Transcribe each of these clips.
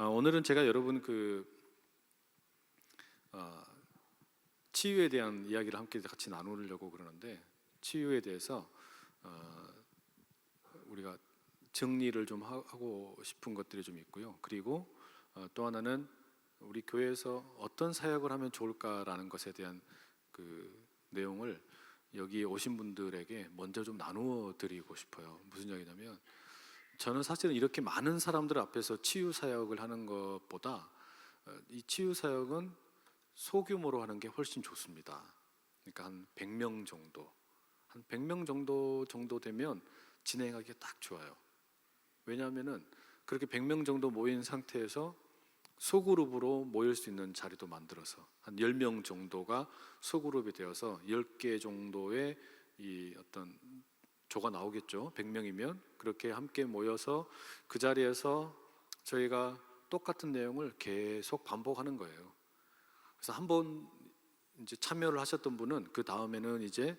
오늘은 제가 여러분 치유에 대한 이야기를 함께 같이 나누려고 그러는데, 치유에 대해서 우리가 정리를 좀 하고 싶은 것들이 좀 있고요. 그리고 또 하나는 우리 교회에서 어떤 사역을 하면 좋을까라는 것에 대한 그 내용을 여기 오신 분들에게 먼저 좀 나누어 드리고 싶어요. 무슨 이야기냐면, 저는 사실은 이렇게 많은 사람들 앞에서 치유 사역을 하는 것보다 이 치유 사역은 소규모로 하는 게 훨씬 좋습니다. 그러니까 한 100명 정도, 한 100명 정도 되면 진행하기가 딱 좋아요. 왜냐하면은 그렇게 100명 정도 모인 상태에서 소그룹으로 모일 수 있는 자리도 만들어서 한 10명 정도가 소그룹이 되어서 10개 정도의 이 어떤 조가 나오겠죠. 100명이면 그렇게 함께 모여서 그 자리에서 저희가 똑같은 내용을 계속 반복하는 거예요. 그래서 한번 이제 참여를 하셨던 분은 그 다음에는 이제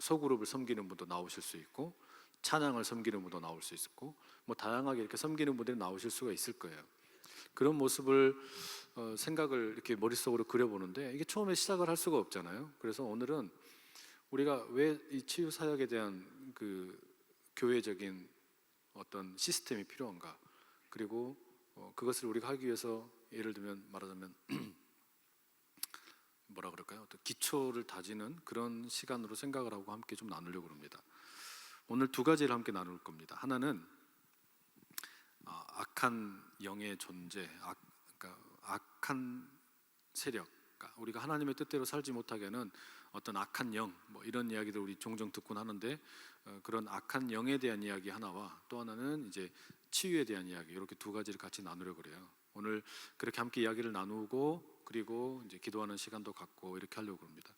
소그룹을 섬기는 분도 나오실 수 있고, 찬양을 섬기는 분도 나올 수 있고, 뭐 다양하게 이렇게 섬기는 분들이 나오실 수가 있을 거예요. 그런 모습을 생각을 이렇게 머릿속으로 그려보는데, 이게 처음에 시작을 할 수가 없잖아요. 그래서 오늘은 우리가 왜 이 치유 사역에 대한 그 교회적인 어떤 시스템이 필요한가, 그리고 그것을 우리가 하기 위해서 예를 들면 말하자면 뭐라 그럴까요? 어떤 기초를 다지는 그런 시간으로 생각을 하고 함께 좀 나누려고 합니다. 오늘 두 가지를 함께 나눌 겁니다. 하나는 악한 영의 존재, 그러니까 악한 세력, 그러니까 우리가 하나님의 뜻대로 살지 못하게 하는 어떤 악한 영, 뭐 이런 이야기들 우리 종종 듣곤 하는데, 그런 악한 영에 대한 이야기 하나와 또 하나는 이제 치유에 대한 이야기, 이렇게 두 가지를 같이 나누려고 그래요. 오늘 그렇게 함께 이야기를 나누고, 그리고 이제 기도하는 시간도 갖고 이렇게 하려고 합니다.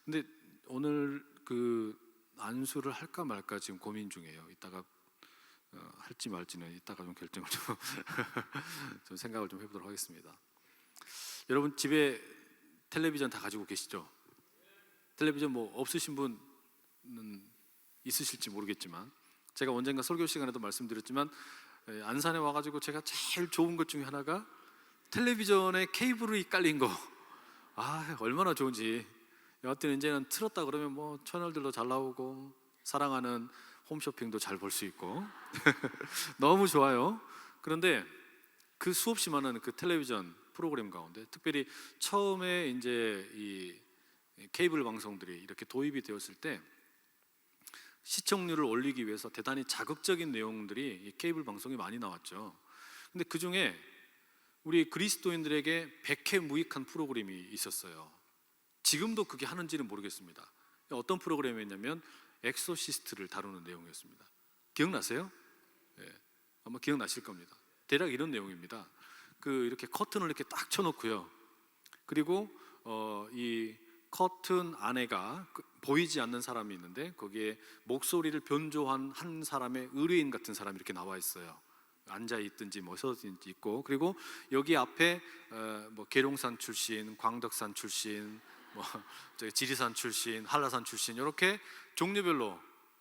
근데 오늘 그 안수를 할까 말까 지금 고민 중이에요. 이따가 할지 말지는 이따가 좀 결정을 좀 생각을 좀 해보도록 하겠습니다. 여러분 집에 텔레비전 다 가지고 계시죠? 텔레비전 뭐 없으신 분은 있으실지 모르겠지만, 제가 언젠가 설교 시간에도 말씀드렸지만 안산에 와가지고 제가 제일 좋은 것 중에 하나가 텔레비전에 케이블이 깔린 거. 얼마나 좋은지. 여하튼 이제는 틀었다 그러면 뭐 채널들도 잘 나오고, 사랑하는 홈쇼핑도 잘 볼 수 있고 너무 좋아요. 그런데 그 수없이 많은 그 텔레비전 프로그램 가운데 특별히 처음에 이제 이 케이블 방송들이 이렇게 도입이 되었을 때 시청률을 올리기 위해서 대단히 자극적인 내용들이 이 케이블 방송에 많이 나왔죠. 근데 그 중에 우리 그리스도인들에게 백해무익한 프로그램이 있었어요. 지금도 그게 하는지는 모르겠습니다. 어떤 프로그램이었냐면 엑소시스트를 다루는 내용이었습니다. 기억나세요? 네, 아마 기억나실 겁니다. 대략 이런 내용입니다. 이렇게 커튼을 이렇게 딱 쳐놓고요. 그리고 이 커튼 안에가 보이지 않는 사람이 있는데, 거기에 목소리를 변조한 한 사람의 의뢰인 같은 사람이 이렇게 나와 있어요. 앉아 있든지 뭐 서 있든지 있고, 그리고 여기 앞에 뭐 계룡산 출신, 광덕산 출신, 뭐 저기 지리산 출신, 한라산 출신, 이렇게 종류별로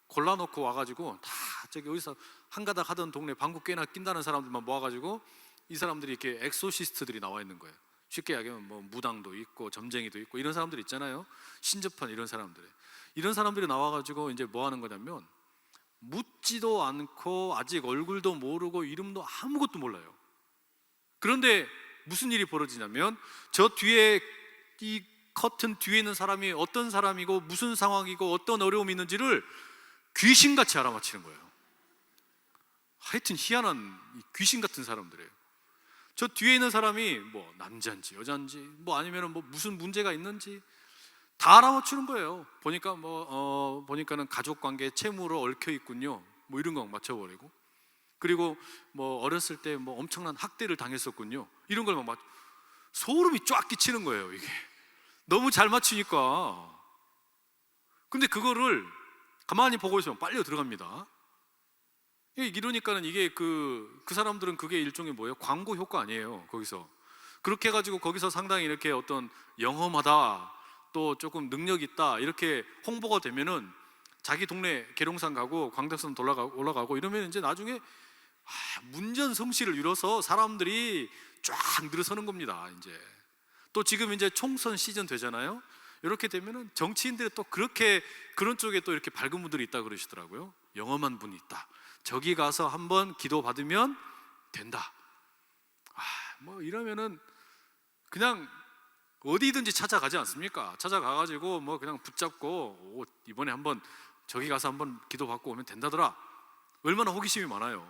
골라놓고 와가지고 다 저기 어디서 한가닥 하던 동네 방구 꽤나 낀다는 사람들만 모아가지고 이 사람들이 이렇게 엑소시스트들이 나와 있는 거예요. 쉽게 얘기하면 뭐 무당도 있고 점쟁이도 있고 이런 사람들 있잖아요. 신접한 이런 사람들이 나와가지고 이제 뭐 하는 거냐면, 묻지도 않고 아직 얼굴도 모르고 이름도 아무것도 몰라요. 그런데 무슨 일이 벌어지냐면, 저 뒤에 이 커튼 뒤에 있는 사람이 어떤 사람이고 무슨 상황이고 어떤 어려움이 있는지를 귀신같이 알아맞히는 거예요. 하여튼 희한한 귀신 같은 사람들이에요. 저 뒤에 있는 사람이 뭐 남자인지 여자인지 뭐 아니면 뭐 무슨 문제가 있는지 다 알아맞히는 거예요. 보니까 보니까는 가족 관계에 채무로 얽혀 있군요. 뭐 이런 거 맞춰버리고, 그리고 뭐 어렸을 때 뭐 엄청난 학대를 당했었군요. 이런 걸 막 소름이 쫙 끼치는 거예요. 이게 너무 잘 맞추니까. 근데 그거를 가만히 보고 있으면 빨려 들어갑니다. 이러니까는 이게 그 사람들은 그게 일종의 뭐예요? 광고 효과 아니에요. 거기서 그렇게 해가지고 거기서 상당히 이렇게 어떤 영험하다, 또 조금 능력 있다, 이렇게 홍보가 되면은 자기 동네 계룡산 가고 광덕산 올라가고 이러면 이제 나중에 문전성시를 이뤄서 사람들이 쫙 늘어서는 겁니다. 이제 또 지금 이제 총선 시즌 되잖아요. 이렇게 되면은 정치인들이 또 그렇게 그런 쪽에 또 이렇게 밝은 분들이 있다 그러시더라고요. 영험한 분이 있다. 저기 가서 한번 기도 받으면 된다. 뭐 이러면은 그냥 어디든지 찾아가지 않습니까? 찾아가가지고 뭐 그냥 붙잡고 이번에 한번 저기 가서 한번 기도 받고 오면 된다더라. 얼마나 호기심이 많아요.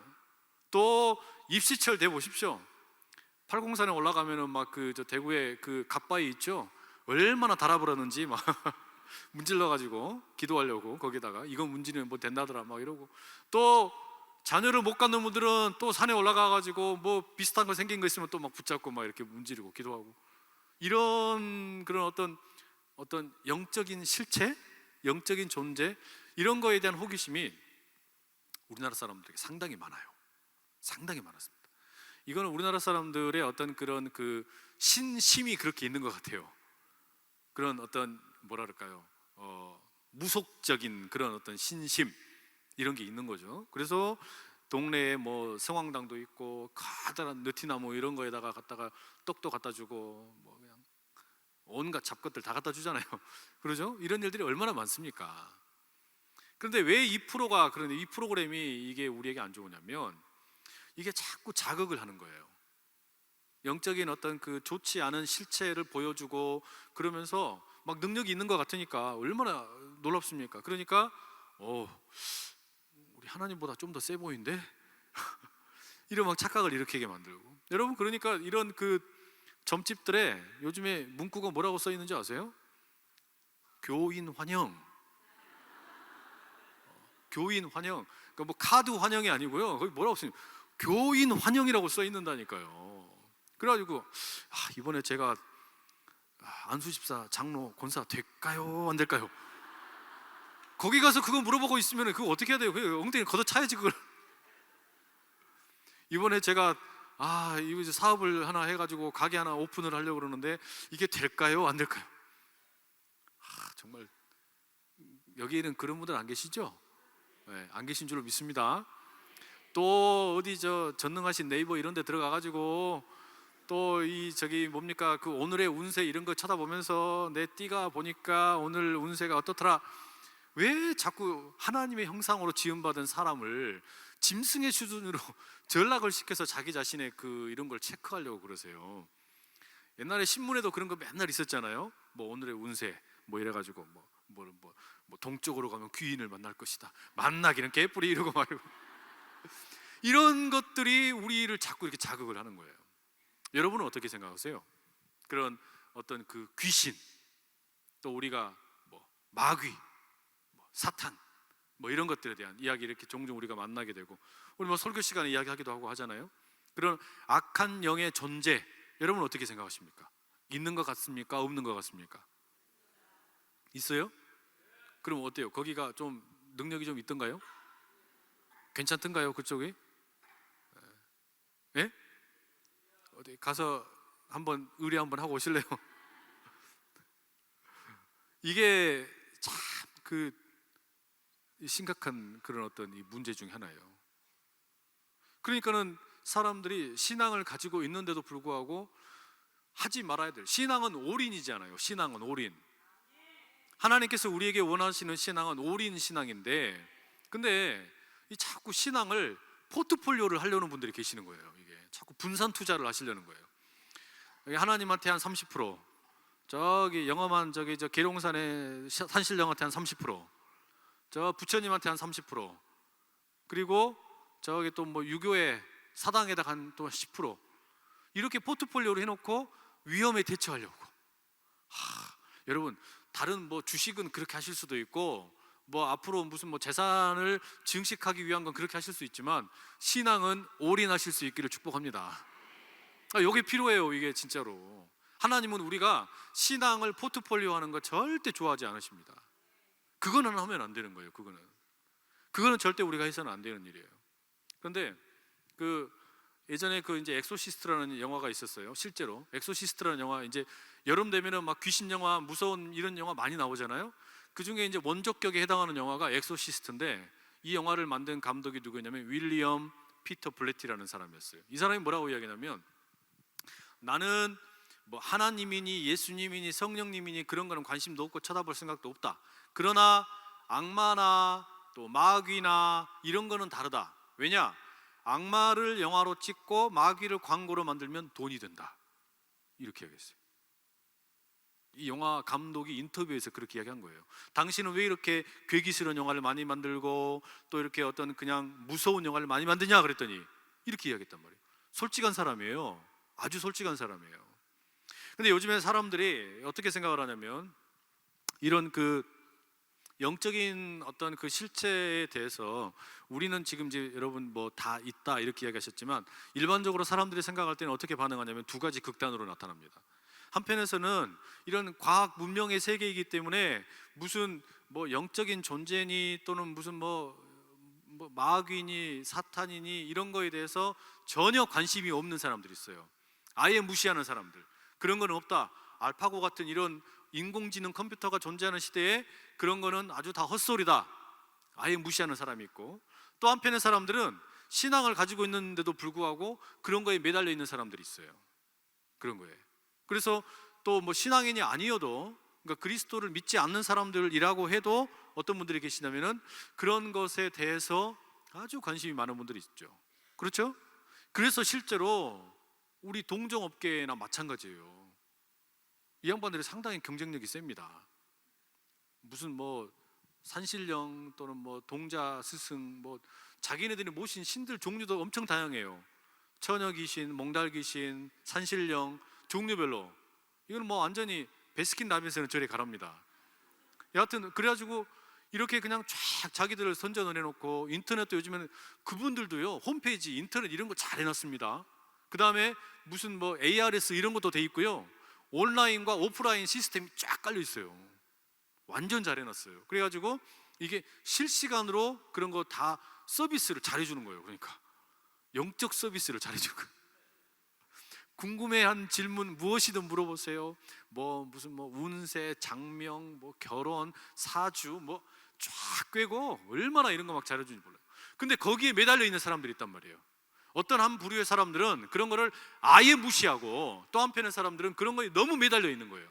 또 입시철 돼 보십시오. 팔공산에 올라가면은 막 그 저 대구에 그 갓바위 있죠. 얼마나 달아버렸는지 막 문질러 가지고 기도하려고 거기다가 이거 문지르면 뭐 된다더라 막 이러고, 또 자녀를 못 갖는 분들은 또 산에 올라가 가지고 뭐 비슷한 거 생긴 거 있으면 또 막 붙잡고 막 이렇게 문지르고 기도하고, 이런 그런 어떤 영적인 실체, 영적인 존재, 이런 거에 대한 호기심이 우리나라 사람들에게 상당히 많아요. 상당히 많았습니다. 이거는 우리나라 사람들의 어떤 그런 그 신심이 그렇게 있는 것 같아요. 그런 어떤 뭐라 그럴까요? 무속적인 그런 어떤 신심, 이런 게 있는 거죠. 그래서 동네에 뭐 성황당도 있고 커다란 느티나무 이런 거에다가 갖다가 떡도 갖다 주고 뭐 그냥 온갖 잡것들 다 갖다 주잖아요. 그러죠? 이런 일들이 얼마나 많습니까? 그런데 왜 이 프로그램이 이게 우리에게 안 좋으냐면, 이게 자꾸 자극을 하는 거예요. 영적인 어떤 그 좋지 않은 실체를 보여주고 그러면서 막 능력이 있는 것 같으니까 얼마나 놀랍습니까? 그러니까 우리 하나님보다 좀 더 세 보이는데? 이런 막 착각을 일으키게 만들고. 여러분, 그러니까 이런 그 점집들에 요즘에 문구가 뭐라고 써 있는지 아세요? 교인 환영. 교인 환영. 그러니까 뭐 카드 환영이 아니고요. 거기 뭐라고 써요? 교인 환영이라고 써 있는다니까요. 그래가지고 이번에 제가 안수집사, 장로, 권사 될까요? 안 될까요? 거기 가서 그거 물어보고 있으면 그거 어떻게 해야 돼요? 그 엉덩이 걷어차야지 그걸. 이번에 제가 이거 이제 사업을 하나 해가지고 가게 하나 오픈을 하려고 그러는데 이게 될까요? 안 될까요? 정말 여기에는 그런 분들 안 계시죠? 네, 안 계신 줄로 믿습니다. 또 어디 전능하신 네이버 이런 데 들어가가지고 또 저기 뭡니까 그 오늘의 운세 이런 거 쳐다보면서 내 띠가 보니까 오늘 운세가 어떻더라. 왜 자꾸 하나님의 형상으로 지음받은 사람을 짐승의 수준으로 전락을 시켜서 자기 자신의 그 이런 걸 체크하려고 그러세요? 옛날에 신문에도 그런 거 맨날 있었잖아요. 뭐 오늘의 운세 뭐 이래가지고 뭐 동쪽으로 가면 귀인을 만날 것이다. 만나기는 개뿔이 이러고 말고 이런 것들이 우리를 자꾸 이렇게 자극을 하는 거예요. 여러분은 어떻게 생각하세요? 그런 어떤 그 귀신, 또 우리가 뭐 마귀, 뭐 사탄, 뭐 이런 것들에 대한 이야기 이렇게 종종 우리가 만나게 되고, 우리 뭐 설교 시간에 이야기하기도 하고 하잖아요. 그런 악한 영의 존재, 여러분 어떻게 생각하십니까? 있는 것 같습니까? 없는 것 같습니까? 있어요? 그럼 어때요? 거기가 좀 능력이 좀 있던가요? 괜찮던가요? 그쪽이? 예? 어디 가서 한번 의뢰 한번 하고 오실래요? 이게 참 그 심각한 그런 어떤 이 문제 중에 하나예요. 그러니까는 사람들이 신앙을 가지고 있는데도 불구하고 하지 말아야 될, 신앙은 올인이잖아요. 신앙은 올인. 하나님께서 우리에게 원하시는 신앙은 올인 신앙인데, 근데 이 자꾸 신앙을 포트폴리오를 하려는 분들이 계시는 거예요. 이게 자꾸 분산 투자를 하시려는 거예요. 여기 하나님한테 한 30%, 저기 영험한 저 계룡산의 산신령한테 한 30%, 저 부처님한테 한 30%, 그리고 저기 또 뭐 유교의 사당에다 한 또 10%, 이렇게 포트폴리오를 해놓고 위험에 대처하려고. 여러분, 다른 뭐 주식은 그렇게 하실 수도 있고, 뭐 앞으로 무슨 뭐 재산을 증식하기 위한 건 그렇게 하실 수 있지만, 신앙은 올인하실 수 있기를 축복합니다. 이게 필요해요. 이게 진짜로 하나님은 우리가 신앙을 포트폴리오 하는 거 절대 좋아하지 않으십니다. 그거는 하면 안 되는 거예요. 그거는 절대 우리가 해서는 안 되는 일이에요. 그런데 그 예전에 그 이제 엑소시스트라는 영화가 있었어요. 실제로 엑소시스트라는 영화, 이제 여름 되면은 막 귀신 영화, 무서운 이런 영화 많이 나오잖아요. 그 중에 이제 원조격에 해당하는 영화가 엑소시스트인데, 이 영화를 만든 감독이 누구냐면 윌리엄 피터 블레티라는 사람이었어요. 이 사람이 뭐라고 이야기하냐면, 나는 뭐 하나님이니 예수님이니 성령님이니 그런 거는 관심도 없고 쳐다볼 생각도 없다. 그러나 악마나 또 마귀나 이런 거는 다르다. 왜냐? 악마를 영화로 찍고 마귀를 광고로 만들면 돈이 된다. 이렇게 이야기했어요. 이 영화 감독이 인터뷰에서 그렇게 이야기한 거예요. 당신은 왜 이렇게 괴기스러운 영화를 많이 만들고 또 이렇게 어떤 그냥 무서운 영화를 많이 만드냐 그랬더니 이렇게 이야기했단 말이에요. 솔직한 사람이에요. 아주 솔직한 사람이에요. 근데 요즘에 사람들이 어떻게 생각을 하냐면, 이런 그 영적인 어떤 그 실체에 대해서 우리는 지금 이제 여러분 뭐 다 있다 이렇게 이야기하셨지만, 일반적으로 사람들이 생각할 때는 어떻게 반응하냐면 두 가지 극단으로 나타납니다. 한편에서는 이런 과학 문명의 세계이기 때문에 무슨 뭐 영적인 존재니 또는 무슨 뭐 마귀니 사탄이니 이런 거에 대해서 전혀 관심이 없는 사람들이 있어요. 아예 무시하는 사람들. 그런 건 없다. 알파고 같은 이런 인공지능 컴퓨터가 존재하는 시대에 그런 거는 아주 다 헛소리다. 아예 무시하는 사람이 있고, 또 한편의 사람들은 신앙을 가지고 있는데도 불구하고 그런 거에 매달려 있는 사람들이 있어요. 그런 거에. 그래서 또 뭐 신앙인이 아니어도, 그러니까 그리스도를 믿지 않는 사람들이라고 해도 어떤 분들이 계시냐면은 그런 것에 대해서 아주 관심이 많은 분들이 있죠. 그렇죠? 그래서 실제로 우리 동종업계나 마찬가지예요. 이 양반들이 상당히 경쟁력이 셉니다. 무슨 뭐 산신령 또는 뭐 동자 스승, 뭐 자기네들이 모신 신들 종류도 엄청 다양해요. 처녀 귀신, 몽달 귀신, 산신령 종류별로. 이건 뭐 완전히 베스킨 라빈스는 저리 가랍니다. 여하튼 그래가지고 이렇게 그냥 쫙 자기들을 선전을 해놓고, 인터넷도 요즘에는 그분들도요 홈페이지 인터넷 이런 거 잘 해놨습니다. 그 다음에 무슨 뭐 ARS 이런 것도 돼 있고요, 온라인과 오프라인 시스템이 쫙 깔려 있어요. 완전 잘 해놨어요. 그래가지고 이게 실시간으로 그런 거 다 서비스를 잘해주는 거예요. 그러니까 영적 서비스를 잘해주는 거예요. 궁금해한 질문 무엇이든 물어보세요. 뭐 무슨 뭐 운세, 장명, 뭐 결혼, 사주 뭐 쫙 꿰고 얼마나 이런 거 막 잘해주는지 몰라요. 근데 거기에 매달려 있는 사람들이 있단 말이에요. 어떤 한 부류의 사람들은 그런 거를 아예 무시하고, 또 한편의 사람들은 그런 거에 너무 매달려 있는 거예요.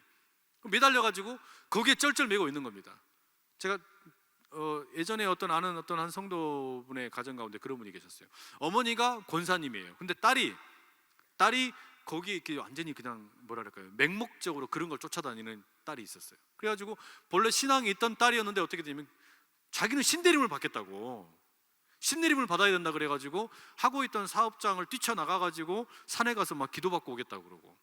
매달려가지고 거기에 쩔쩔매고 있는 겁니다. 제가 예전에 아는 어떤 한 성도분의 가정 가운데 그런 분이 계셨어요. 어머니가 권사님이에요. 근데 딸이 거기에 이렇게 완전히 그냥 뭐랄까요, 맹목적으로 그런 걸 쫓아다니는 딸이 있었어요. 그래가지고 본래 신앙이 있던 딸이었는데 어떻게 되냐면 자기는 신대림을 받겠다고, 신내림을 받아야 된다 그래가지고 하고 있던 사업장을 뛰쳐나가가지고 산에 가서 막 기도받고 오겠다고 그러고,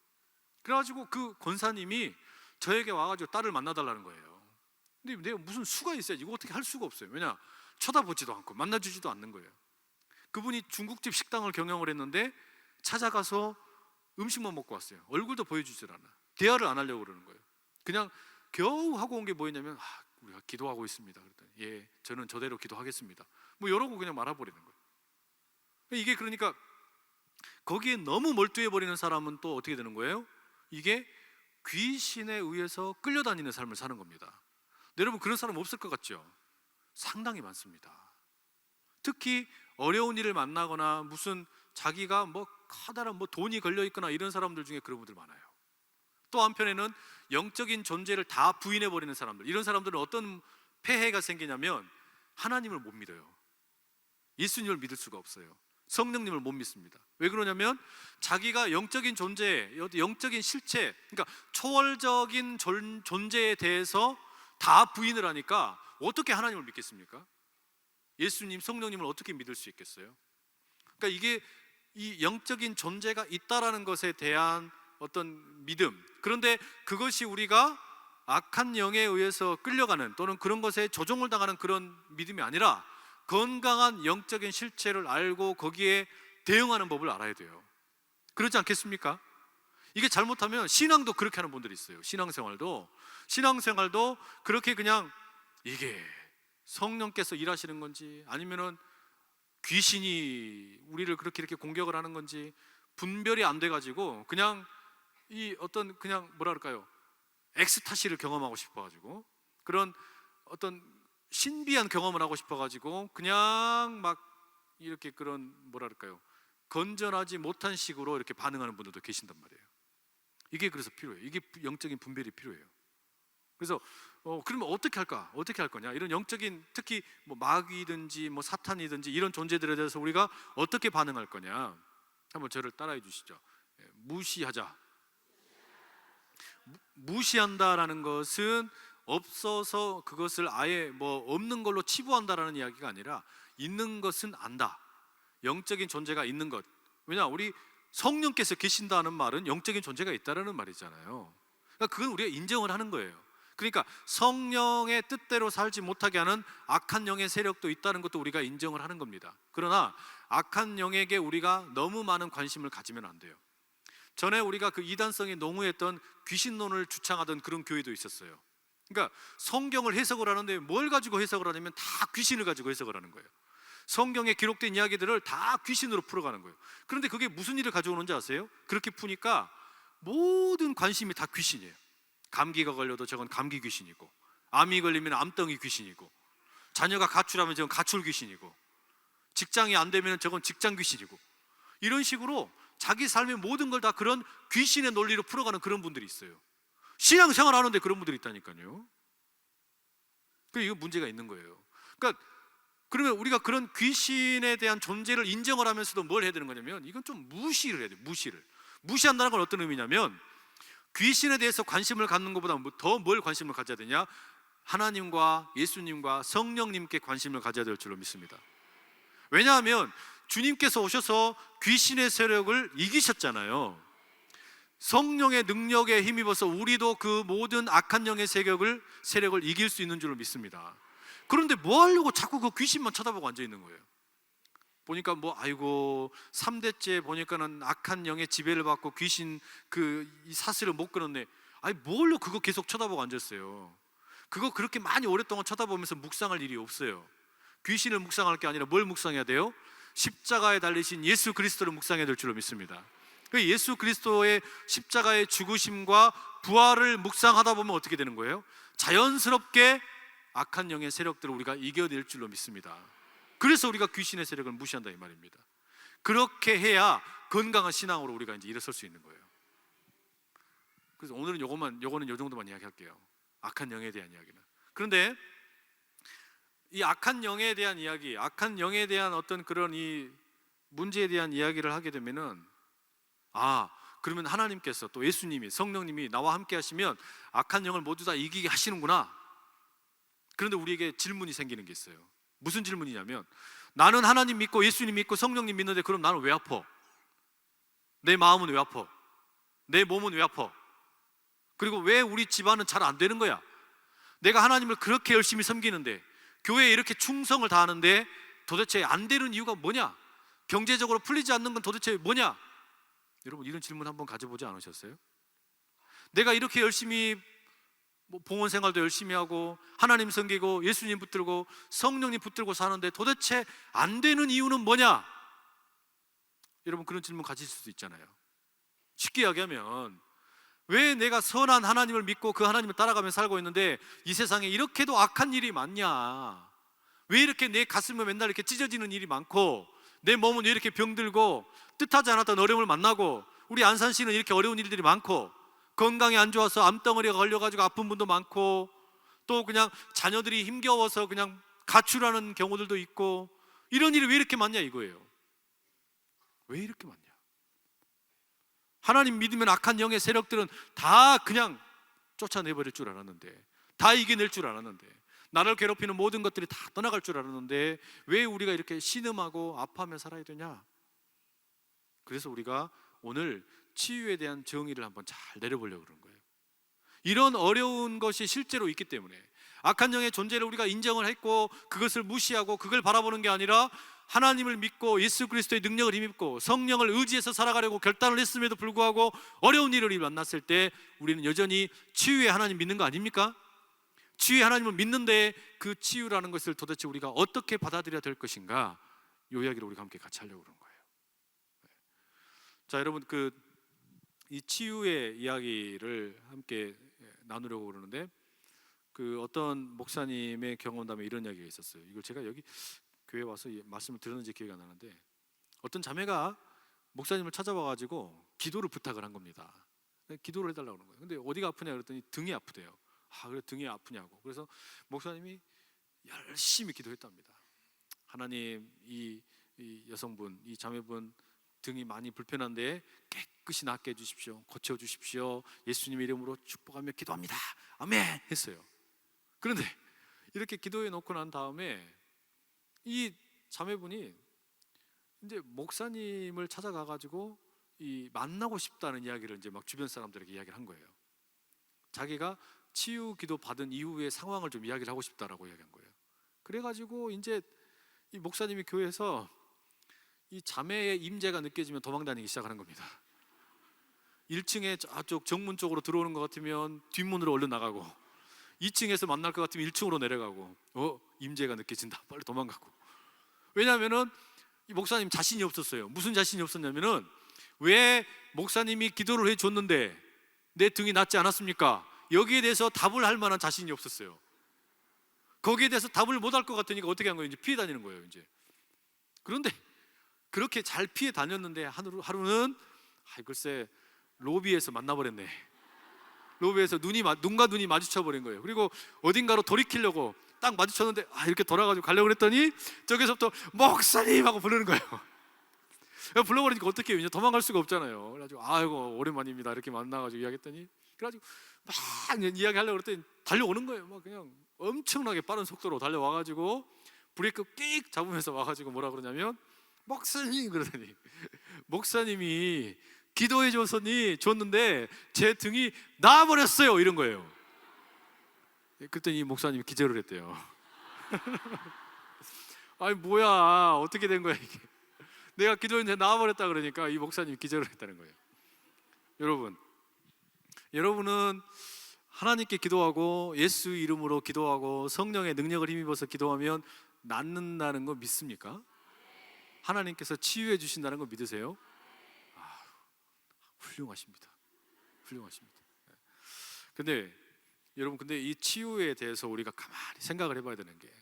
그래가지고 그 권사님이 저에게 와가지고 딸을 만나달라는 거예요. 근데 내가 무슨 수가 있어야지, 이거 어떻게 할 수가 없어요. 왜냐, 쳐다보지도 않고 만나주지도 않는 거예요. 그분이 중국집 식당을 경영을 했는데 찾아가서 음식만 먹고 왔어요. 얼굴도 보여주질 않아. 대화를 안 하려고 그러는 거예요. 그냥 겨우 하고 온 게 뭐였냐면, 우리가 기도하고 있습니다. 그랬더니 예, 저는 저대로 기도하겠습니다. 뭐 이러고 그냥 말아버리는 거예요. 이게 그러니까 거기에 너무 몰두해 버리는 사람은 또 어떻게 되는 거예요? 이게 귀신에 의해서 끌려다니는 삶을 사는 겁니다. 여러분 그런 사람 없을 것 같죠? 상당히 많습니다. 특히 어려운 일을 만나거나 무슨 자기가 뭐 커다란 뭐 돈이 걸려 있거나 이런 사람들 중에 그런 분들 많아요. 또 한편에는 영적인 존재를 다 부인해 버리는 사람들, 이런 사람들은 어떤 폐해가 생기냐면 하나님을 못 믿어요. 예수님을 믿을 수가 없어요. 성령님을 못 믿습니다. 왜 그러냐면 자기가 영적인 존재, 영적인 실체, 그러니까 초월적인 존재에 대해서 다 부인을 하니까 어떻게 하나님을 믿겠습니까? 예수님, 성령님을 어떻게 믿을 수 있겠어요? 그러니까 이게 이 영적인 존재가 있다라는 것에 대한 어떤 믿음, 그런데 그것이 우리가 악한 영에 의해서 끌려가는 또는 그런 것에 조종을 당하는 그런 믿음이 아니라 건강한 영적인 실체를 알고 거기에 대응하는 법을 알아야 돼요. 그렇지 않겠습니까? 이게 잘못하면 신앙도 그렇게 하는 분들이 있어요. 신앙생활도 그렇게 그냥 이게 성령께서 일하시는 건지 아니면은 귀신이 우리를 그렇게 이렇게 공격을 하는 건지 분별이 안 돼가지고 그냥 이 어떤 그냥 뭐랄까요, 엑스타시를 경험하고 싶어가지고 그런 어떤 신비한 경험을 하고 싶어가지고 그냥 막 이렇게 그런 뭐랄까요, 건전하지 못한 식으로 이렇게 반응하는 분들도 계신단 말이에요. 이게 그래서 필요해요. 이게 영적인 분별이 필요해요. 그래서 그러면 어떻게 할까? 어떻게 할 거냐? 이런 영적인, 특히 뭐 마귀든지 뭐 사탄이든지 이런 존재들에 대해서 우리가 어떻게 반응할 거냐? 한번 저를 따라해 주시죠. 무시하자. 무시한다라는 것은 없어서 그것을 아예 뭐 없는 걸로 치부한다라는 이야기가 아니라 있는 것은 안다. 영적인 존재가 있는 것. 왜냐, 우리 성령께서 계신다는 말은 영적인 존재가 있다라는 말이잖아요. 그러니까 그건 우리가 인정을 하는 거예요. 그러니까 성령의 뜻대로 살지 못하게 하는 악한 영의 세력도 있다는 것도 우리가 인정을 하는 겁니다. 그러나 악한 영에게 우리가 너무 많은 관심을 가지면 안 돼요. 전에 우리가 그 이단성에 농후했던 귀신론을 주창하던 그런 교회도 있었어요. 그러니까 성경을 해석을 하는데 뭘 가지고 해석을 하냐면 다 귀신을 가지고 해석을 하는 거예요. 성경에 기록된 이야기들을 다 귀신으로 풀어가는 거예요. 그런데 그게 무슨 일을 가져오는지 아세요? 그렇게 푸니까 모든 관심이 다 귀신이에요. 감기가 걸려도 저건 감기 귀신이고, 암이 걸리면 암덩이 귀신이고, 자녀가 가출하면 저건 가출 귀신이고, 직장이 안 되면 저건 직장 귀신이고, 이런 식으로 자기 삶의 모든 걸 다 그런 귀신의 논리로 풀어가는 그런 분들이 있어요. 신앙생활 하는데 그런 분들이 있다니까요. 이거 문제가 있는 거예요. 그러니까 그러면 우리가 그런 귀신에 대한 존재를 인정을 하면서도 뭘 해야 되는 거냐면, 이건 좀 무시를 해야 돼요. 무시한다는 건 어떤 의미냐면, 귀신에 대해서 관심을 갖는 것보다 더 뭘 관심을 가져야 되냐? 하나님과 예수님과 성령님께 관심을 가져야 될 줄로 믿습니다. 왜냐하면 주님께서 오셔서 귀신의 세력을 이기셨잖아요. 성령의 능력에 힘입어서 우리도 그 모든 악한 영의 세력을 이길 수 있는 줄로 믿습니다. 그런데 뭐 하려고 자꾸 그 귀신만 쳐다보고 앉아 있는 거예요. 보니까 뭐 아이고 3대째 보니까는 악한 영의 지배를 받고 귀신 이 사슬을 못 끊었네. 아니 뭘로 그거 계속 쳐다보고 앉았어요. 그거 그렇게 많이 오랫동안 쳐다보면서 묵상할 일이 없어요. 귀신을 묵상할 게 아니라 뭘 묵상해야 돼요? 십자가에 달리신 예수 그리스도를 묵상해야 될 줄로 믿습니다. 예수 그리스도의 십자가의 죽으심과 부활을 묵상하다 보면 어떻게 되는 거예요? 자연스럽게 악한 영의 세력들을 우리가 이겨낼 줄로 믿습니다. 그래서 우리가 귀신의 세력을 무시한다 이 말입니다. 그렇게 해야 건강한 신앙으로 우리가 이제 일어설 수 있는 거예요. 그래서 오늘은 요거는 요 정도만 이야기할게요. 악한 영에 대한 이야기는. 그런데 이 악한 영에 대한 이야기, 악한 영에 대한 어떤 그런 이 문제에 대한 이야기를 하게 되면은, 그러면 하나님께서 또 예수님이, 성령님이 나와 함께 하시면 악한 영을 모두 다 이기게 하시는구나. 그런데 우리에게 질문이 생기는 게 있어요. 무슨 질문이냐면, 나는 하나님 믿고 예수님 믿고 성령님 믿는데 그럼 나는 왜 아파? 내 마음은 왜 아파? 내 몸은 왜 아파? 그리고 왜 우리 집안은 잘 안 되는 거야? 내가 하나님을 그렇게 열심히 섬기는데, 교회에 이렇게 충성을 다하는데 도대체 안 되는 이유가 뭐냐? 경제적으로 풀리지 않는 건 도대체 뭐냐? 여러분, 이런 질문 한번 가져보지 않으셨어요? 내가 이렇게 열심히 봉헌 생활도 열심히 하고 하나님 섬기고 예수님 붙들고 성령님 붙들고 사는데 도대체 안 되는 이유는 뭐냐? 여러분, 그런 질문 가질 수도 있잖아요. 쉽게 이야기하면, 왜 내가 선한 하나님을 믿고 그 하나님을 따라가며 살고 있는데 이 세상에 이렇게도 악한 일이 많냐? 왜 이렇게 내 가슴에 맨날 이렇게 찢어지는 일이 많고, 내 몸은 왜 이렇게 병들고, 뜻하지 않았던 어려움을 만나고, 우리 안산시는 이렇게 어려운 일들이 많고, 건강이 안 좋아서 암덩어리가 걸려가지고 아픈 분도 많고, 또 그냥 자녀들이 힘겨워서 그냥 가출하는 경우들도 있고, 이런 일이 왜 이렇게 많냐 이거예요. 왜 이렇게 많냐? 하나님 믿으면 악한 영의 세력들은 다 그냥 쫓아내버릴 줄 알았는데, 다 이겨낼 줄 알았는데, 나를 괴롭히는 모든 것들이 다 떠나갈 줄 알았는데 왜 우리가 이렇게 신음하고 아파하며 살아야 되냐? 그래서 우리가 오늘 치유에 대한 정의를 한번 잘 내려보려고 그러는 거예요. 이런 어려운 것이 실제로 있기 때문에 악한 영의 존재를 우리가 인정을 했고 그것을 무시하고 그걸 바라보는 게 아니라 하나님을 믿고 예수 그리스도의 능력을 힘입고 성령을 의지해서 살아가려고 결단을 했음에도 불구하고 어려운 일을 만났을 때 우리는 여전히 치유의 하나님 믿는 거 아닙니까? 치유의 하나님을 믿는데 그 치유라는 것을 도대체 우리가 어떻게 받아들여야 될 것인가, 이 이야기를 우리가 함께 같이 하려고 그런 거예요. 자, 여러분, 이 치유의 이야기를 함께 나누려고 그러는데, 어떤 목사님의 경험담에 이런 이야기가 있었어요. 이걸 제가 여기 교회 와서 이 말씀을 들었는지 기억이 안 나는데, 어떤 자매가 목사님을 찾아와가지고 기도를 부탁을 한 겁니다. 기도를 해달라고 그런 거예요. 근데 어디가 아프냐 그랬더니 등이 아프대요. 그래 등이 아프냐고. 그래서 목사님이 열심히 기도했답니다. 하나님, 이 여성분, 이 자매분 등이 많이 불편한데 깨끗이 낫게 해주십시오. 고쳐주십시오. 예수님의 이름으로 축복하며 기도합니다. 아멘 했어요. 그런데 이렇게 기도해 놓고 난 다음에 이 자매분이 이제 목사님을 찾아가가지고 이 만나고 싶다는 이야기를 이제 막 주변 사람들에게 이야기를 한 거예요. 자기가 치유 기도 받은 이후의 상황을 좀 이야기를 하고 싶다라고 이야기한 거예요. 그래가지고 이제 이 목사님이 교회에서 이 자매의 임재가 느껴지면 도망다니기 시작하는 겁니다. 1층에 저쪽 정문 쪽으로 들어오는 것 같으면 뒷문으로 얼른 나가고, 2층에서 만날 것 같으면 1층으로 내려가고, 임재가 느껴진다 빨리 도망가고. 왜냐하면은 이 목사님 자신이 없었어요. 무슨 자신이 없었냐면은, 왜 목사님이 기도를 해줬는데 내 등이 낫지 않았습니까? 여기에 대해서 답을 할 만한 자신이 없었어요. 거기에 대해서 답을 못 할 것 같으니까 어떻게 한 거예요? 이제 피해 다니는 거예요. 이제. 그런데 그렇게 잘 피해 다녔는데 하루는 글쎄 로비에서 만나버렸네. 로비에서 눈과 눈이 마주쳐 버린 거예요. 그리고 어딘가로 돌이키려고 딱 마주쳤는데 이렇게 돌아가지고 가려고 그랬더니 저기서부터 목사님 하고 부르는 거예요. 불러버리니까 어떻게 해요? 이제 도망갈 수가 없잖아요. 그래가지고 아이고 오랜만입니다 이렇게 만나가지고 이야기했더니, 그래가지고 막 이야기하려고 그랬더니 달려오는 거예요. 막 그냥 엄청나게 빠른 속도로 달려와가지고 브레이크 끽 잡으면서 와가지고 뭐라 그러냐면, 목사님 그러더니, 목사님이 기도해 줬는데 제 등이 나아버렸어요 이런 거예요. 그랬더니 목사님이 기절을 했대요. 아니 뭐야 어떻게 된 거야 이게. 내가 기도했는데 나아버렸다 그러니까 이 목사님이 기절을 했다는 거예요. 여러분은 하나님께 기도하고 예수 이름으로 기도하고 성령의 능력을 힘입어서 기도하면 낫는다는 거 믿습니까? 하나님께서 치유해 주신다는 거 믿으세요? 훌륭하십니다. 근데 여러분, 이 치유에 대해서 우리가 가만히 생각을 해봐야 되는 게,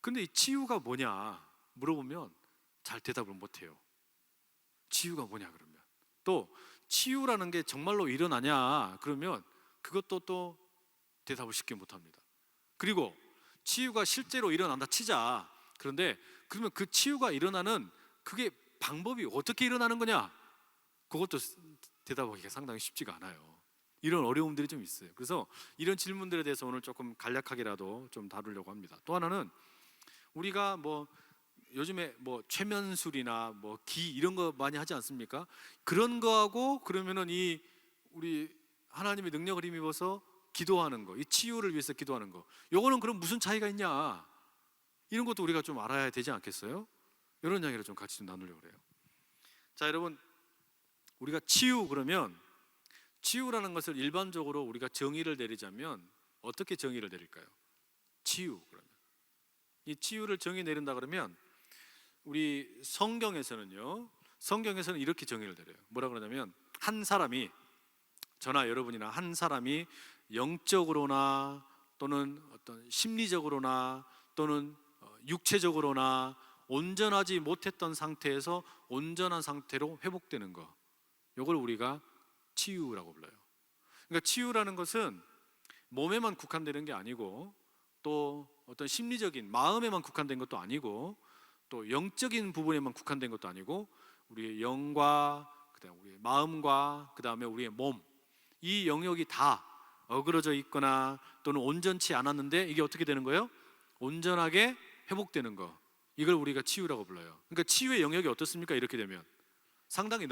근데 이 치유가 뭐냐 물어보면 잘 대답을 못해요. 치유가 뭐냐 그러면, 또 치유라는 게 정말로 일어나냐 그러면 그것도 또 대답을 쉽게 못합니다. 그리고 치유가 실제로 일어난다 치자. 그런데 그러면 그 치유가 일어나는 그게 방법이 어떻게 일어나는 거냐, 그것도 대답하기가 상당히 쉽지가 않아요. 이런 어려움들이 좀 있어요. 그래서 이런 질문들에 대해서 오늘 조금 간략하게라도 좀 다루려고 합니다. 또 하나는, 우리가 요즘에 최면술이나 기 이런 거 많이 하지 않습니까? 그런 거하고 그러면은 우리 하나님의 능력을 힘입어서 기도하는 거, 이 치유를 위해서 기도하는 거, 요거는 그럼 무슨 차이가 있냐, 이런 것도 우리가 좀 알아야 되지 않겠어요? 이런 이야기를 좀 같이 좀 나누려고 그래요. 자 여러분, 우리가 치유 그러면, 치유라는 것을 일반적으로 우리가 정의를 내리자면 어떻게 정의를 내릴까요? 치유 그러면, 이 치유를 정의 내린다 그러면 우리 성경에서는 이렇게 정의를 내려요. 뭐라 그러냐면, 한 사람이, 저나 여러분이나 한 사람이 영적으로나 또는 어떤 심리적으로나 또는 육체적으로나 온전하지 못했던 상태에서 온전한 상태로 회복되는 거, 이걸 우리가 치유라고 불러요. 그러니까 치유라는 것은 몸에만 국한되는 게 아니고, 또 어떤 심리적인 마음에만 국한된 것도 아니고, 또 영적인 부분에만 국한된 것도 아니고, 우리의 영과 그다음에 우리의 마음과 그다음에 우리의 몸, 이 영역이 다 어그러져 있거나 또는 온전치 않았는데 이게 어떻게 되는 거예요? 온전하게 회복되는 거, 이걸 우리가 치유라고 불러요. 그러니까 치유의 영역이 어떻습니까? 이렇게 되면 상당히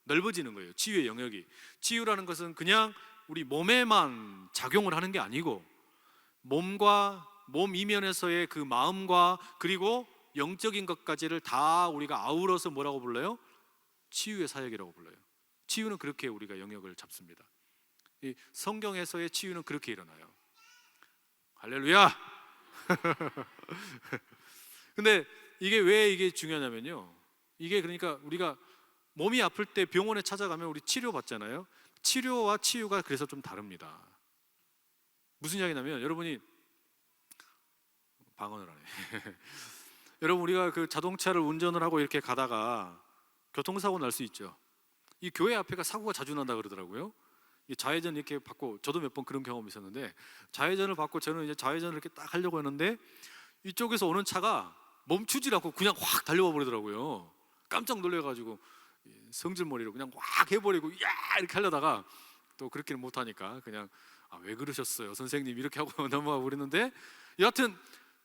넓어지는 거예요. 치유의 영역이. 치유라는 것은 그냥 우리 몸에만 작용을 하는 게 아니고, 몸 이면에서의 그 마음과 그리고 영적인 것까지를 다 우리가 아우러서 뭐라고 불러요? 치유의 사역이라고 불러요. 치유는 그렇게 우리가 영역을 잡습니다. 이 성경에서의 치유는 그렇게 일어나요. 할렐루야. 근데 왜 이게 중요하냐면요, 이게 그러니까 우리가 몸이 아플 때 병원에 찾아가면 우리 치료 받잖아요. 치료와 치유가 그래서 좀 다릅니다. 무슨 이야기냐면, 여러분이 방언을 하네. 여러분, 우리가 그 자동차를 운전을 하고 이렇게 가다가 교통사고 날 수 있죠. 이 교회 앞에가 사고가 자주 난다 그러더라고요. 이 좌회전 이렇게 받고, 저도 몇 번 그런 경험이 있었는데, 좌회전을 받고 저는 이제 좌회전을 이렇게 딱 하려고 하는데 이쪽에서 오는 차가 멈추질 않고 그냥 확 달려와 버리더라고요. 깜짝 놀래가지고 성질머리로 그냥 확 해버리고 야 이렇게 하려다가 또 그렇게는 못하니까 그냥 왜 그러셨어요 선생님 이렇게 하고 넘어가 버리는데, 여하튼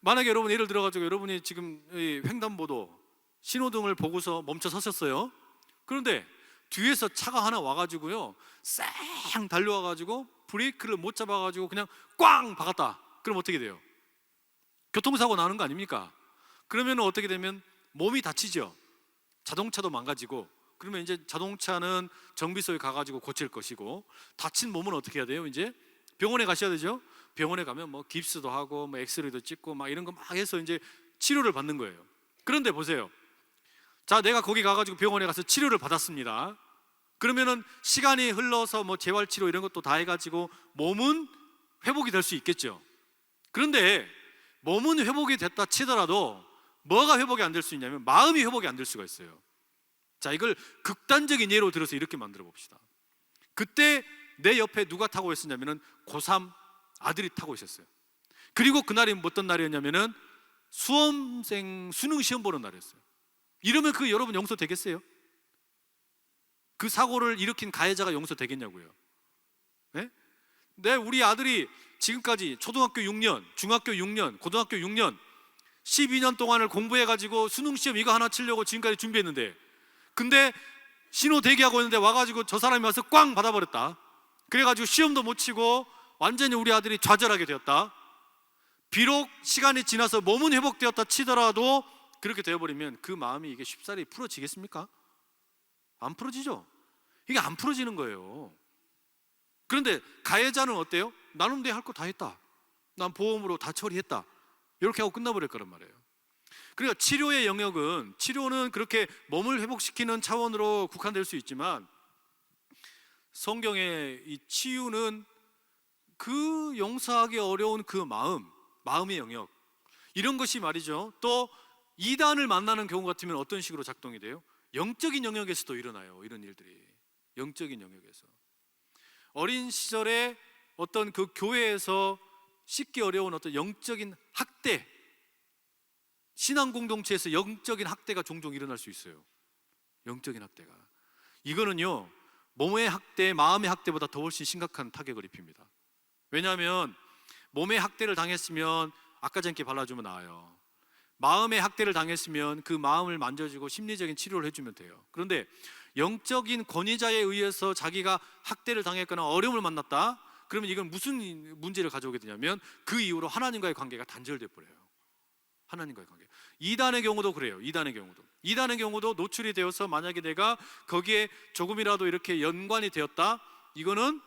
만약에 여러분 예를 들어가지고 여러분이 지금 이 횡단보도 신호등을 보고서 멈춰 서셨어요. 그런데 뒤에서 차가 하나 와가지고요 쌩 달려와가지고 브레이크를 못 잡아가지고 그냥 꽝 박았다. 그럼 어떻게 돼요? 교통사고 나는 거 아닙니까? 그러면 어떻게 되면 몸이 다치죠. 자동차도 망가지고, 그러면 이제 자동차는 정비소에 가가지고 고칠 것이고, 다친 몸은 어떻게 해야 돼요? 이제 병원에 가셔야 되죠. 병원에 가면 뭐 깁스도 하고 뭐 엑스레이도 찍고 막 이런 거 막 해서 이제 치료를 받는 거예요. 그런데 보세요. 자, 내가 거기 가가지고 병원에 가서 치료를 받았습니다. 그러면은 시간이 흘러서 뭐 재활치료 이런 것도 다 해가지고 몸은 회복이 될 수 있겠죠. 그런데 몸은 회복이 됐다 치더라도 뭐가 회복이 안 될 수 있냐면 마음이 회복이 안 될 수가 있어요. 자, 이걸 극단적인 예로 들어서 이렇게 만들어 봅시다. 그때 내 옆에 누가 타고 있었냐면은 고3 아들이 타고 있었어요. 그리고 그날이 어떤 날이었냐면은 수험생 수능 시험 보는 날이었어요. 이러면 그 여러분 용서되겠어요? 그 사고를 일으킨 가해자가 용서되겠냐고요? 네? 네, 우리 아들이 지금까지 초등학교 6년, 중학교 6년, 고등학교 6년 12년 동안을 공부해가지고 수능시험 이거 하나 치려고 지금까지 준비했는데, 근데 신호 대기하고 있는데 와가지고 저 사람이 와서 꽝 받아버렸다. 그래가지고 시험도 못 치고 완전히 우리 아들이 좌절하게 되었다. 비록 시간이 지나서 몸은 회복되었다 치더라도 그렇게 되어버리면 그 마음이 이게 쉽사리 풀어지겠습니까? 안 풀어지죠. 이게 안 풀어지는 거예요. 그런데 가해자는 어때요? 나는 내 할 거 다 했다. 난 보험으로 다 처리했다. 이렇게 하고 끝나버릴 거란 말이에요. 그러니까 치료의 영역은, 치료는 그렇게 몸을 회복시키는 차원으로 국한될 수 있지만 성경의 이 치유는 그 용서하기 어려운 그 마음의 영역, 이런 것이 말이죠. 또 이단을 만나는 경우 같으면 어떤 식으로 작동이 돼요? 영적인 영역에서도 일어나요. 이런 일들이 영적인 영역에서. 어린 시절에 어떤 그 교회에서 씻기 어려운 어떤 영적인 학대, 신앙 공동체에서 영적인 학대가 종종 일어날 수 있어요. 영적인 학대가, 이거는요 몸의 학대, 마음의 학대보다 더 훨씬 심각한 타격을 입힙니다. 왜냐하면 몸의 학대를 당했으면 아까전께 발라주면 나아요. 마음의 학대를 당했으면 그 마음을 만져주고 심리적인 치료를 해주면 돼요. 그런데 영적인 권위자에 의해서 자기가 학대를 당했거나 어려움을 만났다, 그러면 이건 무슨 문제를 가져오게 되냐면 그 이후로 하나님과의 관계가 단절돼 버려요. 하나님과의 관계. 이단의 경우도 그래요. 이단의 경우도 노출이 되어서 만약에 내가 거기에 조금이라도 이렇게 연관이 되었다, 이거는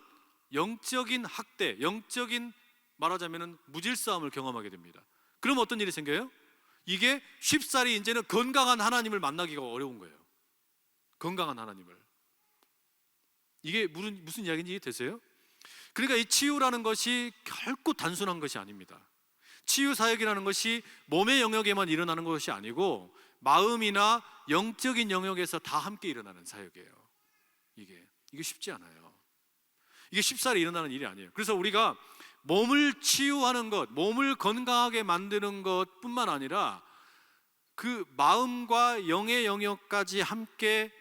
영적인 학대, 영적인 말하자면 무질서함을 경험하게 됩니다. 그럼 어떤 일이 생겨요? 이게 쉽사리 이제는 건강한 하나님을 만나기가 어려운 거예요. 건강한 하나님을. 이게 무슨 이야기인지 이해되세요? 그러니까 이 치유라는 것이 결코 단순한 것이 아닙니다. 치유 사역이라는 것이 몸의 영역에만 일어나는 것이 아니고 마음이나 영적인 영역에서 다 함께 일어나는 사역이에요. 이게 쉽지 않아요. 이게 쉽사리 일어나는 일이 아니에요. 그래서 우리가 몸을 치유하는 것, 몸을 건강하게 만드는 것뿐만 아니라 그 마음과 영의 영역까지 함께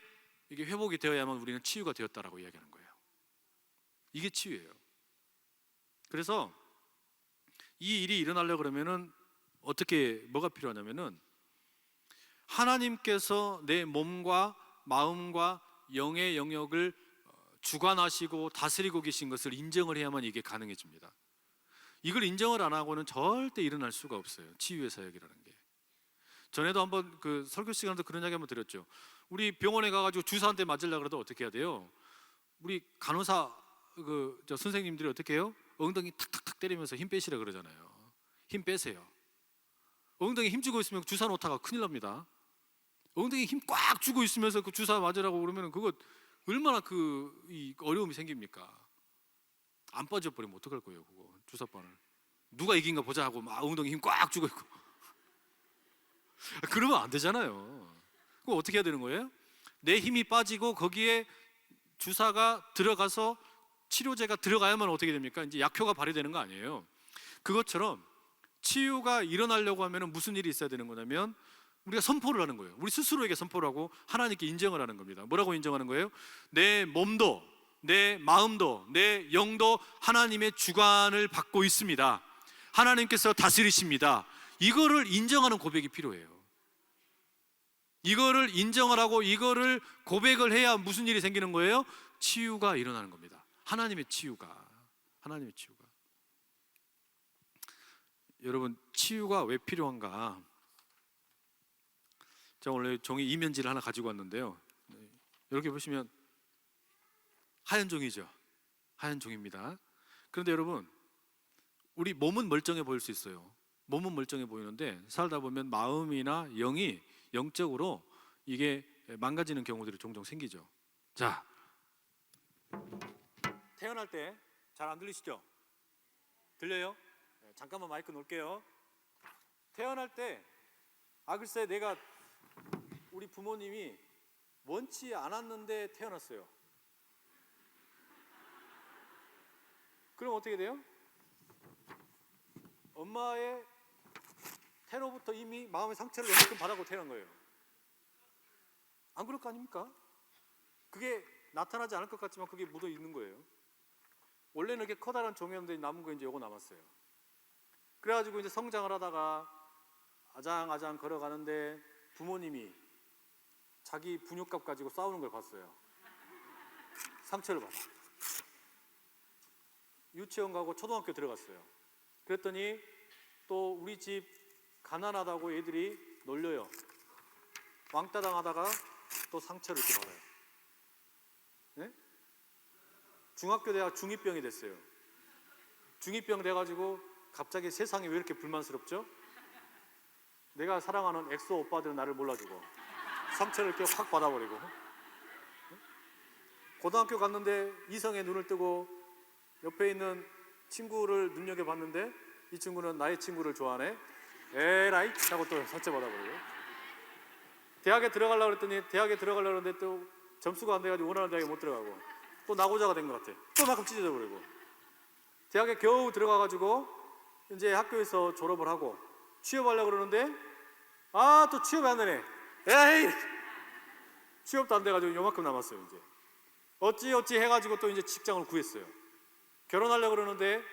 이게 회복이 되어야만 우리는 치유가 되었다라고 이야기하는 거예요. 이게 치유예요. 그래서 이 일이 일어나려고 그러면은 뭐가 필요하냐면은 하나님께서 내 몸과 마음과 영의 영역을 주관하시고 다스리고 계신 것을 인정을 해야만 이게 가능해집니다. 이걸 인정을 안 하고는 절대 일어날 수가 없어요. 치유의 사역이라는 게. 전에도 한번 그 설교 시간에도 그런 이야기 한번 드렸죠. 우리 병원에 가가지고 주사 한 대 맞으려고 그래도 어떻게 해야 돼요? 우리 간호사 선생님들이 어떻게 해요? 엉덩이 탁탁탁 때리면서 힘 빼시라 그러잖아요. 힘 빼세요. 엉덩이 힘 주고 있으면 주사 놓다가 큰일 납니다. 엉덩이 힘 꽉 주고 있으면서 그 주사 맞으라고 그러면 그거 얼마나 이 어려움이 생깁니까? 안 빠져버리면 어떡할 거예요, 그거 주사바늘. 누가 이긴가 보자 하고 막 엉덩이 힘 꽉 주고 있고 그러면 안 되잖아요. 그럼 어떻게 해야 되는 거예요? 내 힘이 빠지고 거기에 주사가 들어가서 치료제가 들어가야만 어떻게 됩니까? 이제 약효가 발휘되는 거 아니에요. 그것처럼 치유가 일어나려고 하면 무슨 일이 있어야 되는 거냐면 우리가 선포를 하는 거예요. 우리 스스로에게 선포를 하고 하나님께 인정을 하는 겁니다. 뭐라고 인정하는 거예요? 내 몸도 내 마음도 내 영도 하나님의 주관을 받고 있습니다. 하나님께서 다스리십니다. 이거를 인정하는 고백이 필요해요. 이거를 인정을 하고 이거를 고백을 해야 무슨 일이 생기는 거예요? 치유가 일어나는 겁니다. 하나님의 치유가. 여러분, 치유가 왜 필요한가? 제가 원래 종이 이면지를 하나 가지고 왔는데요. 이렇게 보시면 하얀 종이죠. 하얀 종입니다. 그런데 여러분, 우리 몸은 멀쩡해 보일 수 있어요. 몸은 멀쩡해 보이는데 살다 보면 마음이나 영이 영적으로 이게 망가지는 경우들이 종종 생기죠. 자, 태어날 때 잘 안 들리시죠? 들려요? 잠깐만 마이크 놓을게요. 태어날 때 글쎄 내가 우리 부모님이 원치 않았는데 태어났어요. 그럼 어떻게 돼요? 엄마의 태로부터 이미 마음의 상처를 요만큼 받아고 태어난 거예요. 안 그럴 거 아닙니까? 그게 나타나지 않을 것 같지만 그게 묻어 있는 거예요. 원래는 이렇게 커다란 종이었는데 남은 거 이제 요거 남았어요. 그래가지고 이제 성장을 하다가 아장아장 걸어가는데 부모님이 자기 분유값 가지고 싸우는 걸 봤어요. 상처를 받아. 유치원 가고 초등학교 들어갔어요. 그랬더니 또 우리 집 가난하다고 애들이 놀려요. 왕따 당하다가 또 상처를 이렇게 받아요. 네? 중학교 대학 중2병이 됐어요. 중2병 돼가지고 갑자기 세상이 왜 이렇게 불만스럽죠? 내가 사랑하는 엑소 오빠들은 나를 몰라주고 상처를 이렇게 확 받아버리고, 고등학교 갔는데 이성의 눈을 뜨고 옆에 있는 친구를 눈여겨봤는데 이 친구는 나의 친구를 좋아하네, 에라이 하고 또 상처받아버리고, 대학에 들어가려고 했는데 또 점수가 안 돼가지고 원하는 대학에 못 들어가고 또 나고자가 된 것 같아. 또 만큼 찢어져 버리고, 대학에 겨우 들어가가지고 이제 학교에서 졸업을 하고 취업하려고 그러는데 또 취업이 안 되네. 에이, 취업도 안 돼가지고 요만큼 남았어요. 이제 어찌 해가지고 또 이제 직장을 구했어요. 결혼하려고 그러는데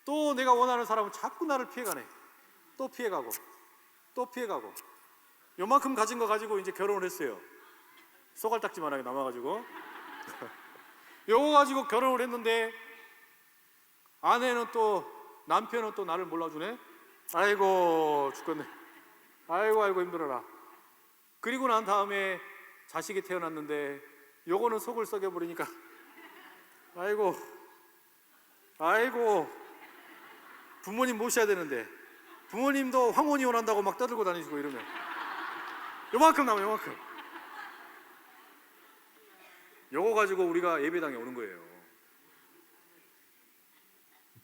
또 내가 원하는 사람은 자꾸 나를 피해가네. 또 피해가고 요만큼 가진 거 가지고 이제 결혼을 했어요. 소갈딱지만하게 남아가지고 요거 가지고 결혼을 했는데 남편은 또 나를 몰라주네. 아이고 죽겠네. 아이고 힘들어라. 그리고 난 다음에 자식이 태어났는데 요거는 속을 썩여버리니까 아이고 부모님 모셔야 되는데 부모님도 황혼이 원한다고 막 떠들고 다니시고 이러면 요만큼 남아. 요거 가지고 우리가 예배당에 오는 거예요.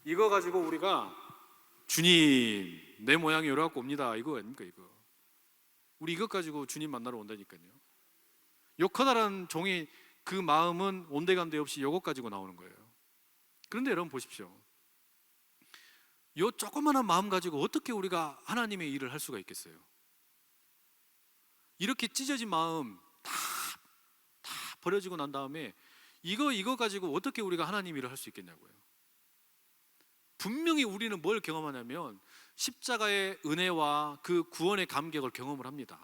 이거 가지고 우리가 주님 내 모양이 이래갖고 옵니다 이거 아닙니까? 우리 이것 가지고 주님 만나러 온다니까요. 요 커다란 종이 그 마음은 온데간데 없이 요것 가지고 나오는 거예요. 그런데 여러분 보십시오. 요 조그마한 마음 가지고 어떻게 우리가 하나님의 일을 할 수가 있겠어요? 이렇게 찢어진 마음 다 버려지고 난 다음에 이거 가지고 어떻게 우리가 하나님 일을 할 수 있겠냐고요. 분명히 우리는 뭘 경험하냐면 십자가의 은혜와 그 구원의 감격을 경험을 합니다.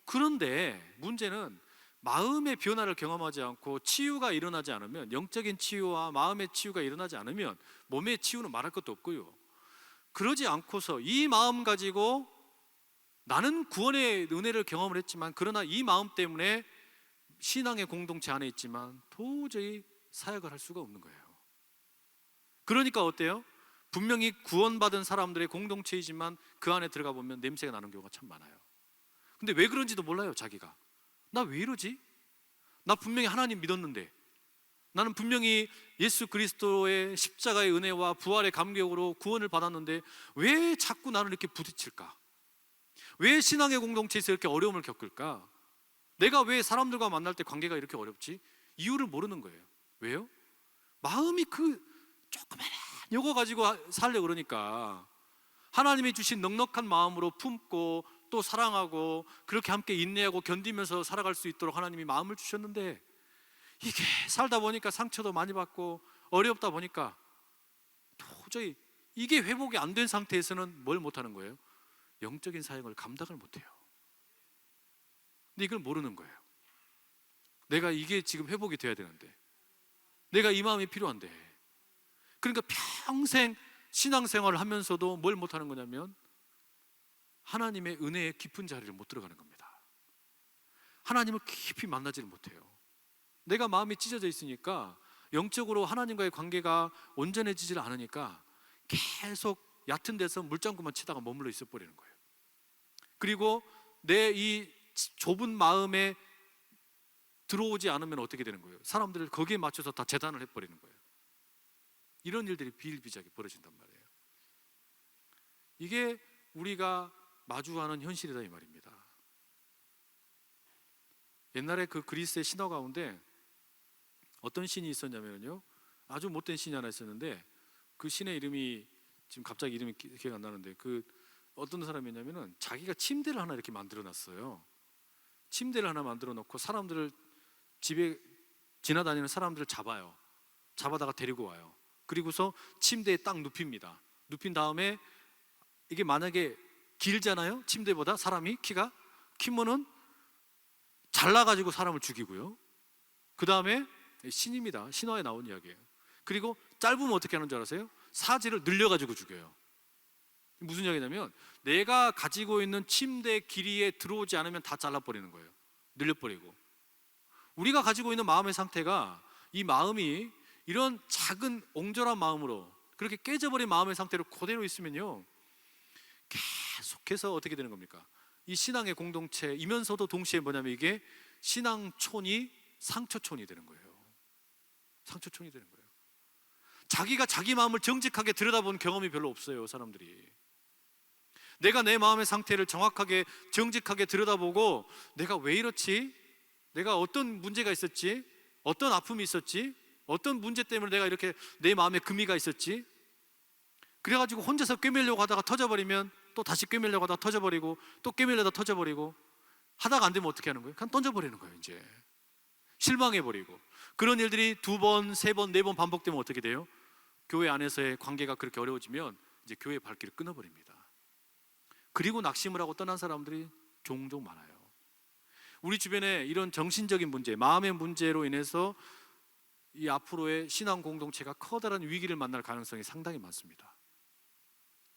그런데 문제는 마음의 변화를 경험하지 않고 치유가 일어나지 않으면, 영적인 치유와 마음의 치유가 일어나지 않으면 몸의 치유는 말할 것도 없고요. 그러지 않고서 이 마음 가지고 나는 구원의 은혜를 경험을 했지만 그러나 이 마음 때문에 신앙의 공동체 안에 있지만 도저히 사역을 할 수가 없는 거예요. 그러니까 어때요? 분명히 구원받은 사람들의 공동체이지만 그 안에 들어가 보면 냄새가 나는 경우가 참 많아요. 근데 왜 그런지도 몰라요. 자기가 나 왜 이러지? 나 분명히 하나님 믿었는데, 나는 분명히 예수 그리스도의 십자가의 은혜와 부활의 감격으로 구원을 받았는데 왜 자꾸 나는 이렇게 부딪힐까? 왜 신앙의 공동체에서 이렇게 어려움을 겪을까? 내가 왜 사람들과 만날 때 관계가 이렇게 어렵지? 이유를 모르는 거예요. 왜요? 마음이 그 조그마한 요거 가지고 살려고 그러니까 하나님이 주신 넉넉한 마음으로 품고 또 사랑하고 그렇게 함께 인내하고 견디면서 살아갈 수 있도록 하나님이 마음을 주셨는데 이게 살다 보니까 상처도 많이 받고 어렵다 보니까 도저히 이게 회복이 안 된 상태에서는 뭘 못하는 거예요? 영적인 사역을 감당을 못해요. 근데 이걸 모르는 거예요. 내가 이게 지금 회복이 돼야 되는데, 내가 이 마음이 필요한데, 그러니까 평생 신앙생활을 하면서도 뭘 못하는 거냐면 하나님의 은혜의 깊은 자리를 못 들어가는 겁니다. 하나님을 깊이 만나지를 못해요. 내가 마음이 찢어져 있으니까 영적으로 하나님과의 관계가 온전해지질 않으니까 계속 얕은 데서 물장구만 치다가 머물러 있어 버리는 거예요. 그리고 내 이 좁은 마음에 들어오지 않으면 어떻게 되는 거예요? 사람들을 거기에 맞춰서 다 재단을 해버리는 거예요. 이런 일들이 비일비재하게 벌어진단 말이에요. 이게 우리가 마주하는 현실이다 이 말입니다. 옛날에 그 그리스의 신화 가운데 어떤 신이 있었냐면요, 아주 못된 신이 하나 있었는데 그 신의 이름이 지금 갑자기 이름이 기억 안 나는데 그 어떤 사람이냐면은 자기가 침대를 하나 이렇게 만들어 놨어요. 침대를 하나 만들어 놓고 사람들을, 집에 지나다니는 사람들을 잡아다가 데리고 와요. 그리고서 침대에 딱 눕힙니다. 눕힌 다음에 이게 만약에 길잖아요, 침대보다 사람이 키가 키면은 잘라가지고 사람을 죽이고요. 그 다음에 신입니다. 신화에 나온 이야기예요. 그리고 짧으면 어떻게 하는 줄 아세요? 사지를 늘려가지고 죽여요. 무슨 이야기냐면 내가 가지고 있는 침대 길이에 들어오지 않으면 다 잘라버리는 거예요. 늘려버리고. 우리가 가지고 있는 마음의 상태가, 이 마음이 이런 작은 옹졸한 마음으로 그렇게 깨져버린 마음의 상태로 그대로 있으면요, 계속해서 어떻게 되는 겁니까? 이 신앙의 공동체이면서도 동시에 뭐냐면 이게 신앙촌이 상처촌이 되는 거예요. 상처촌이 되는 거예요. 자기가 자기 마음을 정직하게 들여다본 경험이 별로 없어요, 사람들이. 내가 내 마음의 상태를 정확하게 정직하게 들여다보고 내가 왜 이렇지? 내가 어떤 문제가 있었지? 어떤 아픔이 있었지? 어떤 문제 때문에 내가 이렇게 내 마음에 금이가 있었지? 그래가지고 혼자서 꿰매려고 하다가 터져버리면 또 다시 꿰매려고 하다가 터져버리고 또 꿰매려다 터져버리고 하다가 안 되면 어떻게 하는 거예요? 그냥 던져버리는 거예요. 이제 실망해버리고. 그런 일들이 2번, 3번, 4번 반복되면 어떻게 돼요? 교회 안에서의 관계가 그렇게 어려워지면 이제 교회의 발길을 끊어버립니다. 그리고 낙심을 하고 떠난 사람들이 종종 많아요. 우리 주변에 이런 정신적인 문제, 마음의 문제로 인해서 이 앞으로의 신앙 공동체가 커다란 위기를 만날 가능성이 상당히 많습니다.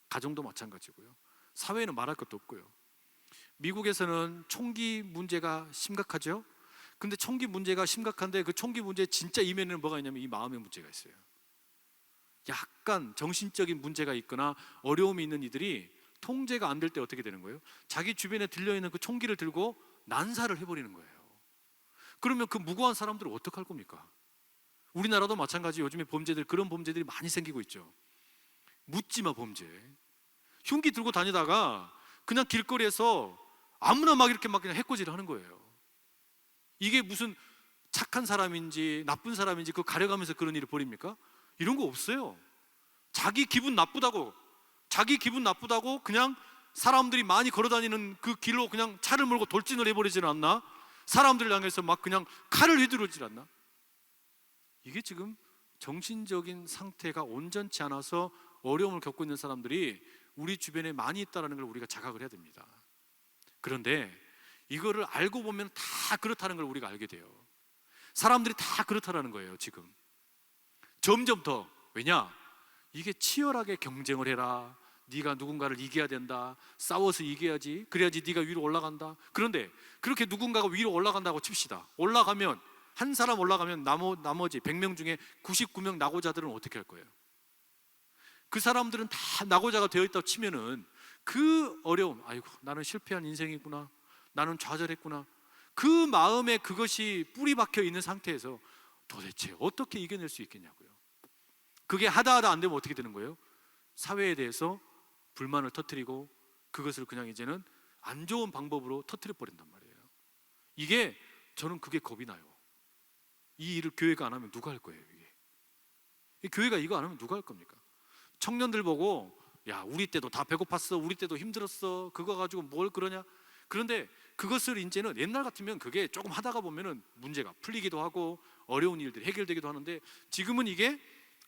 가정도 마찬가지고요. 사회는 말할 것도 없고요. 미국에서는 총기 문제가 심각하죠. 근데 총기 문제가 심각한데 그 총기 문제의 진짜 이면에는 뭐가 있냐면 이 마음의 문제가 있어요. 약간 정신적인 문제가 있거나 어려움이 있는 이들이 통제가 안 될 때 어떻게 되는 거예요? 자기 주변에 들려있는 그 총기를 들고 난사를 해버리는 거예요. 그러면 그 무고한 사람들은 어떡할 겁니까? 우리나라도 마찬가지. 요즘에 범죄들, 그런 범죄들이 많이 생기고 있죠. 묻지마 범죄. 흉기 들고 다니다가 그냥 길거리에서 아무나 막 이렇게 막 그냥 해코지를 하는 거예요. 이게 무슨 착한 사람인지 나쁜 사람인지 그거 가려가면서 그런 일을 벌입니까? 이런 거 없어요. 자기 기분 나쁘다고 그냥 사람들이 많이 걸어다니는 그 길로 그냥 차를 몰고 돌진을 해버리지는 않나? 사람들을 향해서 막 그냥 칼을 휘두르질 않나? 이게 지금 정신적인 상태가 온전치 않아서 어려움을 겪고 있는 사람들이 우리 주변에 많이 있다는 걸 우리가 자각을 해야 됩니다. 그런데 이거를 알고 보면 다 그렇다는 걸 우리가 알게 돼요. 사람들이 다 그렇다는 거예요. 지금 점점 더. 왜냐? 이게 치열하게 경쟁을 해라, 네가 누군가를 이겨야 된다, 싸워서 이겨야지, 그래야지 네가 위로 올라간다. 그런데 그렇게 누군가가 위로 올라간다고 칩시다. 올라가면 한 사람 올라가면 나머지 100명 중에 99명 낙오자들은 어떻게 할 거예요? 그 사람들은 다 낙오자가 되어 있다고 치면은 그 어려움, 아이고 나는 실패한 인생이구나, 나는 좌절했구나, 그 마음에 그것이 뿌리 박혀 있는 상태에서 도대체 어떻게 이겨낼 수 있겠냐고요. 그게 하다 안 되면 어떻게 되는 거예요? 사회에 대해서 불만을 터뜨리고 그것을 그냥 이제는 안 좋은 방법으로 터뜨려 버린단 말이에요. 이게 저는 그게 겁이 나요. 이 일을 교회가 안 하면 누가 할 거예요? 이게 이 교회가 이거 안 하면 누가 할 겁니까? 청년들 보고 야 우리 때도 다 배고팠어, 우리 때도 힘들었어, 그거 가지고 뭘 그러냐. 그런데 그것을 이제는 옛날 같으면 그게 조금 하다가 보면은 문제가 풀리기도 하고 어려운 일들이 해결되기도 하는데 지금은 이게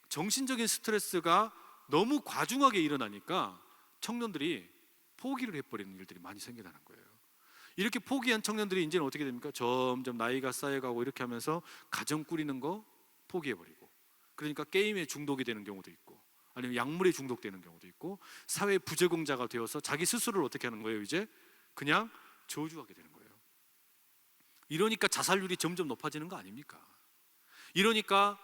정신적인 스트레스가 너무 과중하게 일어나니까 청년들이 포기를 해버리는 일들이 많이 생겨나는 거예요. 이렇게 포기한 청년들이 이제는 어떻게 됩니까? 점점 나이가 쌓여가고 이렇게 하면서 가정 꾸리는 거 포기해버리고, 그러니까 게임에 중독이 되는 경우도 있고 아니면 약물에 중독되는 경우도 있고 사회 부적응자가 되어서 자기 스스로를 어떻게 하는 거예요? 이제 그냥 저주하게 되는 거예요. 이러니까 자살률이 점점 높아지는 거 아닙니까? 이러니까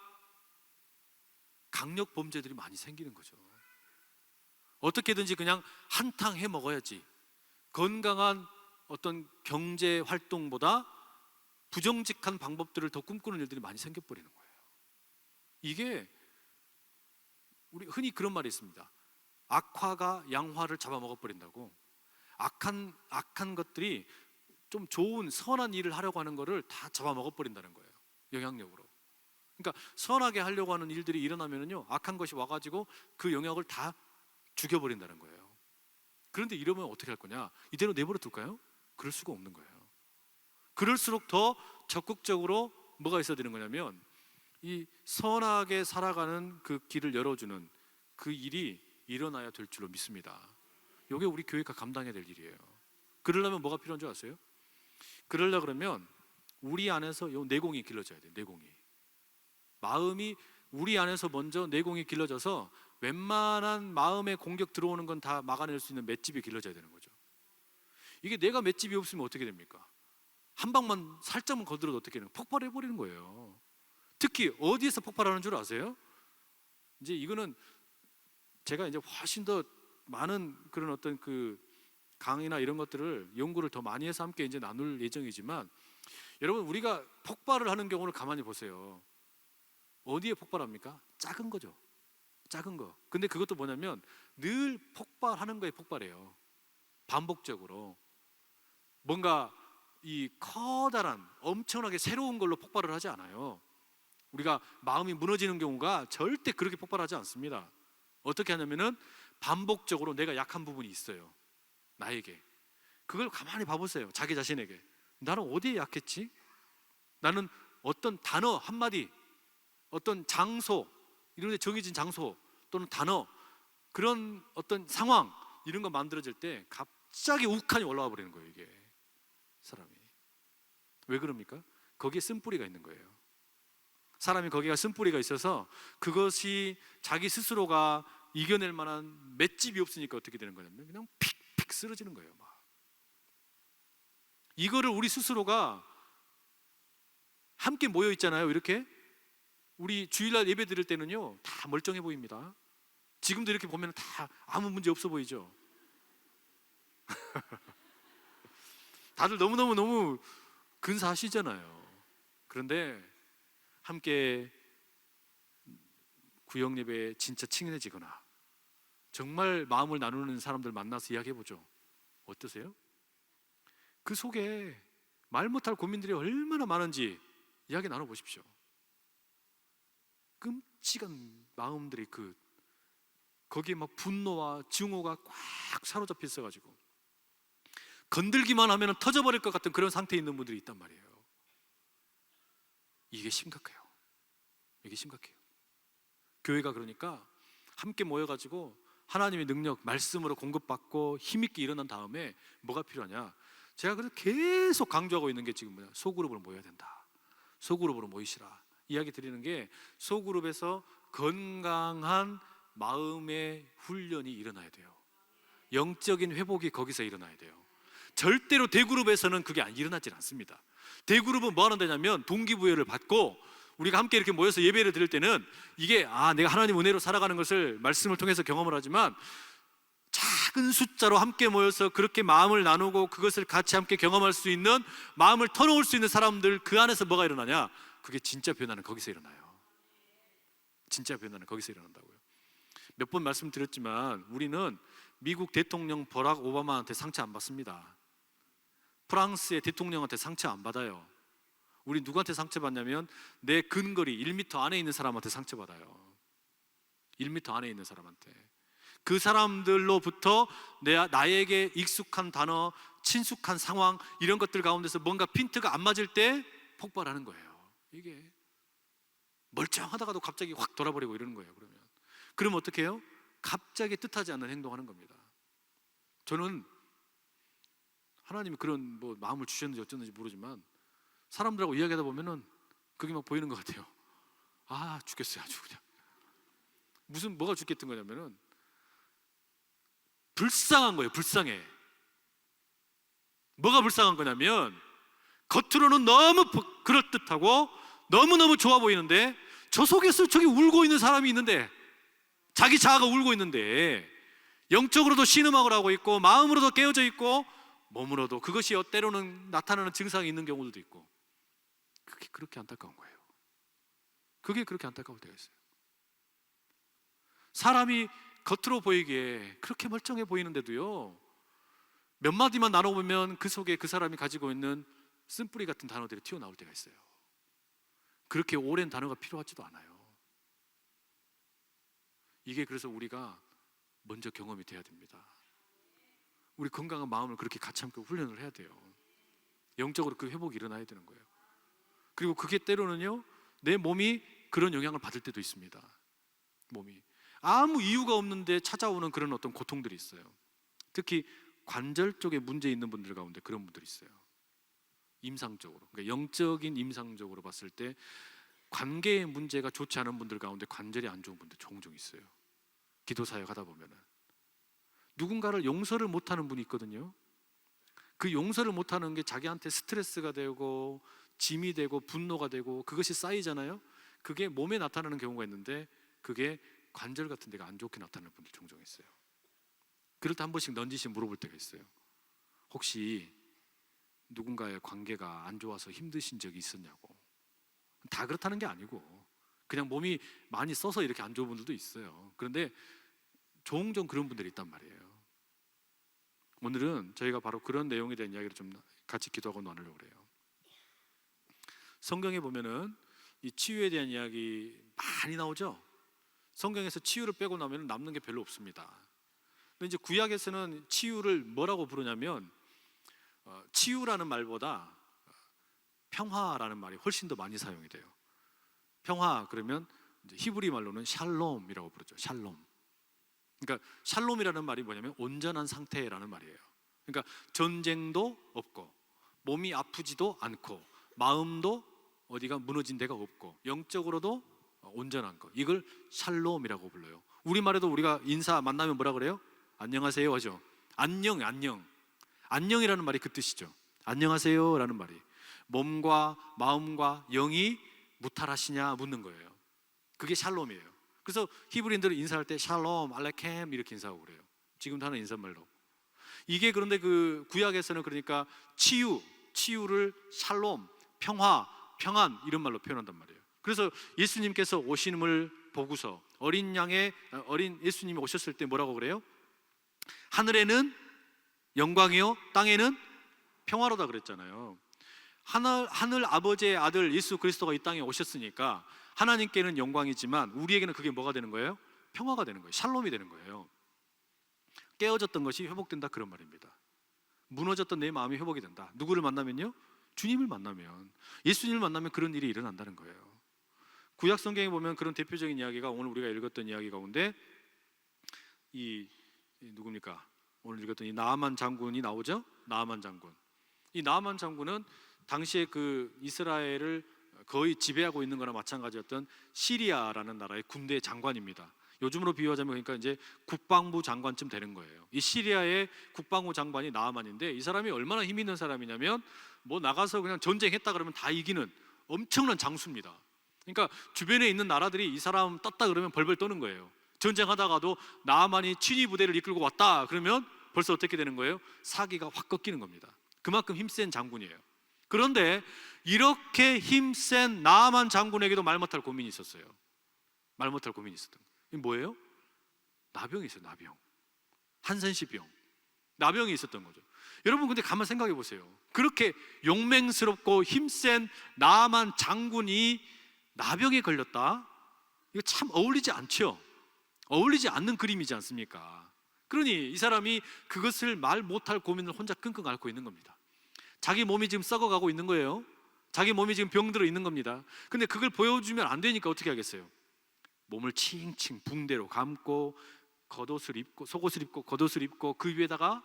강력 범죄들이 많이 생기는 거죠. 어떻게든지 그냥 한탕 해 먹어야지, 건강한 어떤 경제 활동보다 부정직한 방법들을 더 꿈꾸는 일들이 많이 생겨버리는 거예요. 이게 우리 흔히 그런 말이 있습니다. 악화가 양화를 잡아먹어버린다고. 악한 것들이 좀 좋은 선한 일을 하려고 하는 거를 다 잡아먹어버린다는 거예요. 영향력으로. 그러니까 선하게 하려고 하는 일들이 일어나면요, 악한 것이 와가지고 그 영역을 다 죽여버린다는 거예요. 그런데 이러면 어떻게 할 거냐? 이대로 내버려 둘까요? 그럴 수가 없는 거예요. 그럴수록 더 적극적으로 뭐가 있어야 되는 거냐면 이 선하게 살아가는 그 길을 열어주는 그 일이 일어나야 될 줄로 믿습니다. 이게 우리 교회가 감당해야 될 일이에요. 그러려면 뭐가 필요한 줄 아세요? 그러려 그러면 우리 안에서 요 내공이 길러져야 돼요. 내공이. 마음이 우리 안에서 먼저 내공이 길러져서 웬만한 마음의 공격 들어오는 건 다 막아낼 수 있는 맷집이 길러져야 되는 거죠. 이게 내가 맷집이 없으면 어떻게 됩니까? 한 방만 살짝만 거들어도 어떻게 되는 거예요? 폭발해버리는 거예요. 특히 어디에서 폭발하는 줄 아세요? 이제 이거는 제가 이제 훨씬 더 많은 그런 어떤 그 강의나 이런 것들을 연구를 더 많이 해서 함께 이제 나눌 예정이지만, 여러분 우리가 폭발을 하는 경우를 가만히 보세요. 어디에 폭발합니까? 작은 거죠. 작은 거. 근데 그것도 뭐냐면 늘 폭발하는 거에 폭발해요. 반복적으로. 뭔가 이 커다란 엄청나게 새로운 걸로 폭발을 하지 않아요. 우리가 마음이 무너지는 경우가 절대 그렇게 폭발하지 않습니다. 어떻게 하냐면은 반복적으로 내가 약한 부분이 있어요. 나에게. 그걸 가만히 봐보세요. 자기 자신에게. 나는 어디에 약했지? 나는 어떤 단어 한마디, 어떤 장소, 이런 데 정해진 장소 또는 단어, 그런 어떤 상황 이런 거 만들어질 때 갑자기 욱하니 올라와 버리는 거예요. 이게 사람이. 왜 그럽니까? 거기에 쓴뿌리가 있는 거예요. 사람이 거기가 쓴뿌리가 있어서 그것이 자기 스스로가 이겨낼 만한 맷집이 없으니까 어떻게 되는 거냐면 그냥 픽픽 쓰러지는 거예요. 막. 이거를 우리 스스로가 함께 모여 있잖아요. 이렇게 우리 주일날 예배 드릴 때는요 다 멀쩡해 보입니다. 지금도 이렇게 보면 다 아무 문제 없어 보이죠. 다들 너무 근사하시잖아요. 그런데 함께 구역 예배에 진짜 친해지거나 정말 마음을 나누는 사람들 만나서 이야기해보죠. 어떠세요? 그 속에 말 못할 고민들이 얼마나 많은지 이야기 나눠보십시오. 끔찍한 마음들이 거기에 막 분노와 증오가 꽉 사로잡혀 있어가지고 건들기만 하면 터져버릴 것 같은 그런 상태에 있는 분들이 있단 말이에요. 이게 심각해요. 이게 심각해요. 교회가 그러니까 함께 모여가지고 하나님의 능력, 말씀으로 공급받고 힘있게 일어난 다음에 뭐가 필요하냐? 제가 그래서 계속 강조하고 있는 게 지금 뭐냐? 소그룹으로 모여야 된다. 소그룹으로 모이시라. 이야기 드리는 게 소그룹에서 건강한 마음의 훈련이 일어나야 돼요. 영적인 회복이 거기서 일어나야 돼요. 절대로 대그룹에서는 그게 일어나질 않습니다. 대그룹은 뭐 하는 데냐면 동기부여를 받고 우리가 함께 이렇게 모여서 예배를 드릴 때는 이게 내가 하나님 은혜로 살아가는 것을 말씀을 통해서 경험을 하지만 작은 숫자로 함께 모여서 그렇게 마음을 나누고 그것을 같이 함께 경험할 수 있는, 마음을 터놓을 수 있는 사람들, 그 안에서 뭐가 일어나냐? 그게 진짜 변화는 거기서 일어나요. 진짜 변화는 거기서 일어난다고요. 몇 번 말씀드렸지만 우리는 미국 대통령 버락 오바마한테 상처 안 받습니다. 프랑스의 대통령한테 상처 안 받아요. 우리 누구한테 상처받냐면 내 근거리 1m 안에 있는 사람한테 상처받아요. 1m 안에 있는 사람한테. 그 사람들로부터 나에게 익숙한 단어, 친숙한 상황, 이런 것들 가운데서 뭔가 핀트가 안 맞을 때 폭발하는 거예요. 이게 멀쩡하다가도 갑자기 확 돌아버리고 이러는 거예요. 그러면 어떻게 해요? 갑자기 뜻하지 않는 행동하는 겁니다. 저는 하나님이 그런 뭐 마음을 주셨는지 어쩌는지 모르지만 사람들하고 이야기하다 보면은 그게 막 보이는 것 같아요. 아, 죽겠어요, 아주 그냥. 뭐가 죽겠던 거냐면은 불쌍한 거예요. 불쌍해. 뭐가 불쌍한 거냐면 겉으로는 너무 그럴듯하고 너무너무 좋아 보이는데 저 속에서 저기 울고 있는 사람이 있는데, 자기 자아가 울고 있는데, 영적으로도 신음하고 하고 있고 마음으로도 깨어져 있고 몸으로도 그것이 때로는 나타나는 증상이 있는 경우도 있고, 그게 그렇게 안타까운 거예요. 그게 그렇게 안타까울 때가 있어요. 사람이 겉으로 보이기에 그렇게 멀쩡해 보이는데도요, 몇 마디만 나눠보면 그 속에 그 사람이 가지고 있는 쓴뿌리 같은 단어들이 튀어나올 때가 있어요. 그렇게 오랜 단어가 필요하지도 않아요. 이게 그래서 우리가 먼저 경험이 돼야 됩니다. 우리 건강한 마음을 그렇게 같이 함께 훈련을 해야 돼요. 영적으로 그 회복이 일어나야 되는 거예요. 그리고 그게 때로는요, 내 몸이 그런 영향을 받을 때도 있습니다. 몸이 아무 이유가 없는데 찾아오는 그런 어떤 고통들이 있어요. 특히 관절 쪽에 문제 있는 분들 가운데 그런 분들이 있어요. 임상적으로, 그러니까 영적인 임상적으로 봤을 때 관계의 문제가 좋지 않은 분들 가운데 관절이 안 좋은 분들 종종 있어요. 기도 사역 하다 보면은 누군가를 용서를 못하는 분이 있거든요. 그 용서를 못하는 게 자기한테 스트레스가 되고 짐이 되고 분노가 되고 그것이 쌓이잖아요. 그게 몸에 나타나는 경우가 있는데 그게 관절 같은 데가 안 좋게 나타나는 분들 종종 있어요. 그럴 때 한 번씩 넌지시 물어볼 때가 있어요. 혹시 누군가의 관계가 안 좋아서 힘드신 적이 있었냐고. 다 그렇다는 게 아니고 그냥 몸이 많이 써서 이렇게 안 좋은 분들도 있어요. 그런데 종종 그런 분들이 있단 말이에요. 오늘은 저희가 바로 그런 내용에 대한 이야기를 좀 같이 기도하고 나누려고 그래요. 성경에 보면은 이 치유에 대한 이야기 많이 나오죠. 성경에서 치유를 빼고 나면 남는 게 별로 없습니다. 근데 이제 구약에서는 치유를 뭐라고 부르냐면 치유라는 말보다 평화라는 말이 훨씬 더 많이 사용이 돼요. 평화 그러면 이제 히브리 말로는 샬롬이라고 부르죠. 샬롬. 그러니까 샬롬이라는 말이 뭐냐면 온전한 상태라는 말이에요. 그러니까 전쟁도 없고 몸이 아프지도 않고 마음도 어디가 무너진 데가 없고 영적으로도 온전한 것, 이걸 샬롬이라고 불러요. 우리말에도 우리가 인사 만나면 뭐라 그래요? 안녕하세요 하죠. 안녕. 안녕이라는 말이 그 뜻이죠. 안녕하세요 라는 말이 몸과 마음과 영이 무탈하시냐 묻는 거예요. 그게 샬롬이에요. 그래서 히브리인들은 인사할 때 샬롬, 알레켐 이렇게 인사하고 그래요. 지금도 하는 인사말로. 이게 그런데 그 구약에서는 그러니까 치유를 샬롬, 평화, 평안 이런 말로 표현한단 말이에요. 그래서 예수님께서 오심을 보고서 어린 예수님이 오셨을 때 뭐라고 그래요? 하늘에는 영광이요 땅에는 평화로다 그랬잖아요. 하늘 아버지의 아들 예수 그리스도가 이 땅에 오셨으니까 하나님께는 영광이지만 우리에게는 그게 뭐가 되는 거예요? 평화가 되는 거예요. 샬롬이 되는 거예요. 깨어졌던 것이 회복된다 그런 말입니다. 무너졌던 내 마음이 회복이 된다. 누구를 만나면요? 주님을 만나면, 예수님을 만나면 그런 일이 일어난다는 거예요. 구약 성경에 보면 그런 대표적인 이야기가 오늘 우리가 읽었던 이야기 가운데 누굽니까? 오늘 읽었던 이 나아만 장군이 나오죠? 나아만 장군. 이 나아만 장군은 당시에 그 이스라엘을 거의 지배하고 있는 거나 마찬가지였던 시리아라는 나라의 군대 장관입니다. 요즘으로 비유하자면 그러니까 이제 국방부 장관쯤 되는 거예요. 이 시리아의 국방부 장관이 나아만인데 이 사람이 얼마나 힘 있는 사람이냐면 뭐 나가서 그냥 전쟁했다 그러면 다 이기는 엄청난 장수입니다. 그러니까 주변에 있는 나라들이 이 사람 떴다 그러면 벌벌 떠는 거예요. 전쟁하다가도 나아만이 친위 부대를 이끌고 왔다 그러면 벌써 어떻게 되는 거예요? 사기가 확 꺾이는 겁니다. 그만큼 힘센 장군이에요. 그런데 이렇게 힘센 나아만 장군에게도 말 못할 고민이 있었어요. 말 못할 고민이 있었던 거예요. 이게 뭐예요? 나병이 있어요. 나병. 한센시병. 나병이 있었던 거죠. 여러분 근데 가만 생각해 보세요. 그렇게 용맹스럽고 힘센 나아만 장군이 나병에 걸렸다? 이거 참 어울리지 않죠? 어울리지 않는 그림이지 않습니까? 그러니 이 사람이 그것을 말 못할 고민을 혼자 끙끙 앓고 있는 겁니다. 자기 몸이 지금 썩어가고 있는 거예요. 자기 몸이 지금 병들어 있는 겁니다. 근데 그걸 보여주면 안 되니까 어떻게 하겠어요? 몸을 칭칭 붕대로 감고 겉옷을 입고, 속옷을 입고 겉옷을 입고, 그 위에다가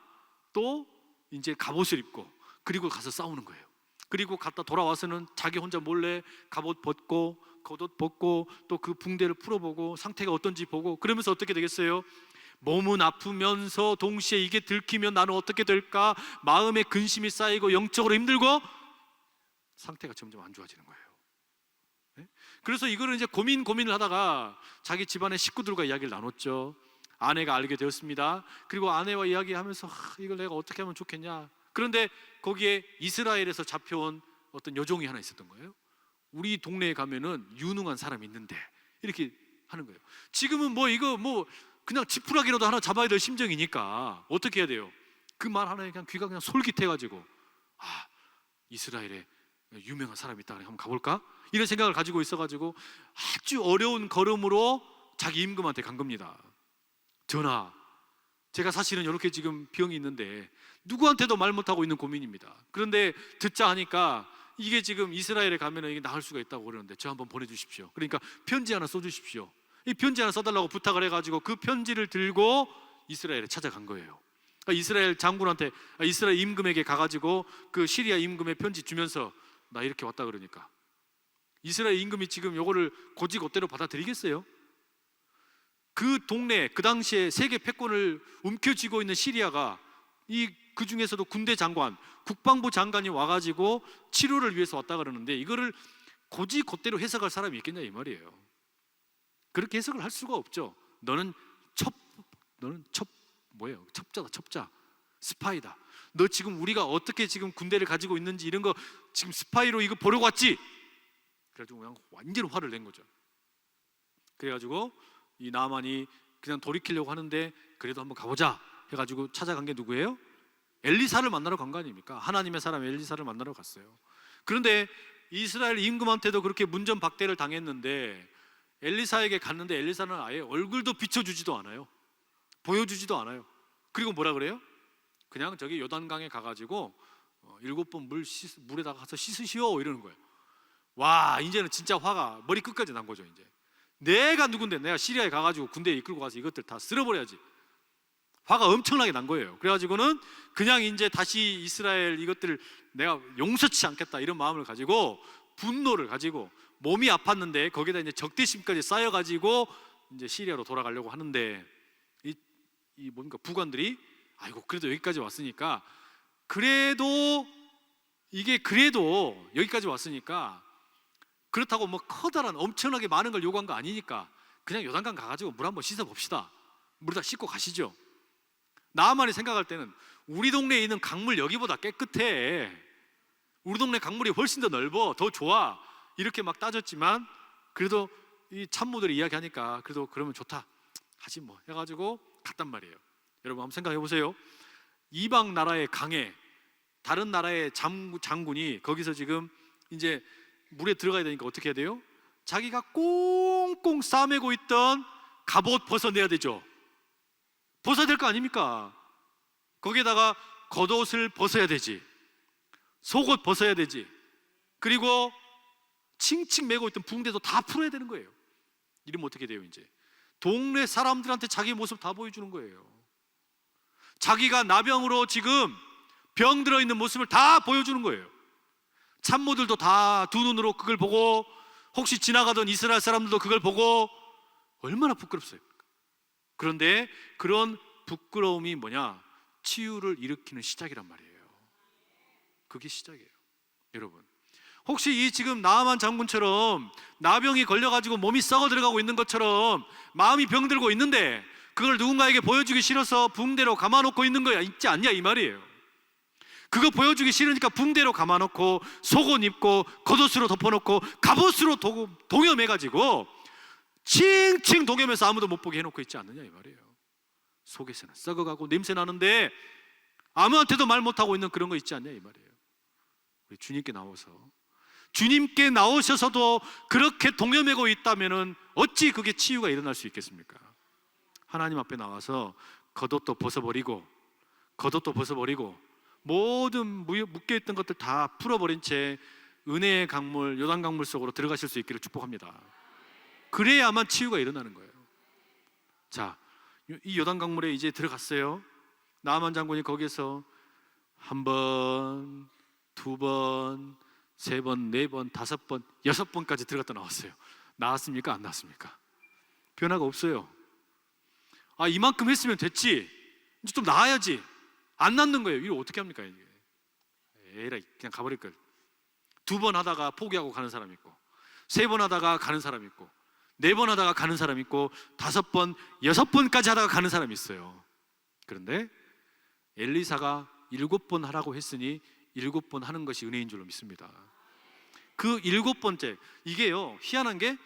또 이제 갑옷을 입고, 그리고 가서 싸우는 거예요. 그리고 갔다 돌아와서는 자기 혼자 몰래 갑옷 벗고 겉옷 벗고 또 그 붕대를 풀어보고 상태가 어떤지 보고, 그러면서 어떻게 되겠어요? 몸은 아프면서 동시에 이게 들키면 나는 어떻게 될까? 마음에 근심이 쌓이고 영적으로 힘들고 상태가 점점 안 좋아지는 거예요. 네? 그래서 이거를 이제 고민을 하다가 자기 집안의 식구들과 이야기를 나눴죠. 아내가 알게 되었습니다. 그리고 아내와 이야기하면서 이걸 내가 어떻게 하면 좋겠냐. 그런데 거기에 이스라엘에서 잡혀온 어떤 여종이 하나 있었던 거예요. 우리 동네에 가면은 유능한 사람이 있는데, 이렇게 하는 거예요. 지금은 이거 그냥 지푸라기라도 하나 잡아야 될 심정이니까 어떻게 해야 돼요? 그 말 하나에 그냥 귀가 그냥 솔깃해가지고, 이스라엘에 유명한 사람이 있다, 한번 가볼까? 이런 생각을 가지고 있어가지고 아주 어려운 걸음으로 자기 임금한테 간 겁니다. 전하, 제가 사실은 이렇게 지금 병이 있는데 누구한테도 말 못하고 있는 고민입니다. 그런데 듣자 하니까 이게 지금 이스라엘에 가면 이게 나을 수가 있다고 그러는데 저 한번 보내주십시오. 그러니까 편지 하나 써주십시오. 이 편지 하나 써달라고 부탁을 해가지고 그 편지를 들고 이스라엘에 찾아간 거예요. 이스라엘 장군한테, 이스라엘 임금에게 가가지고 그 시리아 임금의 편지 주면서 나 이렇게 왔다 그러니까 이스라엘 임금이 지금 요거를 곧이곧대로 받아들이겠어요? 그 동네, 그 당시에 세계 패권을 움켜쥐고 있는 시리아가 그 중에서도 군대 장관, 국방부 장관이 와가지고 치료를 위해서 왔다 그러는데 이거를 곧이곧대로 해석할 사람이 있겠냐 이 말이에요. 그렇게 해석을 할 수가 없죠. 너는 첩자다, 첩자, 스파이다. 너 지금 우리가 어떻게 지금 군대를 가지고 있는지 이런 거 지금 스파이로 이거 보려고 왔지? 그래가지고 그냥 완전 화를 낸 거죠. 그래가지고 이 나아만이 그냥 돌이키려고 하는데 그래도 한번 가보자 해가지고 찾아간 게 누구예요? 엘리사를 만나러 간 거 아닙니까? 하나님의 사람 엘리사를 만나러 갔어요. 그런데 이스라엘 임금한테도 그렇게 문전박대를 당했는데 엘리사에게 갔는데 엘리사는 아예 얼굴도 비춰주지도 않아요. 보여주지도 않아요. 그리고 뭐라 그래요? 그냥 저기 요단강에 가가지고 7번 물에다가 가서 씻으시오 이러는 거예요. 와, 이제는 진짜 화가 머리 끝까지 난 거죠. 이제 내가 누군데 내가 시리아에 가가지고 군대에 이끌고 가서 이것들 다 쓸어버려야지. 화가 엄청나게 난 거예요. 그래가지고는 그냥 이제 다시 이스라엘 이것들을 내가 용서치 않겠다 이런 마음을 가지고 분노를 가지고 몸이 아팠는데 거기다 이제 적대심까지 쌓여가지고 이제 시리아로 돌아가려고 하는데 이 뭔가 부관들이 아이고 그래도 여기까지 왔으니까 그래도 여기까지 왔으니까 그렇다고 커다란 엄청나게 많은 걸 요구한 거 아니니까 그냥 요단강 가가지고 물 한번 씻어 봅시다. 물에다 씻고 가시죠. 나아만이 생각할 때는 우리 동네에 있는 강물 여기보다 깨끗해. 우리 동네 강물이 훨씬 더 넓어. 더 좋아. 이렇게 막 따졌지만 그래도 이 참모들이 이야기하니까 그래도 그러면 좋다. 하지 뭐 해가지고 갔단 말이에요. 여러분 한번 생각해 보세요. 이방 나라의 강에 다른 나라의 장군이 거기서 지금 이제 물에 들어가야 되니까 어떻게 해야 돼요? 자기가 꽁꽁 싸매고 있던 갑옷 벗어내야 되죠. 벗어야 될 거 아닙니까? 거기에다가 겉옷을 벗어야 되지. 속옷 벗어야 되지. 그리고 칭칭 매고 있던 붕대도 다 풀어야 되는 거예요. 이러면 어떻게 돼요? 이제 동네 사람들한테 자기 모습 다 보여주는 거예요. 자기가 나병으로 지금 병 들어있는 모습을 다 보여주는 거예요. 참모들도 다 두 눈으로 그걸 보고 혹시 지나가던 이스라엘 사람들도 그걸 보고 얼마나 부끄럽어요. 그런데 그런 부끄러움이 뭐냐? 치유를 일으키는 시작이란 말이에요. 그게 시작이에요. 여러분 혹시 이 지금 나아만 장군처럼 나병이 걸려가지고 몸이 썩어 들어가고 있는 것처럼 마음이 병들고 있는데 그걸 누군가에게 보여주기 싫어서 붕대로 감아놓고 있는 거야 있지 않냐 이 말이에요. 그거 보여주기 싫으니까 붕대로 감아놓고 속옷 입고 겉옷으로 덮어놓고 갑옷으로 동여매가지고 칭칭 동여매서 아무도 못 보게 해놓고 있지 않느냐 이 말이에요. 속에서는 썩어가고 냄새 나는데 아무한테도 말 못하고 있는 그런 거 있지 않냐 이 말이에요. 우리 주님께 나오셔서도 그렇게 동여매고 있다면은 어찌 그게 치유가 일어날 수 있겠습니까? 하나님 앞에 나와서 겉옷도 벗어버리고 모든 묶여있던 것들 다 풀어버린 채 은혜의 강물, 요단 강물 속으로 들어가실 수 있기를 축복합니다. 그래야만 치유가 일어나는 거예요. 자, 이 요단 강물에 이제 들어갔어요. 나아만 장군이 거기서 한 번, 두 번, 세 번, 네 번, 다섯 번, 여섯 번까지 들어갔다 나왔어요. 나았습니까? 안 나았습니까? 변화가 없어요. 이만큼 했으면 됐지, 이제 좀 나아야지. 안 낫는 거예요. 이거 어떻게 합니까? 이게 에라이, 그냥 가버릴 걸. 두 번 하다가 포기하고 가는 사람 있고, 세 번 하다가 가는 사람 있고, 네 번 하다가 가는 사람 있고, 다섯 번, 여섯 번까지 하다가 가는 사람이 있어요. 그런데 엘리사가 7번 하라고 했으니 7번 하는 것이 은혜인 줄로 믿습니다. 그 7번째, 이게요, 희한한 게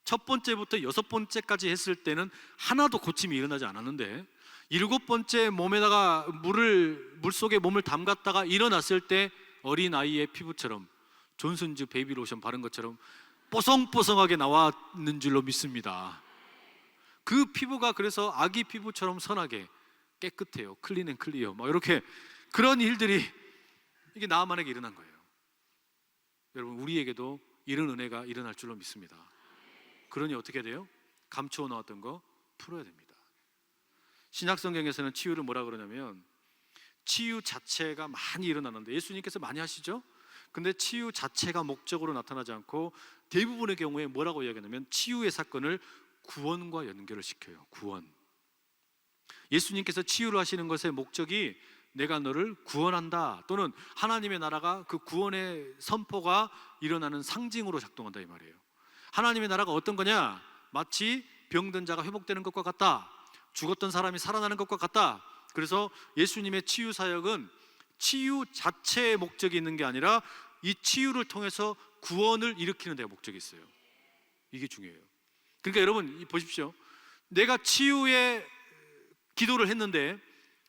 첫 번째부터 6번째까지 했을 때는 하나도 고침이 일어나지 않았는데 7번째 몸에다가 물 속에 몸을 담갔다가 일어났을 때 어린아이의 피부처럼, 존슨즈 베이비 로션 바른 것처럼 뽀송뽀송하게 나왔는 줄로 믿습니다. 그 피부가 그래서 아기 피부처럼 선하게 깨끗해요. 클린 앤 클리어, 막 이렇게 그런 일들이 이게 나아만에게 일어난 거예요. 여러분, 우리에게도 이런 은혜가 일어날 줄로 믿습니다. 그러니 어떻게 돼요? 감추어 놓았던 거 풀어야 됩니다. 신약성경에서는 치유를 뭐라 그러냐면 치유 자체가 많이 일어나는데, 예수님께서 많이 하시죠? 근데 치유 자체가 목적으로 나타나지 않고 대부분의 경우에 뭐라고 이야기하냐면 치유의 사건을 구원과 연결을 시켜요. 구원. 예수님께서 치유를 하시는 것의 목적이 내가 너를 구원한다, 또는 하나님의 나라가 그 구원의 선포가 일어나는 상징으로 작동한다 이 말이에요. 하나님의 나라가 어떤 거냐? 마치 병든 자가 회복되는 것과 같다, 죽었던 사람이 살아나는 것과 같다. 그래서 예수님의 치유 사역은 치유 자체의 목적이 있는 게 아니라 이 치유를 통해서 구원을 일으키는 데가 목적이 있어요. 이게 중요해요. 그러니까 여러분 보십시오. 내가 치유의 기도를 했는데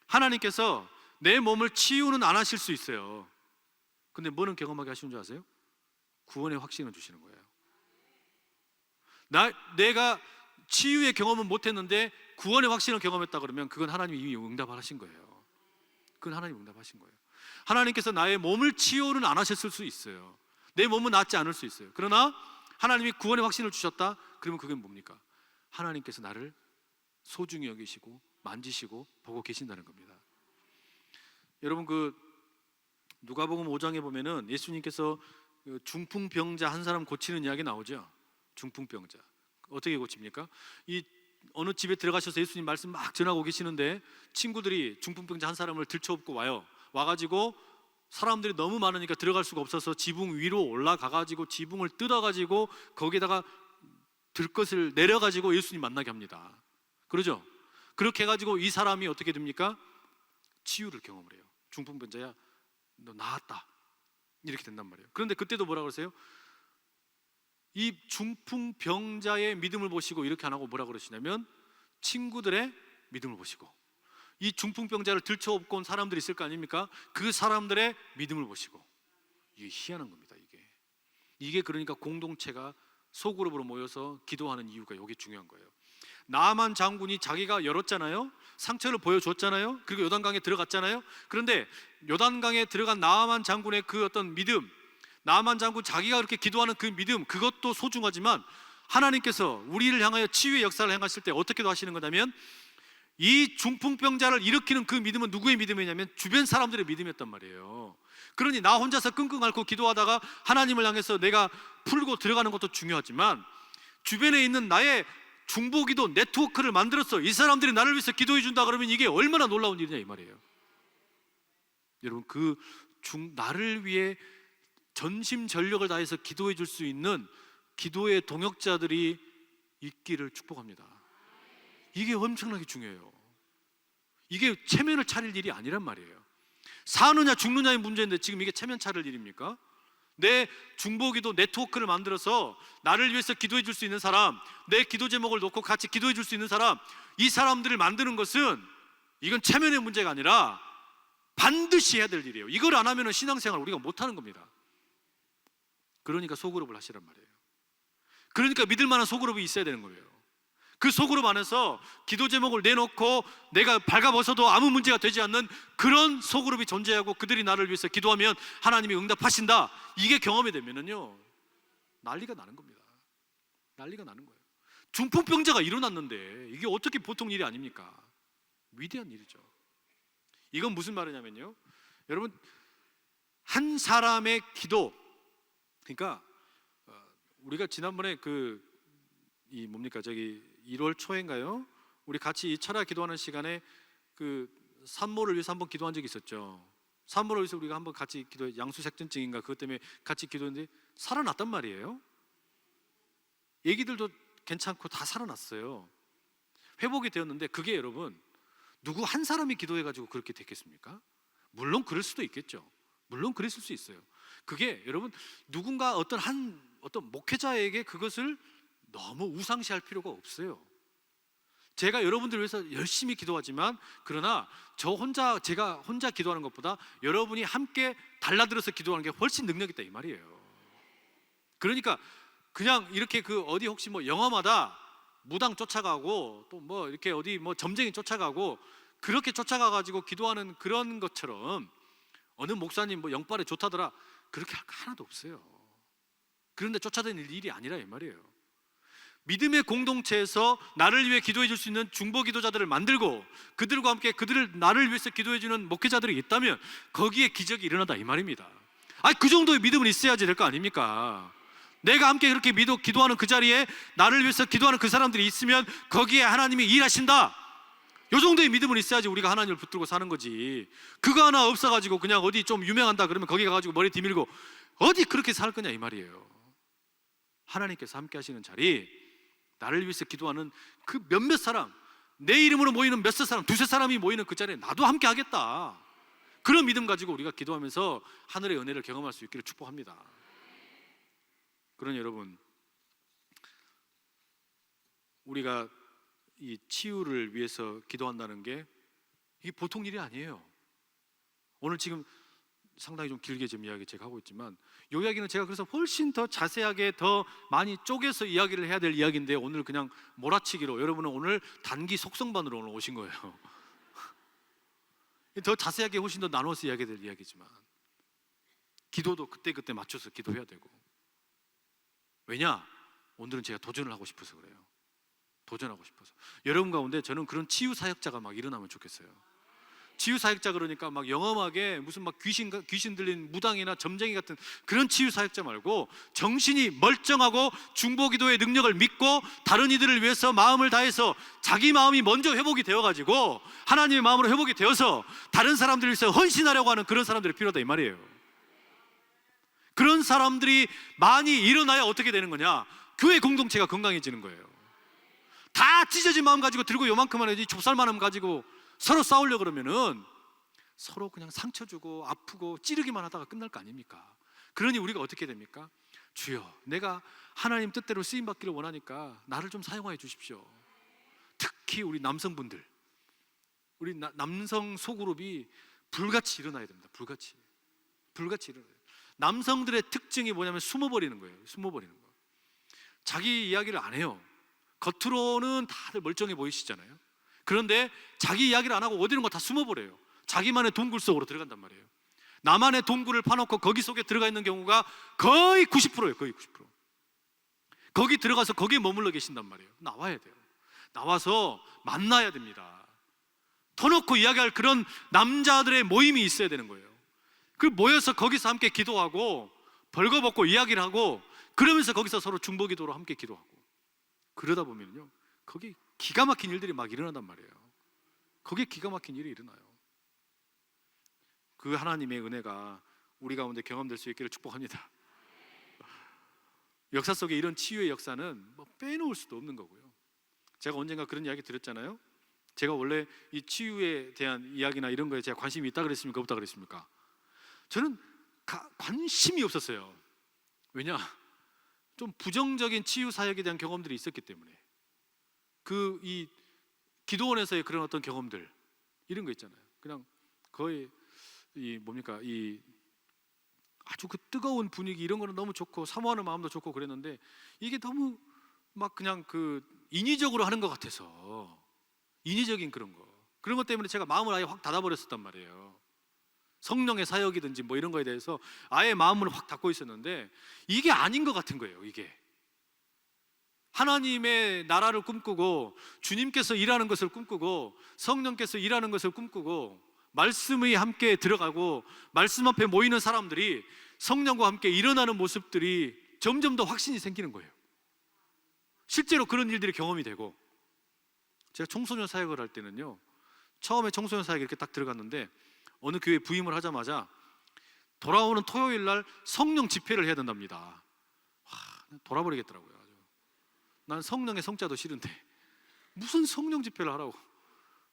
하나님께서 내 몸을 치유는 안 하실 수 있어요. 근데 뭐는 경험하게 하시는 줄 아세요? 구원의 확신을 주시는 거예요. 내가 치유의 경험은 못했는데 구원의 확신을 경험했다 그러면 그건 하나님이 이미 응답을 하신 거예요. 그건 하나님이 응답하신 거예요. 하나님께서 나의 몸을 치유는 안 하셨을 수 있어요. 내 몸은 낫지 않을 수 있어요. 그러나 하나님이 구원의 확신을 주셨다? 그러면 그게 뭡니까? 하나님께서 나를 소중히 여기시고 만지시고 보고 계신다는 겁니다. 여러분, 그 누가복음 5장에 보면은 예수님께서 중풍병자 한 사람 고치는 이야기 나오죠. 중풍병자 어떻게 고칩니까? 이 어느 집에 들어가셔서 예수님 말씀 막 전하고 계시는데 친구들이 중풍병자 한 사람을 들쳐업고 와가지고 사람들이 너무 많으니까 들어갈 수가 없어서 지붕 위로 올라가가지고 지붕을 뜯어가지고 거기에다가 들것을 내려가지고 예수님 만나게 합니다. 그러죠? 그렇게 해가지고 이 사람이 어떻게 됩니까? 치유를 경험을 해요. 중풍병자야, 너 나았다, 이렇게 된단 말이에요. 그런데 그때도 뭐라 그러세요? 이 중풍병자의 믿음을 보시고 이렇게 안 하고 뭐라 그러시냐면 친구들의 믿음을 보시고, 이 중풍병자를 들쳐업고 온 사람들이 있을 거 아닙니까? 그 사람들의 믿음을 보시고. 이게 희한한 겁니다. 이게 그러니까 공동체가 소그룹으로 모여서 기도하는 이유가 여기 중요한 거예요. 나아만 장군이 자기가 열었잖아요. 상처를 보여줬잖아요. 그리고 요단강에 들어갔잖아요. 그런데 요단강에 들어간 나아만 장군의 그 어떤 믿음, 나아만 장군 자기가 그렇게 기도하는 그 믿음, 그것도 소중하지만 하나님께서 우리를 향하여 치유의 역사를 행하실 때 어떻게도 하시는 거냐면 이 중풍병자를 일으키는 그 믿음은 누구의 믿음이냐면 주변 사람들의 믿음이었단 말이에요. 그러니 나 혼자서 끙끙 앓고 기도하다가 하나님을 향해서 내가 풀고 들어가는 것도 중요하지만 주변에 있는 나의 중보기도 네트워크를 만들었어, 이 사람들이 나를 위해서 기도해 준다 그러면 이게 얼마나 놀라운 일이냐 이 말이에요. 여러분, 나를 위해 전심전력을 다해서 기도해 줄 수 있는 기도의 동역자들이 있기를 축복합니다. 이게 엄청나게 중요해요. 이게 체면을 차릴 일이 아니란 말이에요. 사느냐 죽느냐의 문제인데 지금 이게 체면 차릴 일입니까? 내 중보기도 네트워크를 만들어서 나를 위해서 기도해 줄 수 있는 사람, 내 기도 제목을 놓고 같이 기도해 줄 수 있는 사람, 이 사람들을 만드는 것은 이건 체면의 문제가 아니라 반드시 해야 될 일이에요. 이걸 안 하면 신앙생활 우리가 못하는 겁니다. 그러니까 소그룹을 하시란 말이에요. 그러니까 믿을 만한 소그룹이 있어야 되는 거예요. 그 소그룹 안에서 기도 제목을 내놓고 내가 발가벗어도 아무 문제가 되지 않는 그런 소그룹이 존재하고 그들이 나를 위해서 기도하면 하나님이 응답하신다, 이게 경험이 되면은요 난리가 나는 겁니다. 난리가 나는 거예요. 중풍병자가 일어났는데 이게 어떻게 보통 일이 아닙니까? 위대한 일이죠. 이건 무슨 말이냐면요, 여러분, 한 사람의 기도, 그러니까 우리가 지난번에 이 뭡니까, 저기 1월 초인가요? 우리 같이 이 철야 기도하는 시간에 그 산모를 위해서 한번 기도한 적이 있었죠. 산모를 위해서 우리가 한번 같이 기도해, 양수색전증인가 그것 때문에 같이 기도했는데 살아났단 말이에요. 애기들도 괜찮고 다 살아났어요. 회복이 되었는데 그게 여러분 누구 한 사람이 기도해가지고 그렇게 됐겠습니까? 물론 그럴 수도 있겠죠. 물론 그랬을 수 있어요. 그게 여러분 누군가 어떤 목회자에게 그것을 너무 우상시할 필요가 없어요. 제가 여러분들을 위해서 열심히 기도하지만 그러나 제가 혼자 기도하는 것보다 여러분이 함께 달라들어서 기도하는 게 훨씬 능력 있다 이 말이에요. 그러니까 그냥 이렇게 어디 혹시 뭐 영화마다 무당 쫓아가고 또 뭐 이렇게 어디 뭐 점쟁이 쫓아가고 그렇게 쫓아가가지고 기도하는 그런 것처럼 어느 목사님 뭐 영빨에 좋다더라 그렇게 할 거 하나도 없어요. 그런데 쫓아다닐 일이 아니라 이 말이에요. 믿음의 공동체에서 나를 위해 기도해 줄 수 있는 중보 기도자들을 만들고 그들과 함께 나를 위해서 기도해 주는 목회자들이 있다면 거기에 기적이 일어나다 이 말입니다. 그 정도의 믿음은 있어야지 될 거 아닙니까? 내가 함께 그렇게 기도하는 그 자리에 나를 위해서 기도하는 그 사람들이 있으면 거기에 하나님이 일하신다, 이 정도의 믿음은 있어야지 우리가 하나님을 붙들고 사는 거지. 그거 하나 없어가지고 그냥 어디 좀 유명한다 그러면 거기 가가지고 머리 뒤밀고 어디 그렇게 살 거냐 이 말이에요. 하나님께서 함께 하시는 자리, 나를 위해서 기도하는 그 몇몇 사람, 내 이름으로 모이는 몇몇 사람, 두세 사람이 모이는 그 자리에 나도 함께 하겠다, 그런 믿음 가지고 우리가 기도하면서 하늘의 은혜를 경험할 수 있기를 축복합니다. 그러니 여러분, 우리가 이 치유를 위해서 기도한다는 게 이게 보통 일이 아니에요. 오늘 지금 상당히 좀 길게 지금 이야기 제가 하고 있지만 이 이야기는 제가 그래서 훨씬 더 자세하게 더 많이 쪼개서 이야기를 해야 될 이야기인데 오늘 그냥 몰아치기로 여러분은 오늘 단기 속성반으로 오늘 오신 거예요. 더 자세하게 훨씬 더 나눠서 이야기해야 될 이야기지만 기도도 그때그때 맞춰서 기도해야 되고, 왜냐? 오늘은 제가 도전을 하고 싶어서 그래요. 도전하고 싶어서. 여러분 가운데 저는 그런 치유 사역자가 막 일어나면 좋겠어요. 치유 사역자 그러니까 막 영험하게 무슨 막 귀신 들린 무당이나 점쟁이 같은 그런 치유 사역자 말고 정신이 멀쩡하고 중보기도의 능력을 믿고 다른 이들을 위해서 마음을 다해서 자기 마음이 먼저 회복이 되어가지고 하나님의 마음으로 회복이 되어서 다른 사람들을 위해서 헌신하려고 하는 그런 사람들이 필요하다 이 말이에요. 그런 사람들이 많이 일어나야 어떻게 되는 거냐? 교회 공동체가 건강해지는 거예요. 다 찢어진 마음 가지고 들고 요만큼만 해도 좁쌀만큼 가지고 서로 싸우려고 그러면은 서로 그냥 상처 주고 아프고 찌르기만 하다가 끝날 거 아닙니까? 그러니 우리가 어떻게 됩니까? 주여, 내가 하나님 뜻대로 쓰임 받기를 원하니까 나를 좀 사용하여 주십시오. 특히 우리 남성분들, 우리 남성 소그룹이 불같이 일어나야 됩니다. 불같이 일어나요. 남성들의 특징이 뭐냐면 숨어버리는 거예요. 숨어버리는 거. 자기 이야기를 안 해요. 겉으로는 다들 멀쩡해 보이시잖아요. 그런데 자기 이야기를 안 하고 어디론가 다 숨어버려요. 자기만의 동굴 속으로 들어간단 말이에요. 나만의 동굴을 파놓고 거기 속에 들어가 있는 경우가 거의 90%예요. 거의 90%. 거기 들어가서 거기에 머물러 계신단 말이에요. 나와야 돼요. 나와서 만나야 됩니다. 터놓고 이야기할 그런 남자들의 모임이 있어야 되는 거예요. 그 모여서 거기서 함께 기도하고 벌거벗고 이야기를 하고 그러면서 거기서 서로 중보기도로 함께 기도하고 그러다 보면요 거기 기가 막힌 일들이 막 일어난단 말이에요. 거기에 기가 막힌 일이 일어나요. 그 하나님의 은혜가 우리 가운데 경험될 수 있기를 축복합니다. 역사 속에 이런 치유의 역사는 뭐 빼놓을 수도 없는 거고요. 제가 언젠가 그런 이야기 드렸잖아요. 제가 원래 이 치유에 대한 이야기나 이런 거에 제가 관심이 있다 그랬습니까? 없다 그랬습니까? 저는 관심이 없었어요. 왜냐? 좀 부정적인 치유 사역에 대한 경험들이 있었기 때문에. 이 기도원에서의 그런 어떤 경험들 이런 거 있잖아요. 그냥 거의 이 아주 그 뜨거운 분위기 이런 거는 너무 좋고 사모하는 마음도 좋고 그랬는데 이게 너무 막 그냥 인위적으로 하는 것 같아서, 인위적인 그런 것 때문에 제가 마음을 아예 확 닫아버렸었단 말이에요. 성령의 사역이든지 뭐 이런 거에 대해서 아예 마음을 확 닫고 있었는데 이게 아닌 것 같은 거예요. 이게 하나님의 나라를 꿈꾸고 주님께서 일하는 것을 꿈꾸고 성령께서 일하는 것을 꿈꾸고 말씀이 함께 들어가고 말씀 앞에 모이는 사람들이 성령과 함께 일어나는 모습들이 점점 더 확신이 생기는 거예요. 실제로 그런 일들이 경험이 되고, 제가 청소년 사역을 할 때는요, 처음에 청소년 사역에 이렇게 딱 들어갔는데 어느 교회 부임을 하자마자 돌아오는 토요일 날 성령 집회를 해야 된답니다. 돌아버리겠더라고요. 난 성령의 성자도 싫은데 무슨 성령 집회를 하라고,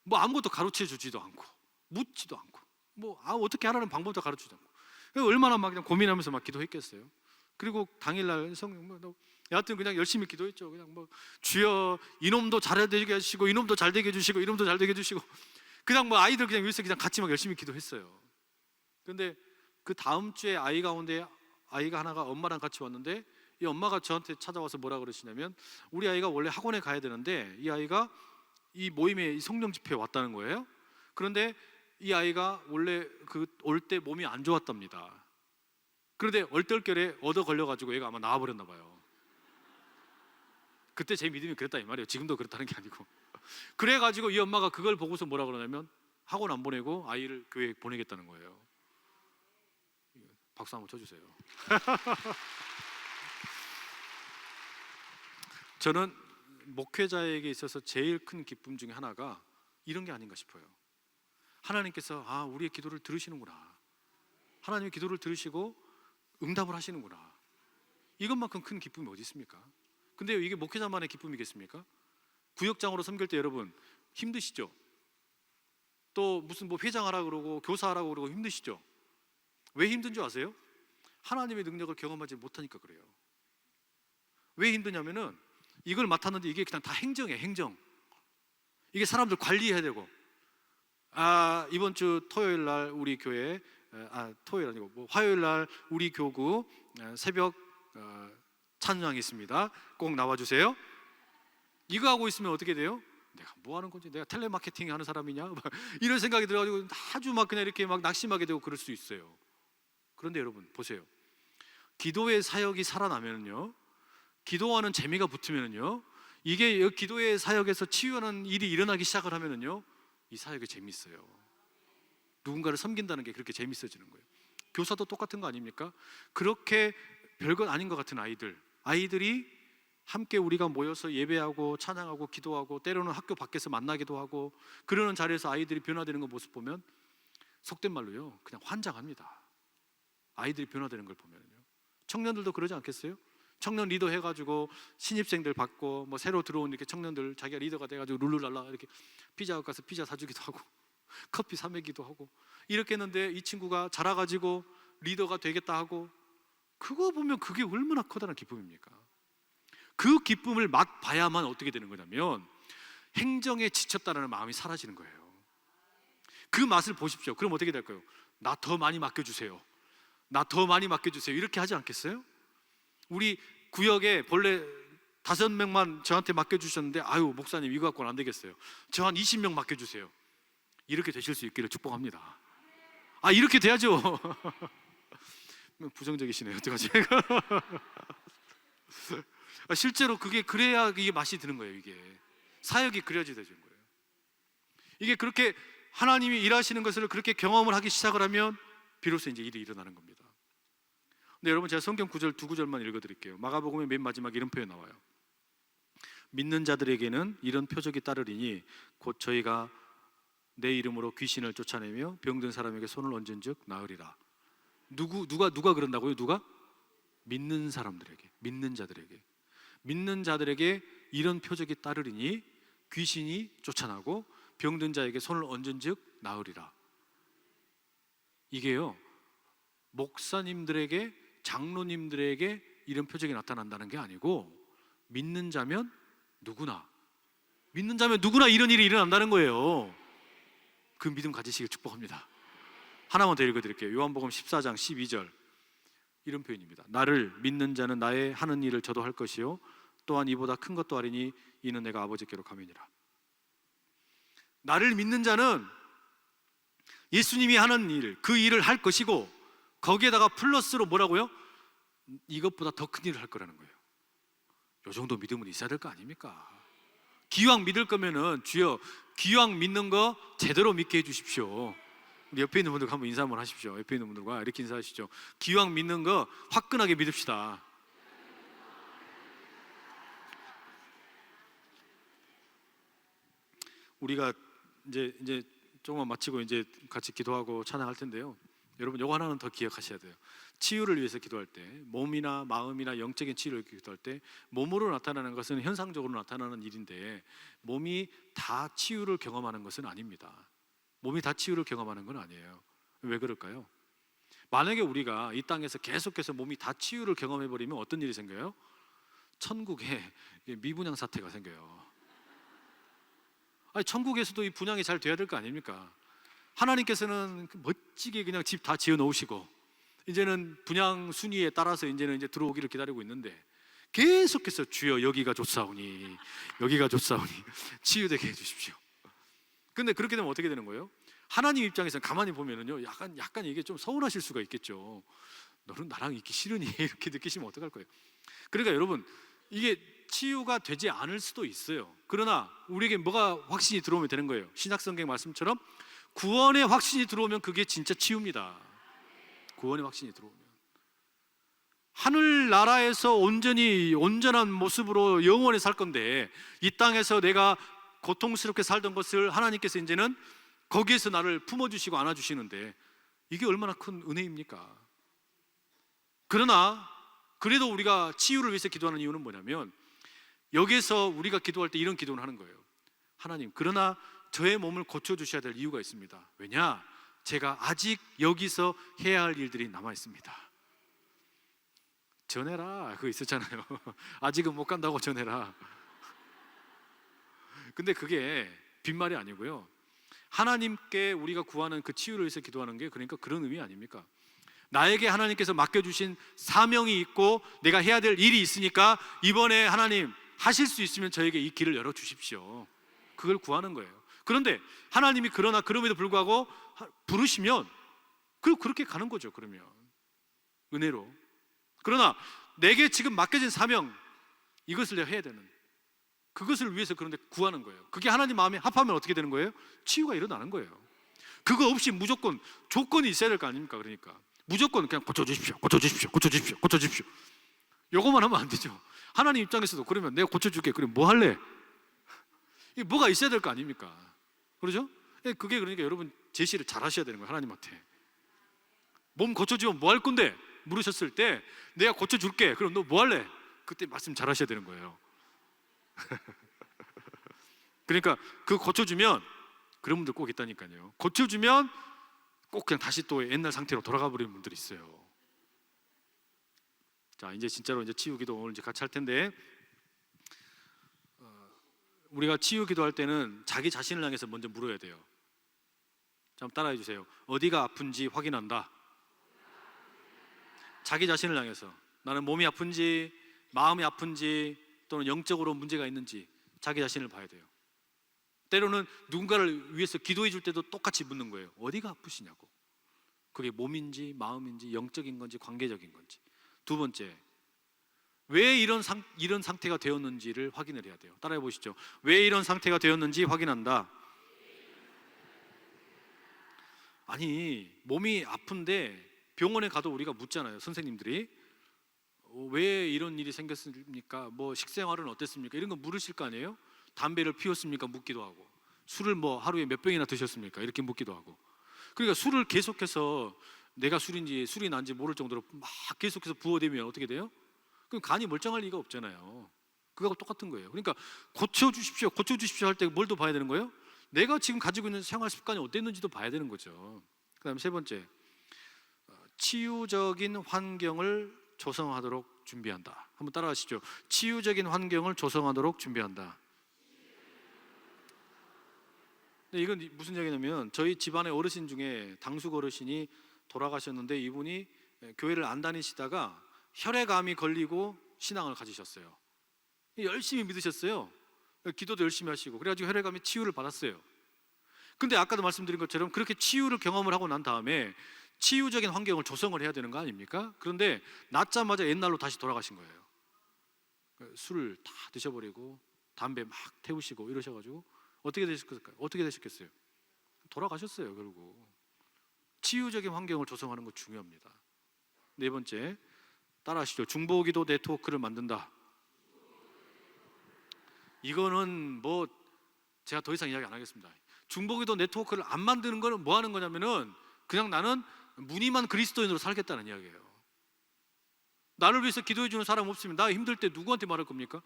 뭐 아무것도 가르쳐 주지도 않고 묻지도 않고 뭐 어떻게 하라는 방법도 가르치지도 않고 얼마나 막 그냥 고민하면서 막 기도했겠어요. 그리고 당일날 성령 여하튼 그냥 열심히 기도했죠. 그냥 뭐 주여 이놈도 잘 되게 해주시고 이놈도 잘 되게 해주시고 이놈도 잘 되게 해주시고 그냥 뭐 아이들 그냥 위해서 그냥 같이 막 열심히 기도했어요. 그런데 그 다음 주에 아이 가운데 아이가 하나가 엄마랑 같이 왔는데 이 엄마가 저한테 찾아와서 뭐라 그러시냐면 우리 아이가 원래 학원에 가야 되는데 이 아이가 이 모임에 성령 집회에 왔다는 거예요. 그런데 이 아이가 원래 올 때 몸이 안 좋았답니다. 그런데 얼떨결에 얻어 걸려가지고 얘가 아마 나와버렸나 봐요. 그때 제 믿음이 그랬다 이 말이에요. 지금도 그렇다는 게 아니고. 그래가지고 이 엄마가 그걸 보고서 뭐라 그러냐면 학원 안 보내고 아이를 교회에 보내겠다는 거예요. 박수 한번 쳐주세요. 저는 목회자에게 있어서 제일 큰 기쁨 중에 하나가 이런 게 아닌가 싶어요. 하나님께서 우리의 기도를 들으시는구나, 하나님의 기도를 들으시고 응답을 하시는구나, 이것만큼 큰 기쁨이 어디 있습니까? 근데 이게 목회자만의 기쁨이겠습니까? 구역장으로 섬길 때 여러분 힘드시죠? 또 무슨 뭐 회장하라고 그러고 교사하라고 그러고 힘드시죠? 왜 힘든 줄 아세요? 하나님의 능력을 경험하지 못하니까 그래요. 왜 힘드냐면은 이걸 맡았는데 이게 그냥 다 행정이에요. 행정. 이게 사람들 관리해야 되고, 이번 주 토요일 날 우리 교회 토요일 아니고 뭐 화요일 날 우리 교구 새벽 찬양이 있습니다. 꼭 나와주세요. 이거 하고 있으면 어떻게 돼요? 내가 뭐 하는 건지, 내가 텔레마케팅 하는 사람이냐? 이런 생각이 들어가지고 아주 막 그냥 이렇게 막 낙심하게 되고 그럴 수 있어요. 그런데 여러분 보세요. 기도의 사역이 살아나면요, 기도하는 재미가 붙으면요, 이게 기도의 사역에서 치유하는 일이 일어나기 시작을 하면요, 이 사역이 재밌어요. 누군가를 섬긴다는 게 그렇게 재밌어지는 거예요. 교사도 똑같은 거 아닙니까? 그렇게 별것 아닌 것 같은 아이들이 함께 우리가 모여서 예배하고 찬양하고 기도하고 때로는 학교 밖에서 만나기도 하고 그러는 자리에서 아이들이 변화되는 거 모습 보면 속된 말로요, 그냥 환장합니다. 아이들이 변화되는 걸 보면요. 청년들도 그러지 않겠어요? 청년 리더 해가지고 신입생들 받고 뭐 새로 들어온 이렇게 청년들 자기가 리더가 돼가지고 룰루랄라 이렇게 피자헛 가서 피자 사주기도 하고 커피 사먹기도 하고 이렇게 했는데 이 친구가 자라가지고 리더가 되겠다 하고, 그거 보면 그게 얼마나 커다란 기쁨입니까? 그 기쁨을 맛봐야만 어떻게 되는 거냐면 행정에 지쳤다는 마음이 사라지는 거예요. 그 맛을 보십시오. 그럼 어떻게 될까요? 나 더 많이 맡겨주세요. 나 더 많이 맡겨주세요. 이렇게 하지 않겠어요? 우리 구역에 본래 5명만 저한테 맡겨주셨는데 목사님 이거 갖고는 안 되겠어요. 저 한 20명 맡겨주세요. 이렇게 되실 수 있기를 축복합니다. 이렇게 돼야죠. 부정적이시네요. 어떡하지? 실제로 그래야 이게 맛이 드는 거예요. 이게 사역이 그래야지 되는 거예요. 이게 그렇게 하나님이 일하시는 것을 그렇게 경험을 하기 시작을 하면 비로소 이제 일이 일어나는 겁니다. 근데 여러분 제가 성경 구절 두 구절만 읽어드릴게요. 마가복음의 맨 마지막에 이런 표현 나와요. 믿는 자들에게는 이런 표적이 따르리니 곧 저희가 내 이름으로 귀신을 쫓아내며 병든 사람에게 손을 얹은즉 나으리라. 누가 그런다고요? 누가? 믿는 사람들에게, 믿는 자들에게 이런 표적이 따르리니 귀신이 쫓아나고 병든 자에게 손을 얹은즉 나으리라. 이게요, 목사님들에게, 장로님들에게 이런 표적이 나타난다는 게 아니고 믿는 자면 누구나 이런 일이 일어난다는 거예요. 그 믿음 가지시길 축복합니다. 하나만 더 읽어드릴게요. 요한복음 14장 12절 이런 표현입니다. 나를 믿는 자는 나의 하는 일을 저도 할 것이요 또한 이보다 큰 것도 하리니 이는 내가 아버지께로 감이니라. 나를 믿는 자는 예수님이 하는 일, 그 일을 할 것이고 거기에다가 플러스로 뭐라고요? 이것보다 더 큰 일을 할 거라는 거예요. 이 정도 믿음은 있어야 될 거 아닙니까? 기왕 믿을 거면은 주여 기왕 믿는 거 제대로 믿게 해주십시오. 우리 옆에 있는 분들과 한번 인사 한번 하십시오. 옆에 있는 분들과 이렇게 인사하시죠. 기왕 믿는 거 화끈하게 믿읍시다. 우리가 이제 조금만 마치고 이제 같이 기도하고 찬양할 텐데요. 여러분 요거 하나는 더 기억하셔야 돼요. 치유를 위해서 기도할 때, 몸이나 마음이나 영적인 치유를 기도할 때 몸으로 나타나는 것은 현상적으로 나타나는 일인데 몸이 다 치유를 경험하는 것은 아닙니다. 몸이 다 치유를 경험하는 건 아니에요. 왜 그럴까요? 만약에 우리가 이 땅에서 계속해서 몸이 다 치유를 경험해버리면 어떤 일이 생겨요? 천국에 미분양 사태가 생겨요. 아니, 천국에서도 이 분양이 잘 돼야 될 거 아닙니까? 하나님께서는 멋지게 그냥 집 다 지어 놓으시고 이제는 분양 순위에 따라서 이제는 이제 들어오기를 기다리고 있는데 계속해서 주여 여기가 좋사오니 치유되게 해주십시오. 근데 그렇게 되면 어떻게 되는 거예요? 하나님 입장에서는 가만히 보면은요 약간 이게 좀 서운하실 수가 있겠죠. 너는 나랑 있기 싫으니 이렇게 느끼시면 어떡할 거예요? 그러니까 여러분 이게 치유가 되지 않을 수도 있어요. 그러나 우리에게 뭐가 확신이 들어오면 되는 거예요. 신약성경 말씀처럼 구원의 확신이 들어오면 그게 진짜 치유입니다. 구원의 확신이 들어오면 하늘나라에서 온전한 모습으로 영원히 살 건데 이 땅에서 내가 고통스럽게 살던 것을 하나님께서 이제는 거기에서 나를 품어주시고 안아주시는데 이게 얼마나 큰 은혜입니까? 그러나 그래도 우리가 치유를 위해서 기도하는 이유는 뭐냐면 여기에서 우리가 기도할 때 이런 기도를 하는 거예요. 하나님, 그러나 저의 몸을 고쳐주셔야 될 이유가 있습니다. 왜냐? 제가 아직 여기서 해야 할 일들이 남아 있습니다. 전해라 그거 있었잖아요. 아직은 못 간다고 전해라. 근데 그게 빈말이 아니고요, 하나님께 우리가 구하는 그 치유를 위해서 기도하는 게 그러니까 그런 의미 아닙니까? 나에게 하나님께서 맡겨주신 사명이 있고 내가 해야 될 일이 있으니까 이번에 하나님 하실 수 있으면 저에게 이 길을 열어주십시오. 그걸 구하는 거예요. 그런데 하나님이 그럼에도 불구하고 부르시면 그렇게 가는 거죠. 그러면 은혜로. 그러나 내게 지금 맡겨진 사명, 이것을 내가 해야 되는, 그것을 위해서 그런데 구하는 거예요. 그게 하나님 마음에 합하면 어떻게 되는 거예요? 치유가 일어나는 거예요. 그거 없이 무조건 조건이 있어야 될 거 아닙니까? 그러니까 무조건 그냥 고쳐주십시오 요거만 하면 안 되죠. 하나님 입장에서도 그러면 내가 고쳐줄게. 그럼 뭐 할래? 이게 뭐가 있어야 될 거 아닙니까? 그러죠? 그게 그러니까 여러분 제시를 잘 하셔야 되는 거예요. 하나님한테 몸 고쳐주면 뭐 할 건데? 물으셨을 때 내가 고쳐줄게. 그럼 너 뭐 할래? 그때 말씀 잘 하셔야 되는 거예요. 그러니까 그 고쳐주면 그런 분들 꼭 있다니까요. 고쳐주면 꼭 그냥 다시 또 옛날 상태로 돌아가 버리는 분들이 있어요. 자, 이제 진짜로 이제 치유 기도 오늘 이제 같이 할 텐데 우리가 치유 기도할 때는 자기 자신을 향해서 먼저 물어야 돼요. 자, 한번 따라해 주세요. 어디가 아픈지 확인한다. 자기 자신을 향해서 나는 몸이 아픈지 마음이 아픈지 또는 영적으로 문제가 있는지 자기 자신을 봐야 돼요. 때로는 누군가를 위해서 기도해 줄 때도 똑같이 묻는 거예요. 어디가 아프시냐고. 그게 몸인지 마음인지 영적인 건지 관계적인 건지. 두 번째, 왜 이런 상태가 되었는지를 확인을 해야 돼요. 따라해 보시죠. 왜 이런 상태가 되었는지 확인한다. 아니, 몸이 아픈데 병원에 가도 우리가 묻잖아요. 선생님들이 왜 이런 일이 생겼습니까? 뭐 식생활은 어땠습니까? 이런 거 물으실 거 아니에요? 담배를 피웠습니까? 묻기도 하고 술을 뭐 하루에 몇 병이나 드셨습니까? 이렇게 묻기도 하고. 그러니까 술을 계속해서 내가 술인지 술이 난지 모를 정도로 막 계속해서 부어대면 어떻게 돼요? 그럼 간이 멀쩡할 리가 없잖아요. 그거하고 똑같은 거예요. 그러니까 고쳐주십시오 할 때 뭘 더 봐야 되는 거예요? 내가 지금 가지고 있는 생활 습관이 어땠는지도 봐야 되는 거죠. 그다음 세 번째, 치유적인 환경을 조성하도록 준비한다. 한번 따라하시죠. 치유적인 환경을 조성하도록 준비한다. 이건 무슨 얘기냐면, 저희 집안의 어르신 중에 당숙 어르신이 돌아가셨는데, 이분이 교회를 안 다니시다가 혈액암이 걸리고 신앙을 가지셨어요. 열심히 믿으셨어요. 기도도 열심히 하시고, 그래가지고 혈액암이 치유를 받았어요. 근데 아까도 말씀드린 것처럼 그렇게 치유를 경험을 하고 난 다음에 치유적인 환경을 조성을 해야 되는 거 아닙니까? 그런데 낳자마자 옛날로 다시 돌아가신 거예요. 술을 다 드셔버리고 담배 막 태우시고 이러셔가지고 어떻게 되셨을까요? 어떻게 되셨겠어요? 돌아가셨어요. 결국 치유적인 환경을 조성하는 거 중요합니다. 네 번째, 따라하시죠. 중보기도 네트워크를 만든다. 이거는 뭐 제가 더 이상 이야기 안 하겠습니다. 중보기도 네트워크를 안 만드는 거는 뭐 하는 거냐면은, 그냥 나는 무늬만 그리스도인으로 살겠다는 이야기예요. 나를 위해서 기도해 주는 사람 없으면 나 힘들 때 누구한테 말할 겁니까?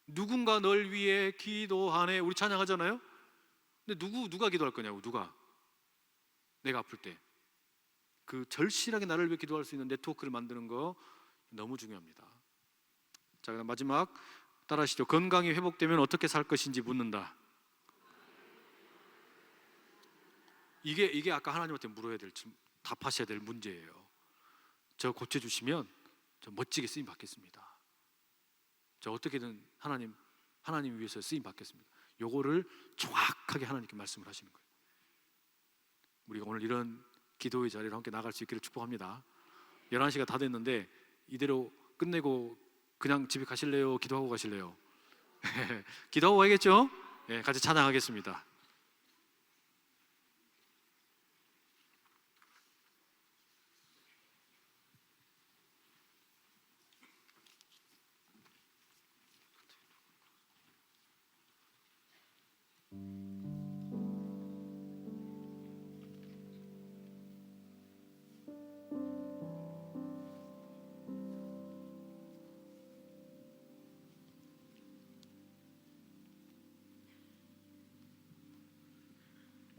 누군가 널 위해 기도하네, 우리 찬양하잖아요. 근데 누가 기도할 거냐고. 누가? 내가 아플 때 그 절실하게 나를 위해 기도할 수 있는 네트워크를 만드는 거 너무 중요합니다. 자, 그럼 마지막, 따라하시죠. 건강이 회복되면 어떻게 살 것인지 묻는다. 이게 아까 하나님한테 물어야 될, 답하셔야 될 문제예요. 저 고쳐주시면 저 멋지게 쓰임 받겠습니다. 저 어떻게든 하나님 위해서 쓰임 받겠습니다. 요거를 정확하게 하나님께 말씀을 하시는 거예요. 우리가 오늘 이런 기도의 자리로 함께 나갈 수 있기를 축복합니다. 11시가 다 됐는데 이대로 끝내고 그냥 집에 가실래요? 기도하고 가실래요? 기도하고 가야겠죠? 네, 같이 찬양하겠습니다.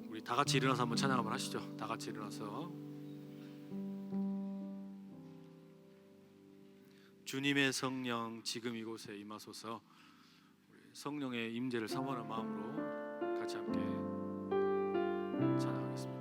우리 다 같이 일어나서 한번 찬양 한번 하시죠. 다 같이 일어나서. 주님의 성령 지금 이곳에 임하소서. 우리 성령의 임재를 사모하는 마음으로 같이 함께 찬양하겠습니다.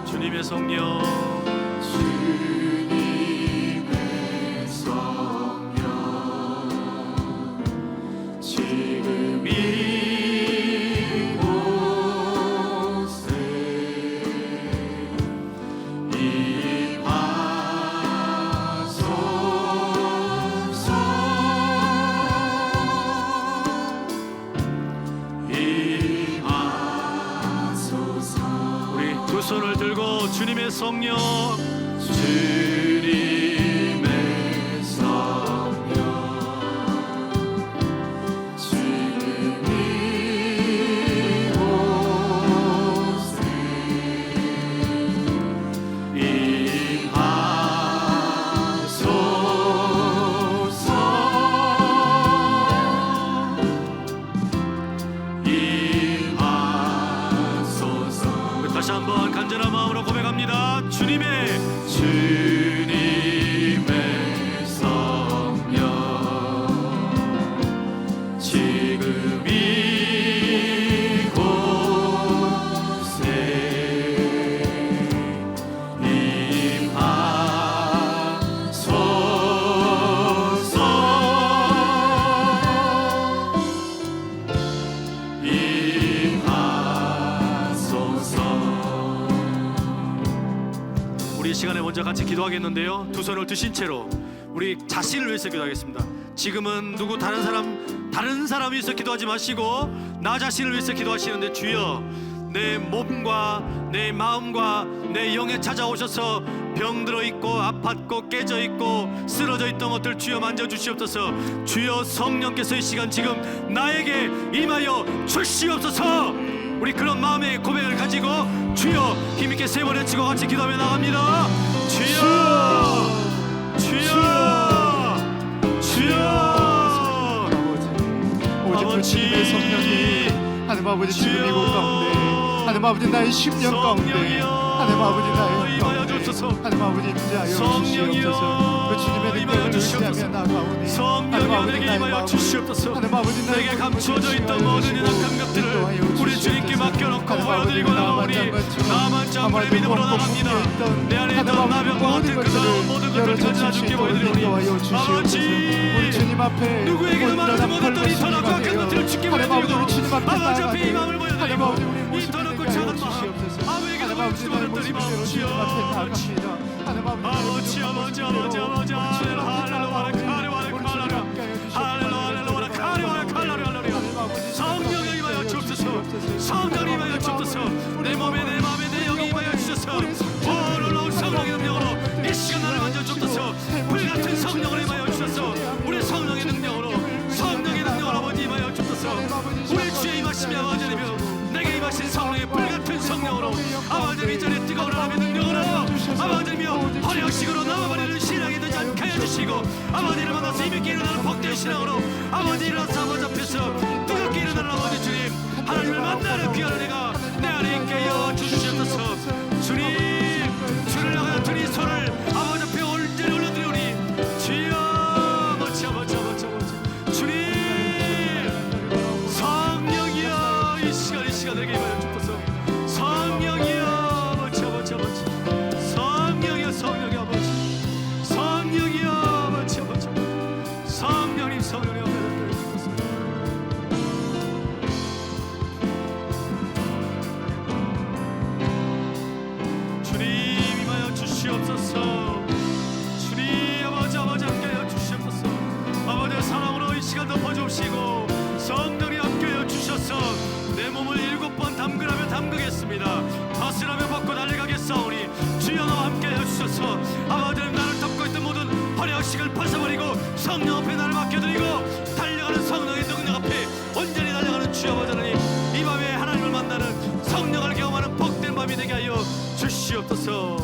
주님의 성령, 주님의 성령 지금 이곳에 임하소서. 우리 두 손을 들고 주님의 성령, 주님의 성령 지금 이곳에 임하소서. 임하소서. 다시 한번 간절한 마음으로 고백합니다. 주님의 성령 지금 이곳에 임하소서. 우리 이 시간에 먼저 같이 기도하겠는데요, 두 손을 드신 채로 우리 자신을 위해서 기도하겠습니다. 지금은 누구 다른 사람 위해서 기도하지 마시고 나 자신을 위해서 기도하시는데, 주여 내 몸과 내 마음과 내 영에 찾아오셔서 병들어 있고 아팠고 깨져 있고 쓰러져 있던 것들 주여 만져주시옵소서. 주여 성령께서 이 시간 지금 나에게 임하여 주시옵소서. 우리 그런 마음의 고백을 가지고 주여 힘있게 세 번 외치고 같이 기도하며 나갑니다. 주여 주여 주여 오직 주님의 성령이 하나님 아버지 지금 이곳 가운데 하나님 아버지 나의 심령 가운데 하나님 아버지 나의 가운데 하나님 아버지 임재하여 주시옵소서. 그 주님의 능력을 의지하며 나가오니 하나님 아버지 나의 마음을 하나님 아버지 내게 감추어져 있던 모든 이런 감격들을 우리 주님께 맡겨놓고 보여드리고 나가오니 나만 잠불의 믿음으로 나갑니다. 내 안에 있던 나병과 같은 그 모든 것들을 전하 주께 보여드리오니 아버지 우리 주님 앞에 누구에게도 말하지 못했던 이 선악과 악한 것들을 주께 보여드리고 아버지 앞에 이 마음을 보여드리고 이 더럽고 작은 마음 아무에게도 말하지 못했던 이 마음 주여 아버지 아버지 아버지 아버지 할렐루야 할렐루야 할렐루야 성령에 임하여 주옵소서. 성령에 임하여 주옵소서. 내 몸에 내 마음에 내 영에 임하여 주셔서 놀라운 성령의 능력으로 이 시간 나를 만져 주옵소서. 불같은 성령을 임하여 주셔서 우리 성령의 능력으로 아버지 임하여 주옵소서. 우리 주의 임하시며 아버지님이여 내게 임하신 성령의 불같은 성령으로 아버지님 이전에 뜨거운 하나님의 능력으로 아버지님이여 허령식으로 남아버리는 신앙이 되지 않게 해주시고 아버지를 만나서 힘있게 일어나는 복된 신앙으로 아버지 일어나서 아버지 앞에서 뜨겁게 일어나는 아버지 주님 하나님을 만나는 귀한 은혜가 내 안에 있게 하여 주시옵소서. 주님 주를 향하여 드린 손을 아버지 앞에 온전히 올려드리오니 주여 아버지 아버지 아버지 주님 성령이여 이 시간 내게 임하여 주옵소서. 성령이여 아버지 아버지 아버지 성령이여 성령이 아버지 성령이여 아버지 아버지 성령님 성령님 아버지 주옵소서. 주님 임하여 주시옵소서. 주님 아버지 함께하여 주시옵소서. 아버지의 사랑으로 이 시간 덮어주시고 성령이 함께하여 주셔서 내 몸을 7번 담그라며 담그겠습니다. 벗으라며 벗고 달려가겠사오니 주여 나와 함께하여 주셔서 아버지는 나를 덮고 있던 모든 허려식을 벗어버리고 성령 앞에 나를 맡겨드리고 달려가는 성령의 능력 앞에 온전히 달려가는 주여 아버지 하나님 이 밤에 하나님을 만나는 성령을 경험하는 복된 밤이 되게 하여 주시옵소서.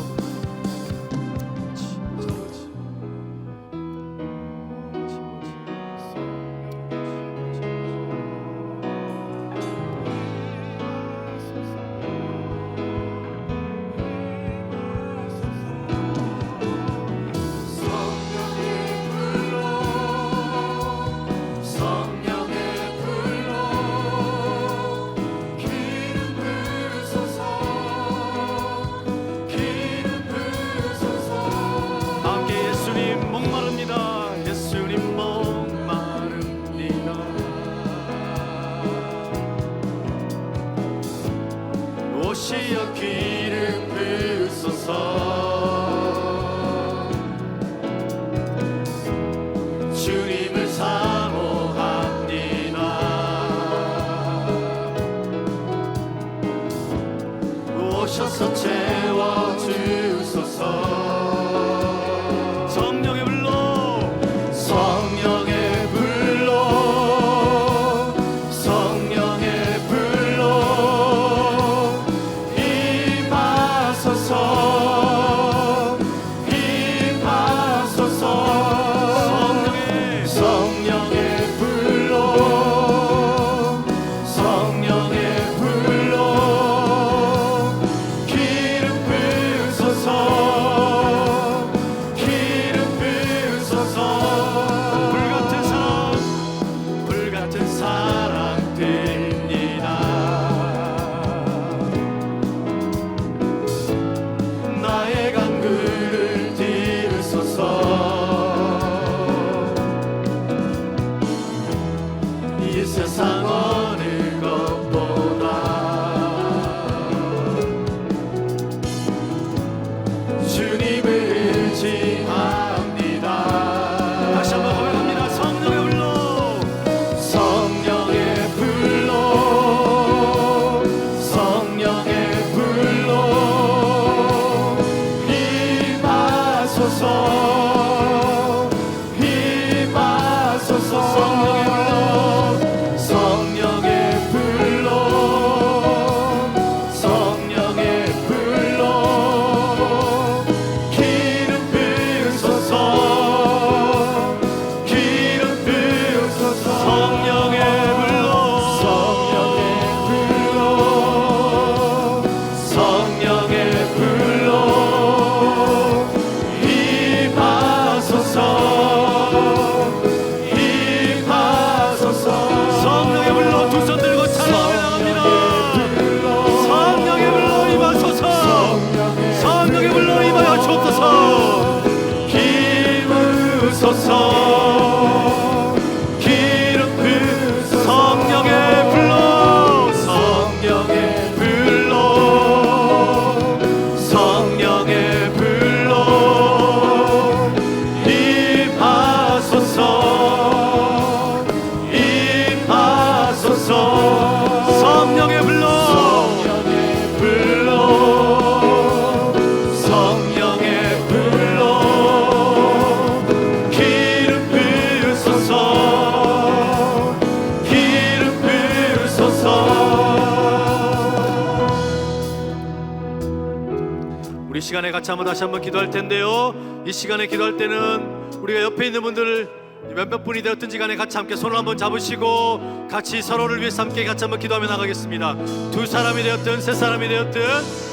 시간에 같이 다시 한번 기도할 텐데요. 이 시간에 기도할 때는 우리가 옆에 있는 분들 몇몇 분이 되었든지 간에 같이 함께 손을 한번 잡으시고 같이 서로를 위해서 함께 같이 한번 기도하며 나가겠습니다. 두 사람이 되었든 세 사람이 되었든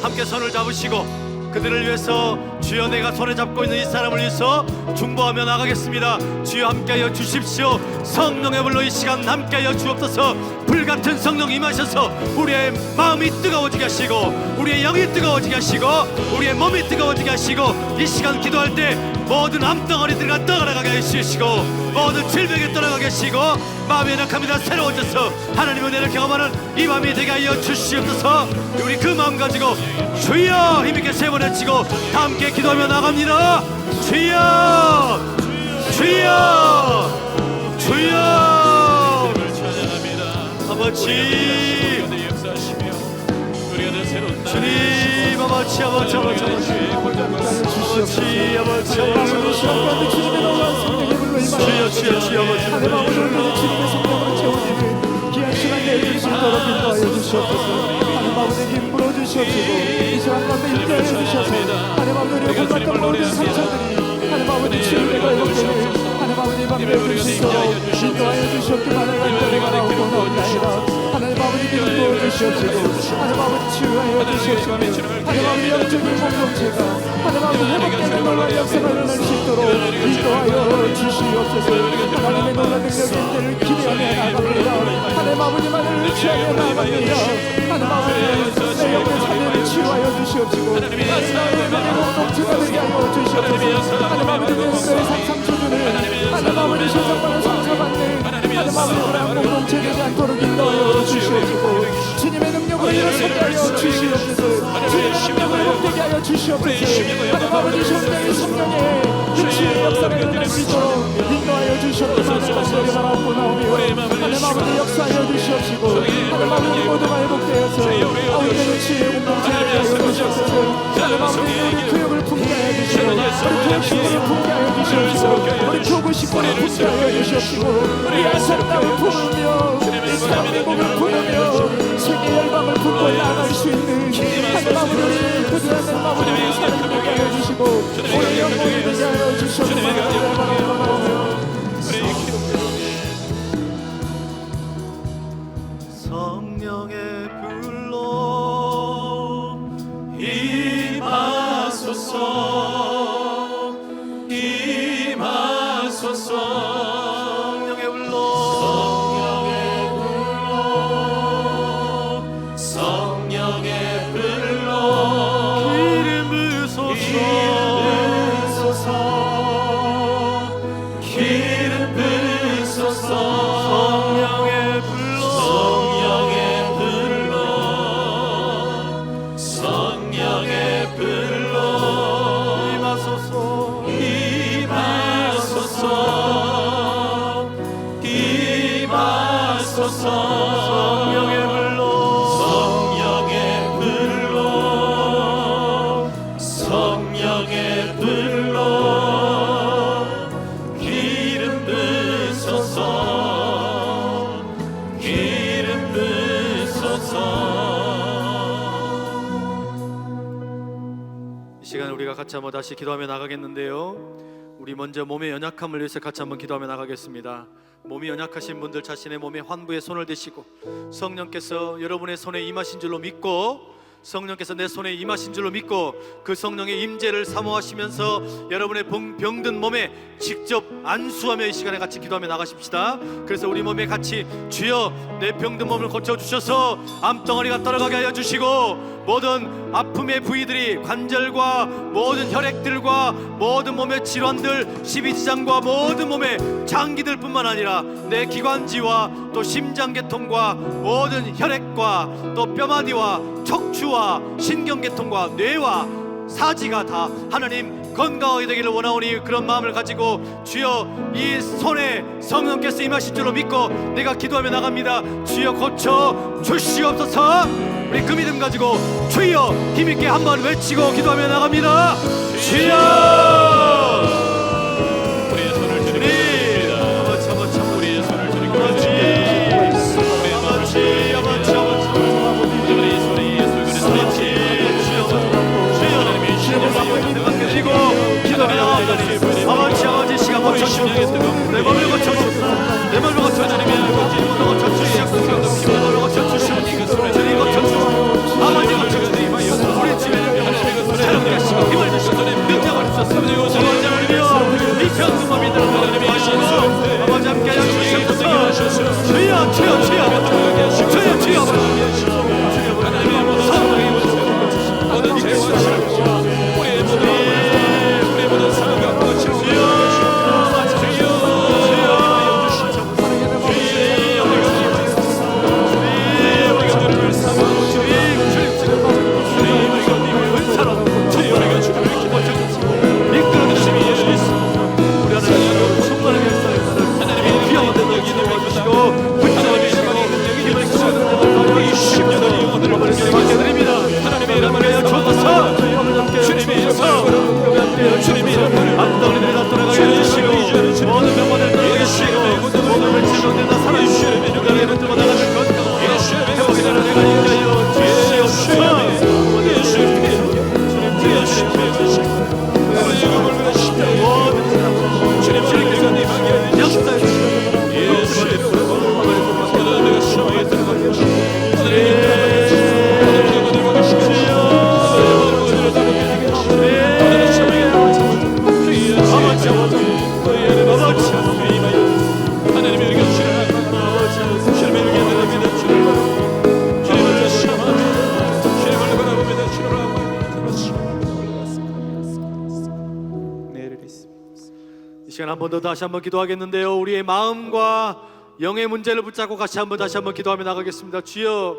함께 손을 잡으시고 그들을 위해서 주여 내가 손에 잡고 있는 이 사람을 위해서 중보하며 나가겠습니다. 주여 함께하여 주십시오. 성령의 불로 이 시간 함께하여 주옵소서. 불같은 성령 임하셔서 우리의 마음이 뜨거워지게 하시고 우리의 영이 뜨거워지게 하시고 우리의 몸이 뜨거워지게 하시고 이 시간 기도할 때 모든 암덩어리들과 떠나가게 하시고 모든 질병에 떠나가게 하시고 마음이 연약합니다. 새로워져서 하나님의 은혜를 경험하는 이 밤이 되게 하여 주시옵소서. 우리 그 마음 가지고 주여 힘있게 세 번 외치고 다 함께 기도하며 나갑니다. 주여 주여 주여 아버지 주님 아버지 아버지 아버지 주여 주여 주여 하나님 아버지 오늘 주님의 성령으로 채워지는 귀한 시간 내주시도록 인도하여 주시옵소서. 하나님 아버지 힘 불어주시옵시고 이 시간 가운데 인도하여 주셔서 하나님 아버지 우리의 골랐던 모든 상처들이 하나님 아버지 치유되고 회복되는 하나님 아버지 밤에 주시도록 인도하여 주시옵기만을 간절히 바라옵나이다. 하나님 아버지 힘 부어주시옵시고 하나님 아버지 치유하여 주시옵시고 하나님 아버지 영적인 공동체가 하나님 아버지 회복되는 놀라운 역사가 일어날 수 있도록 인도하여 주시옵소서. 하나님의 놀라운 능력을 기대하며 나갑니다. 하나님 아버지만을 의지하며 나갑니다. 하나님 아버지 내 영의 삶을 치유하여 주시옵시고 하나님 아버지 공동체가 되게 하여 주시옵소서. 하나님 아버지 내 영의 상상초들을 하나님 아버지 세상과는 상처받는 하나님 아버지 그런 공동체 되지 않도록 인도하여 주시옵시고 주님의 능력으로 일어서게 하여 주시옵소서. 주님의 능력을 회복되게 하여 주시옵소서. 하나님 아버지 성령의 성령의 주의 역사가 일어날 수 있도록 인도하여 주시옵소서. 간절히 바라옵나오며 하나님 아버지 역사하여 주시옵시고 하나님 아버지 모두가 회복되어서 아우리의 주의 공동체를 하여 주시옵소서. 하나님 아버지 우리 교육을 풍기하여 주시고 우리 교육식구를 풍기하여 주시옵시고 우리 교구 식구를 풍기하여 주시옵시고 우리 아름다움을 품으며 이 사람의 몸을 품으며 세계 열방을 품고 나아갈 수 있는 하나님 아버지 우리 부드러운 마음으로 사랑을 되게 하여 주시고 우리 영혼을 되게 하여 주시옵소서. 성령의 불로 임하소서 임하소서. 성령의 불로 성령의 불로 기름 부으소서 기름 부으소서. 성령의 불로 성령의 불로 임하소서 임하소서 임하소서. 성령의 불로 성령의 불로 성령의 불로 같이 한번 다시 기도하며 나가겠는데요. 우리 먼저 몸의 연약함을 위해서 같이 한번 기도하며 나가겠습니다. 몸이 연약하신 분들 자신의 몸에 환부에 손을 대시고 성령께서 여러분의 손에 임하신 줄로 믿고 성령께서 내 손에 임하신 줄로 믿고 그 성령의 임재를 사모하시면서 여러분의 병든 몸에 직접 안수하며 이 시간에 같이 기도하며 나가십시다. 그래서 우리 몸에 같이 주여 내 병든 몸을 고쳐주셔서 암덩어리가 떨어가게 하여 주시고 모든 아픔의 부위들이 관절과 모든 혈액들과 모든 몸의 질환들 십이지장과 모든 몸의 장기들 뿐만 아니라 내 기관지와 또 심장계통과 모든 혈액과 또 뼈마디와 척추와 신경계통과 뇌와 사지가 다 하나님 건강하게 되기를 원하오니 그런 마음을 가지고 주여 이 손에 성령께서 임하신 줄로 믿고 내가 기도하며 나갑니다. 주여 고쳐 주시옵소서. 우리 그 믿음 가지고 주여 힘있게 한번 외치고 기도하며 나갑니다. 주여 우리의 손을 드리고 있습니다. 우리의 손을 드리고 우리 손에 예수 그리스도의 드리고 기도하며 아버지 시간 고쳐주시고 내 몸을 고쳐주시고 내 몸을 고쳐주시고 내 몸을 고쳐주시고 내 몸을 고쳐주시고 주님 고쳐주시고 아버지 고쳐주시고 우리 집에 새롭게 하시고 힘을 주시고 능력을 주셔서 아버지 하나님이여 이 병든 몸이들을 하시고 아버지 함께 하여 주시옵소서. 주여 주여 주여 주여 주여 하나님의 성령의 모든 죄와 우리의 모든 상황과 고쳐주시옵소서. 한 번 더 다시 한번 기도하겠는데요. 우리의 마음과 영의 문제를 붙잡고 다시 한번 기도하며 나가겠습니다. 주여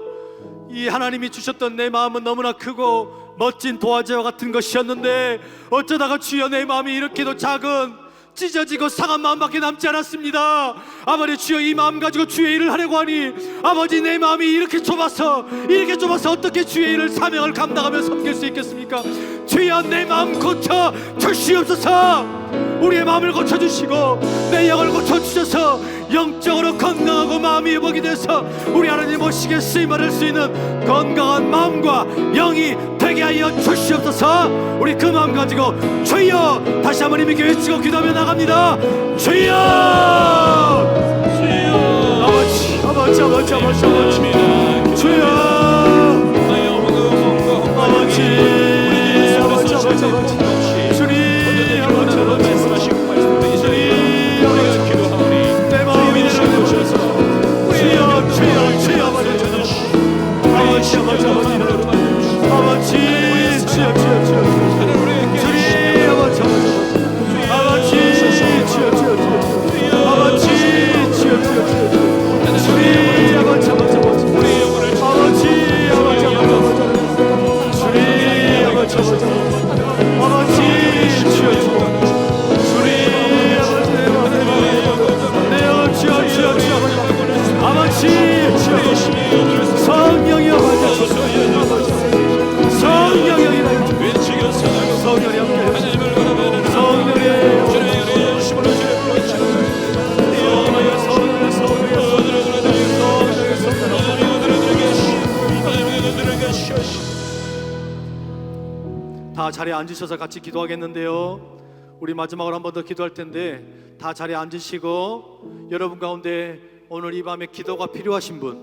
이 하나님이 주셨던 내 마음은 너무나 크고 멋진 도화지와 같은 것이었는데 어쩌다가 주여 내 마음이 이렇게도 작은 찢어지고 상한 마음밖에 남지 않았습니다. 아버지 주여 이 마음 가지고 주의 일을 하려고 하니 아버지 내 마음이 이렇게 좁아서 어떻게 주의 일을 사명을 감당하며 섬길 수 있겠습니까? 주여 내 마음 고쳐 주시옵소서. 우리의 마음을 고쳐주시고 내 영을 고쳐주셔서 영적으로 건강하고 마음이 회복이 돼서 우리 하나님 모시게 쓰임받을 수 있는 건강한 마음과 영이 되게 하여 주시옵소서. 우리 그 마음 가지고 주여 다시 한번 힘있게 외치고 기도하며 나갑니다. 주여 아버지 주여 아버지 아버지 자리에 앉으셔서 같이 기도하겠는데요. 우리 마지막으로 한 번 더 기도할 텐데 다 자리에 앉으시고 여러분 가운데 오늘 이 밤에 기도가 필요하신 분,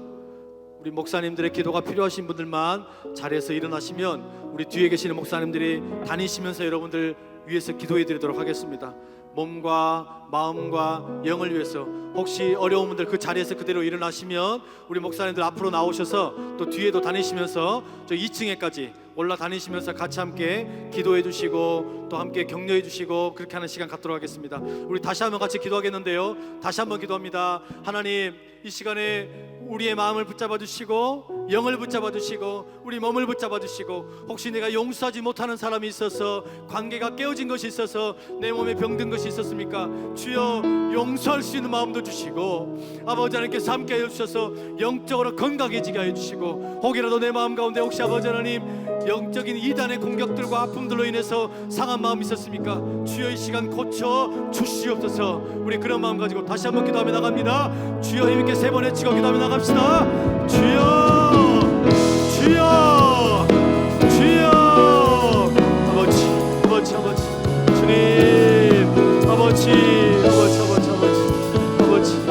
우리 목사님들의 기도가 필요하신 분들만 자리에서 일어나시면 우리 뒤에 계시는 목사님들이 다니시면서 여러분들 위해서 기도해 드리도록 하겠습니다. 몸과 마음과 영을 위해서 혹시 어려운 분들 그 자리에서 그대로 일어나시면 우리 목사님들 앞으로 나오셔서 또 뒤에도 다니시면서 저 2층에까지 올라다니시면서 같이 함께 기도해 주시고 또 함께 격려해 주시고 그렇게 하는 시간 갖도록 하겠습니다. 우리 다시 한번 같이 기도하겠는데요. 다시 한번 기도합니다. 하나님, 이 시간에 우리의 마음을 붙잡아 주시고 영을 붙잡아 주시고 우리 몸을 붙잡아 주시고 혹시 내가 용서하지 못하는 사람이 있어서 관계가 깨어진 것이 있어서 내 몸에 병든 것이 있었습니까? 주여 용서할 수 있는 마음도 주시고 아버지 하나님께서 함께 해주셔서 영적으로 건강해지게 해주시고 혹이라도 내 마음 가운데 혹시 아버지 하나님 영적인 이단의 공격들과 아픔들로 인해서 상한 마음이 있었습니까? 주여 이 시간 고쳐 주시옵소서. 우리 그런 마음 가지고 다시 한번 기도하며 나갑니다. 주여 힘있게 세 번 외치고 기도하며 나갑시다. 주여 주여 주여 아버지 아버지 아버지 주님 아버지 아버지 아버지 아버지 아버지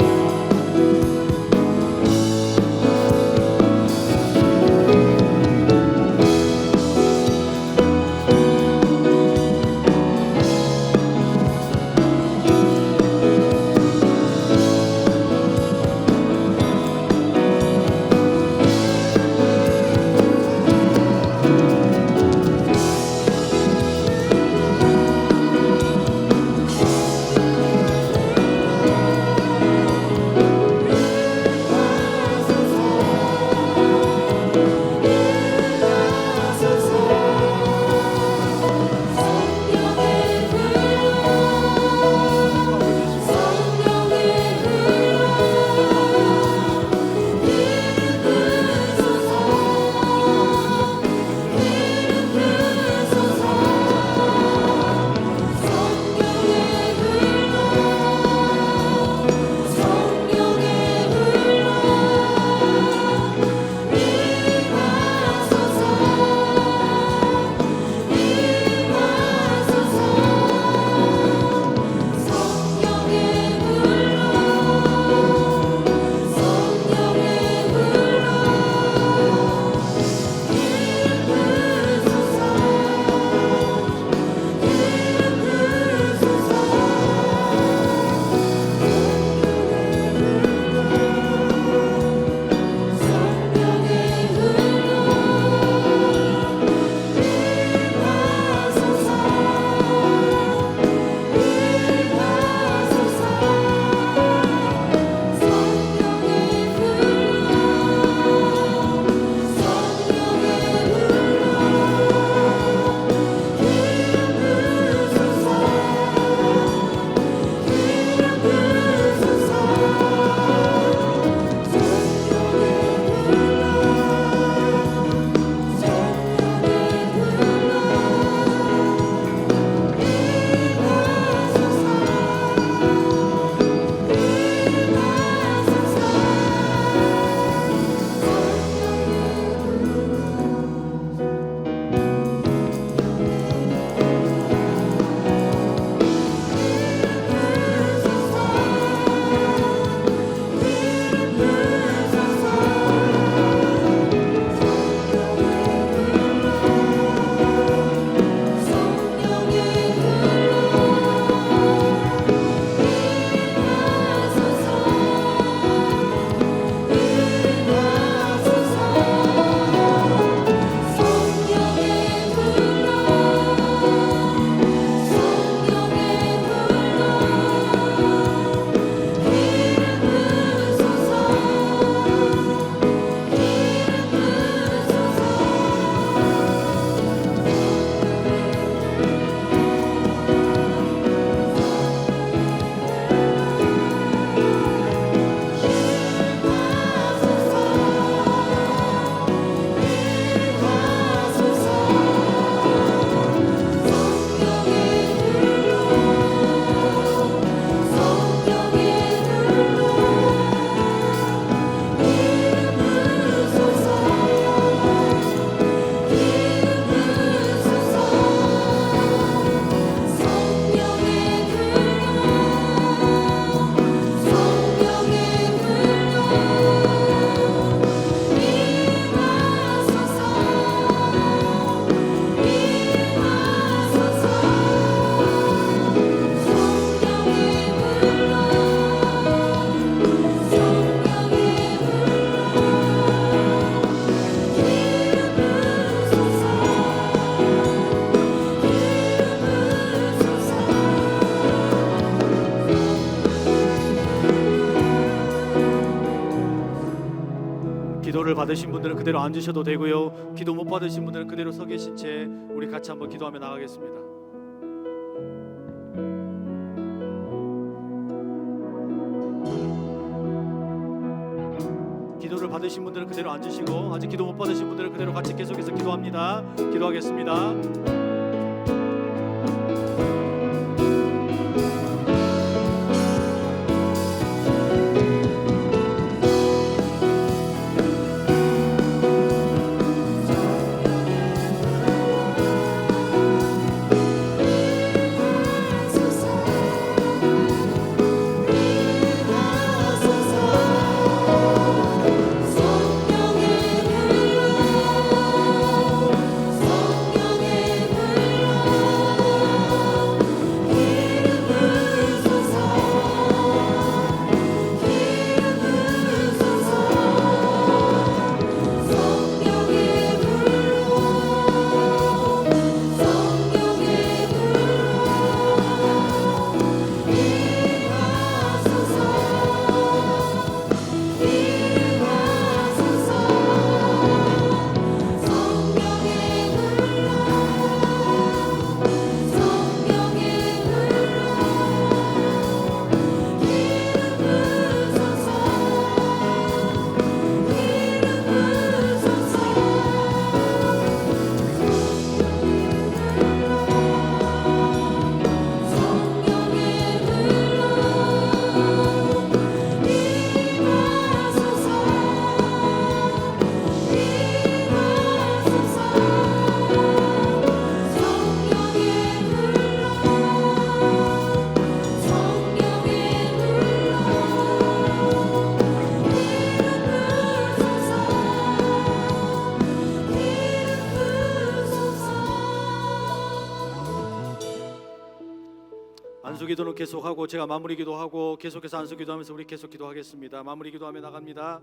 받으신 분들은 그대로 앉으셔도 되고요. 기도 못 받으신 분들은 그대로 서 계신 채 우리 같이 한번 기도하며 나가겠습니다. 기도를 받으신 분들은 그대로 앉으시고, 아직 기도 못 받으신 분들은 그대로 같이 계속해서 기도합니다. 기도하겠습니다. 안수기도는 계속하고 제가 마무리 기도하고 계속해서 안수기도하면서 우리 계속 기도하겠습니다. 마무리 기도하며 나갑니다.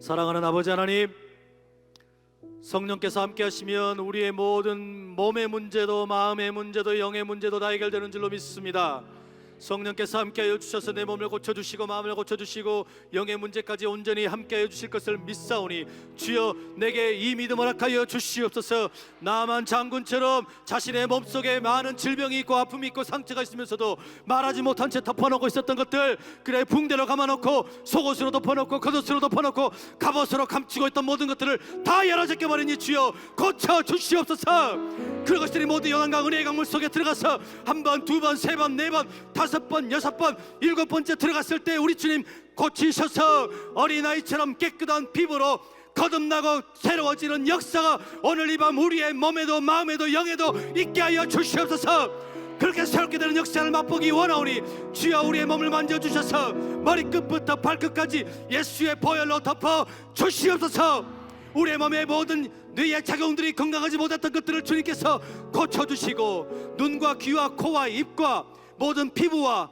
사랑하는 아버지 하나님, 성령께서 함께 하시면 우리의 모든 몸의 문제도 마음의 문제도 영의 문제도 다 해결되는 줄로 믿습니다. 성령께서 함께하여 주셔서 내 몸을 고쳐주시고 마음을 고쳐주시고 영의 문제까지 온전히 함께하여 주실 것을 믿사오니 주여 내게 이 믿음을 허락하여 주시옵소서. 나만 장군처럼 자신의 몸속에 많은 질병이 있고 아픔이 있고 상처가 있으면서도 말하지 못한 채 덮어놓고 있었던 것들, 그래 붕대로 감아놓고 속옷으로 덮어놓고 겉옷으로 덮어놓고 갑옷으로 감추고 있던 모든 것들을 다 열어제껴 버리니 주여 고쳐주시옵소서. 그런 것들이 모두 영광과 은혜의 강물 속에 들어가서 한 번, 두 번, 세 번, 네 번, 다섯 번, 여섯 번, 일곱 번째 들어갔을 때 우리 주님 고치셔서 어린아이처럼 깨끗한 피부로 거듭나고 새로워지는 역사가 오늘 이 밤 우리의 몸에도 마음에도 영에도 있게 하여 주시옵소서. 그렇게 새롭게 되는 역사를 맛보기 원하오니 주여 우리의 몸을 만져주셔서 머리끝부터 발끝까지 예수의 보혈로 덮어 주시옵소서. 우리의 몸의 모든 뇌의 작용들이 건강하지 못했던 것들을 주님께서 고쳐주시고 눈과 귀와 코와 입과 모든 피부와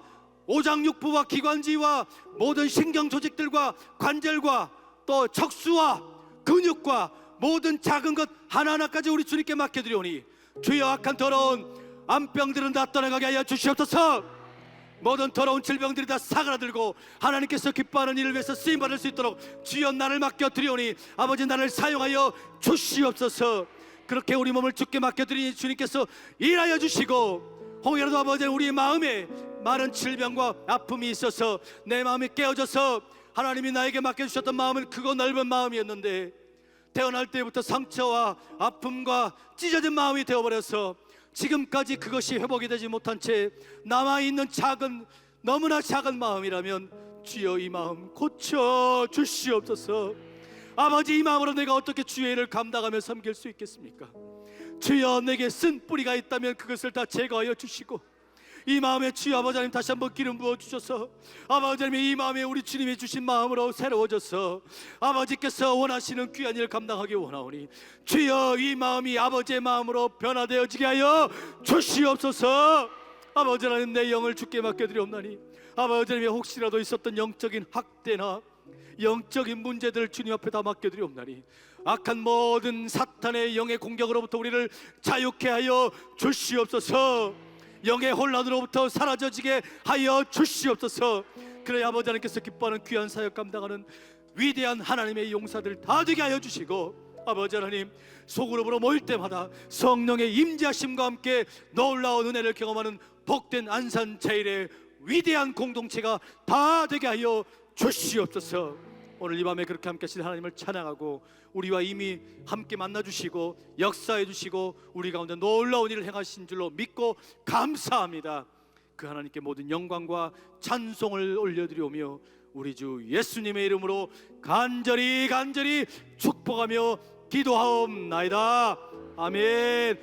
오장육부와 기관지와 모든 신경 조직들과 관절과 또 척수와 근육과 모든 작은 것 하나하나까지 우리 주님께 맡겨드리오니 주여 악한 더러운 암병들은 다 떠나가게 하여 주시옵소서. 모든 더러운 질병들이 다 사그라들고 하나님께서 기뻐하는 일을 위해서 쓰임받을 수 있도록 주여 나를 맡겨드리오니 아버지 나를 사용하여 주시옵소서. 그렇게 우리 몸을 주께 맡겨드리니 주님께서 일하여 주시고 혹여라도 아버지 우리의 마음에 많은 질병과 아픔이 있어서 내 마음이 깨어져서 하나님이 나에게 맡겨주셨던 마음은 크고 넓은 마음이었는데 태어날 때부터 상처와 아픔과 찢어진 마음이 되어버려서 지금까지 그것이 회복이 되지 못한 채 남아있는 작은 너무나 작은 마음이라면 주여 이 마음 고쳐 주시옵소서. 아버지 이 마음으로 내가 어떻게 주의 일을 감당하며 섬길 수 있겠습니까? 주여 내게 쓴 뿌리가 있다면 그것을 다 제거하여 주시고 이 마음에 주여 아버지 하나님 다시 한번 기름 부어주셔서 아버지 하나님 이 마음에 우리 주님이 주신 마음으로 새로워져서 아버지께서 원하시는 귀한 일을 감당하기 원하오니 주여 이 마음이 아버지의 마음으로 변화되어지게 하여 주시옵소서. 아버지 하나님 내 영을 주께 맡겨드리옵나니 아버지 하나님 혹시라도 있었던 영적인 학대나 영적인 문제들을 주님 앞에 다 맡겨드리옵나니 악한 모든 사탄의 영의 공격으로부터 우리를 자유케 하여 주시옵소서. 영의 혼란으로부터 사라져지게 하여 주시옵소서. 그래야 아버지 하나님께서 기뻐하는 귀한 사역 감당하는 위대한 하나님의 용사들 다 되게 하여 주시고, 아버지 하나님, 소그룹으로 모일 때마다 성령의 임재하심과 함께 놀라운 은혜를 경험하는 복된 안산 제일의 위대한 공동체가 다 되게 하여 주시옵소서. 오늘 이 밤에 그렇게 함께 하신 하나님을 찬양하고, 우리와 이미 함께 만나 주시고 역사해 주시고 우리 가운데 놀라운 일을 행하신 줄로 믿고 감사합니다. 그 하나님께 모든 영광과 찬송을 올려드리오며 우리 주 예수님의 이름으로 간절히 축복하며 기도하옵나이다. 아멘.